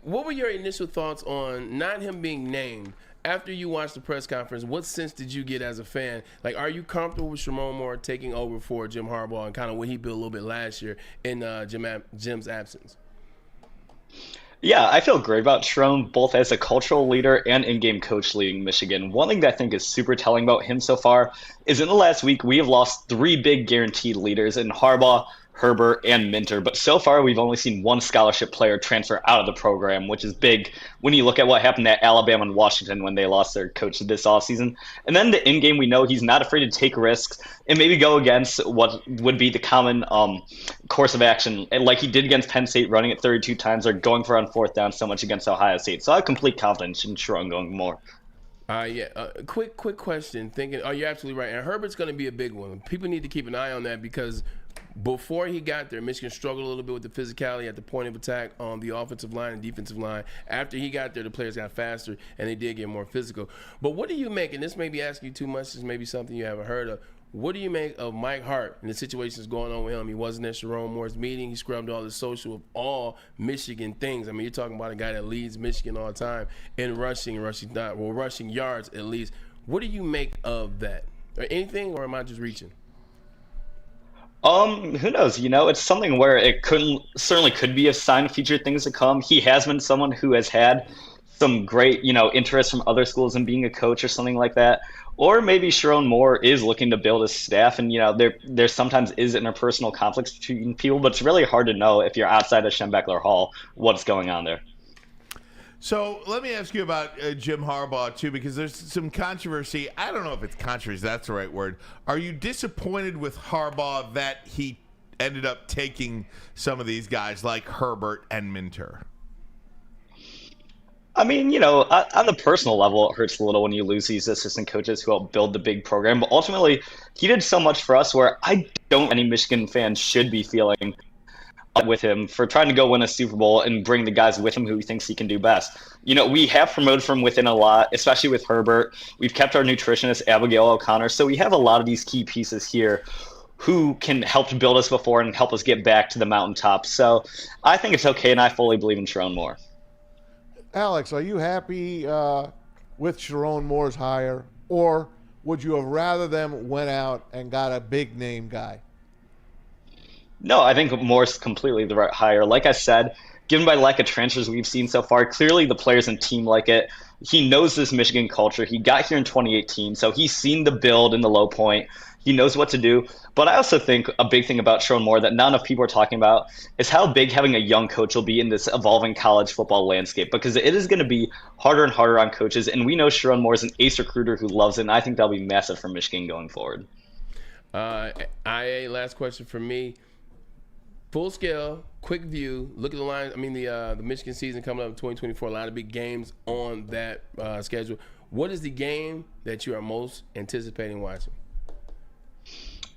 What were your initial thoughts on not him being named? After you watched the press conference, what sense did you get as a fan? Like, are you comfortable with Sherrone Moore taking over for Jim Harbaugh and kind of what he built a little bit last year in Jim's absence? Yeah, I feel great about Sherrone, both as a cultural leader and in-game coach leading Michigan. One thing that I think is super telling about him so far is in the last week, we have lost 3 big guaranteed leaders in Harbaugh, Herbert, and Minter. But so far, we've only seen 1 scholarship player transfer out of the program, which is big when you look at what happened at Alabama and Washington when they lost their coach this offseason. And then the in-game, we know he's not afraid to take risks and maybe go against what would be the common course of action, like he did against Penn State, running it 32 times, or going for on 4th down so much against Ohio State. So I have complete confidence in Sherrone going more. Quick question. You're absolutely right. And Herbert's going to be a big one. People need to keep an eye on that because before he got there, Michigan struggled a little bit with the physicality at the point of attack on the offensive line and defensive line. After he got there, the players got faster and they did get more physical. But what do you make, and this may be asking you too much, this may be something you haven't heard of, what do you make of Mike Hart and the situations going on with him? He wasn't at Sherrone Moore's meeting. He scrubbed all the social of all Michigan things. I mean, you're talking about a guy that leads Michigan all the time in rushing yards at least. What do you make of that? Or anything, or am I just reaching? Who knows? It's something where it certainly could be a sign of future things to come. He has been someone who has had some great, interest from other schools in being a coach or something like that. Or maybe Sherrone Moore is looking to build his staff, and there sometimes is interpersonal conflicts between people, but it's really hard to know if you're outside of Schembechler Hall what's going on there. So let me ask you about Jim Harbaugh, too, because there's some controversy. I don't know if it's controversy, that's the right word. Are you disappointed with Harbaugh that he ended up taking some of these guys like Herbert and Minter? I mean, on the personal level, it hurts a little when you lose these assistant coaches who help build the big program. But ultimately, he did so much for us where I don't think any Michigan fans should be feeling with him for trying to go win a Super Bowl and bring the guys with him who he thinks he can do best. We have promoted from within a lot, especially with Herbert. We've kept our nutritionist, Abigail O'Connor. So we have a lot of these key pieces here who can help to build us before and help us get back to the mountaintop. So I think it's okay, and I fully believe in Sherrone Moore. Alex, are you happy with Sherrone Moore's hire, or would you have rather them went out and got a big name guy? No, I think Moore's completely the right hire. Like I said, given by lack of transfers we've seen so far, clearly the players and team like it. He knows this Michigan culture. He got here in 2018, so he's seen the build in the low point. He knows what to do. But I also think a big thing about Sherrone Moore that not enough people are talking about is how big having a young coach will be in this evolving college football landscape, because it is going to be harder and harder on coaches. And we know Sherrone Moore is an ace recruiter who loves it, and I think that'll be massive for Michigan going forward. Last question for me. Full scale, quick view, look at the line. I mean, the Michigan season coming up in 2024, a lot of big games on that schedule. What is the game that you are most anticipating watching?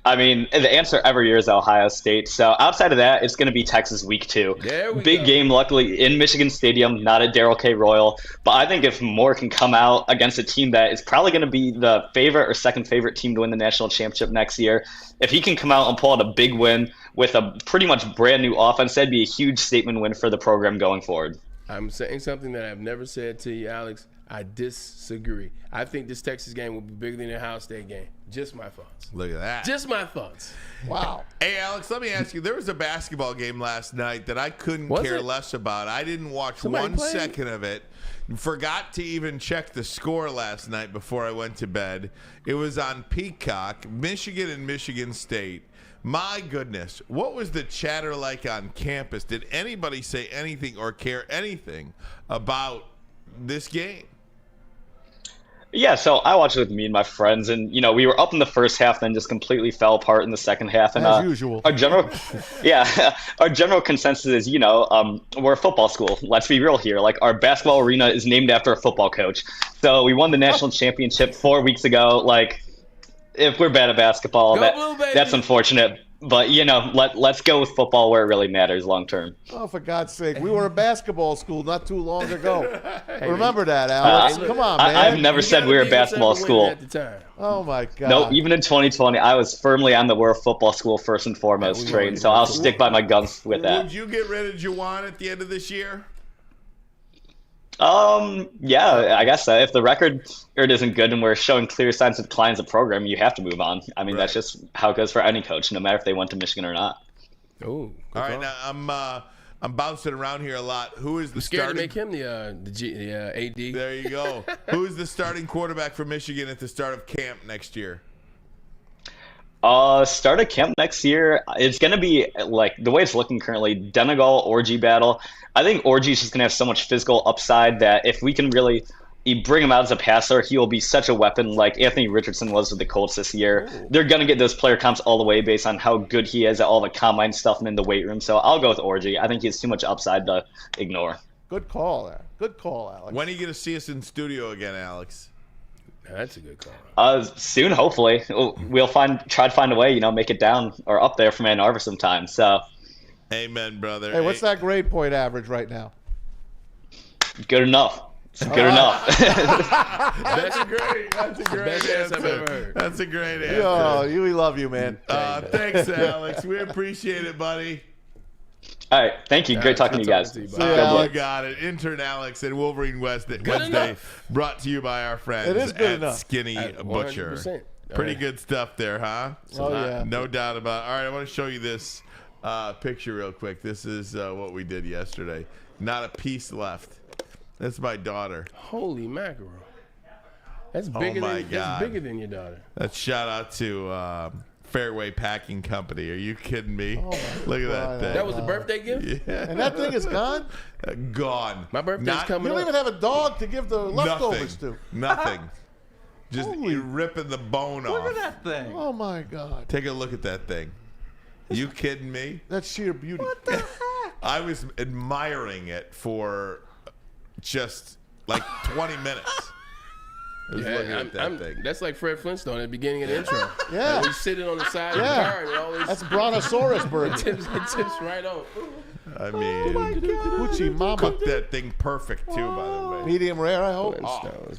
I mean, the answer every year is Ohio State. So outside of that, it's going to be Texas week 2. Big game, luckily, in Michigan Stadium, not at Darrell K. Royal. But I think if Moore can come out against a team that is probably going to be the favorite or second favorite team to win the national championship next year, if he can come out and pull out a big win with a pretty much brand new offense, that'd be a huge statement win for the program going forward. I'm saying something that I've never said to you, Alex. I disagree. I think this Texas game will be bigger than the Ohio State game. Just my thoughts. Look at that. Just my thoughts. Wow. Hey, Alex, let me ask you. There was a basketball game last night that I couldn't care less about. I didn't watch one second of it. Forgot to even check the score last night before I went to bed. It was on Peacock, Michigan and Michigan State. My goodness, what was the chatter like on campus? Did anybody say anything or care anything about this game? Yeah, so I watched it with me and my friends, and we were up in the first half, then just completely fell apart in the second half. And as usual, our general consensus is, we're a football school. Let's be real here. Like, our basketball arena is named after a football coach. So we won the national championship 4 weeks ago. Like, if we're bad at basketball, that's unfortunate. But let's go with football where it really matters long term. Oh, for God's sake, we were a basketball school not too long ago. Remember that, Alex? Come on, man. I've never said we were a basketball school. Oh my God. No, even in 2020, I was firmly on the we're a football school first and foremost train. So I'll stick by my guns with that. Would you get rid of Juwan at the end of this year? Yeah, I guess so. If the record isn't good and we're showing clear signs of decline as a program, you have to move on. I mean, That's just how it goes for any coach, no matter if they went to Michigan or not. Oh, all right. Now I'm bouncing around here a lot. Who is the scared starting? to make him the AD? There you go. Who is the starting quarterback for Michigan at the start of camp next year? Start of camp next year, it's going to be, like, the way it's looking currently, Denegal, Orji battle. I think Orji's just going to have so much physical upside that if we can really bring him out as a passer, he will be such a weapon like Anthony Richardson was with the Colts this year. Ooh. They're going to get those player comps all the way based on how good he is at all the combine stuff and in the weight room. So I'll go with Orji. I think he has too much upside to ignore. Good call there. Good call, Alex. When are you going to see us in studio again, Alex? That's a good call. Soon, hopefully. We'll try to find a way, make it down or up there from Ann Arbor sometime. So, amen, brother. Hey, what's that grade point average right now? Good enough. It's good enough. That's a great answer. I've ever heard. That's a great answer. Yo, we love you, man. Thanks, Alex. We appreciate it, buddy. All right, thank you. Great talking to you guys. You got it. Intern Alex and Wolverine Wednesday, brought to you by our friends at Skinny Butcher. Pretty good stuff there, huh? Yeah. No doubt about it. All right, I want to show you this picture real quick. This is what we did yesterday. Not a piece left. That's my daughter. Holy mackerel. That's bigger than your daughter. That's shout out to Fairway Packing Company. Are you kidding me? Look at that thing. That was the birthday gift? Yeah. And that thing is gone? Gone. My birthday's coming up. You don't even have a dog to give the leftovers to. Nothing. Just you're ripping the bone off. Look at that thing. Oh, my God. Take a look at that thing. You kidding me? That's sheer beauty. What the heck? I was admiring it for just like 20 minutes. I was looking at that thing. That's like Fred Flintstone at the beginning of the intro. Yeah. He's sitting on the side of the car and always. That's Brontosaurus bird. It tips right on. I mean, Hoochie Mama. Cooked that thing perfect too, by the way. Medium rare, I hope.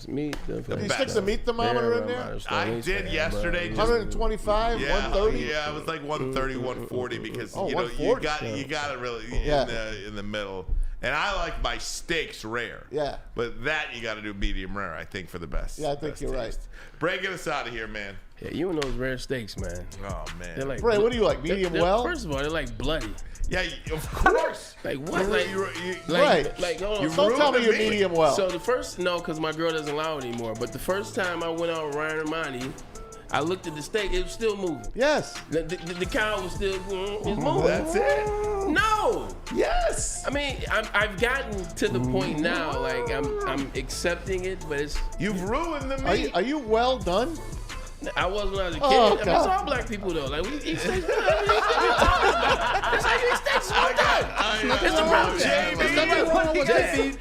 Meat. Did you stick the meat thermometer in there? I did yesterday. 125, 130. Yeah, it was like 130, 140 because you got it really in the middle. And I like my steaks rare. Yeah. But that you got to do medium rare, I think, for the best. Yeah, I think you're right. Bray, get us out of here, man. Yeah, you and those rare steaks, man. Oh, man. They're like Bray, what do you like, medium well? First of all, they're like bloody. Yeah, of course. Like what? Right. Like hold on. Don't tell me you're medium well. So the first, because my girl doesn't allow it anymore. But the first time I went out with Ryan Ermanni, I looked at the steak. It was still moving. Yes. The cow was still moving. That's it. No. Yes. I mean, I've gotten to the point now. Like I'm accepting it, but it's. You've ruined the meat. Are you well done? I was when I was a kid. Oh, I mean, it's all black people though. Like we eat steaks. That's how you eat steaks all day. It's the problem. JB,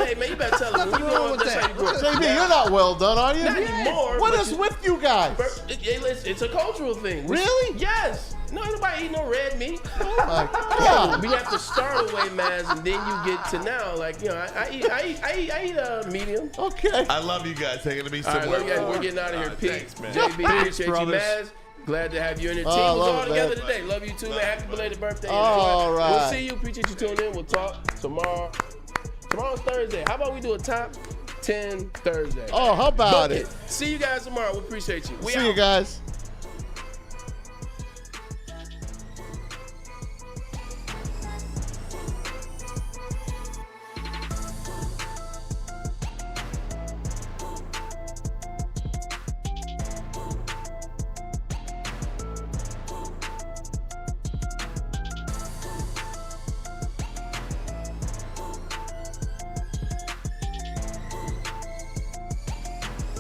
hey man, you better tell him. What's wrong with that? JB, you're not well done, are you? Not anymore. What is with you guys? It's a cultural thing. Really? Yes. No, nobody eat no red meat. Oh my God. We have to start away, Maz, and then you get to now. Like, I eat a medium. Okay. I love you guys. Taking me somewhere. All right, we're getting out of here. Peace, man. JB, appreciate you, Maz. Glad to have you in the team. We're all together today. Love you too, man. Happy belated birthday. All right. We'll see you. Appreciate you tuning in. We'll talk tomorrow. Tomorrow's Thursday. How about we do a top 10 Thursday? Oh, how about it? See you guys tomorrow. We appreciate you. See you guys.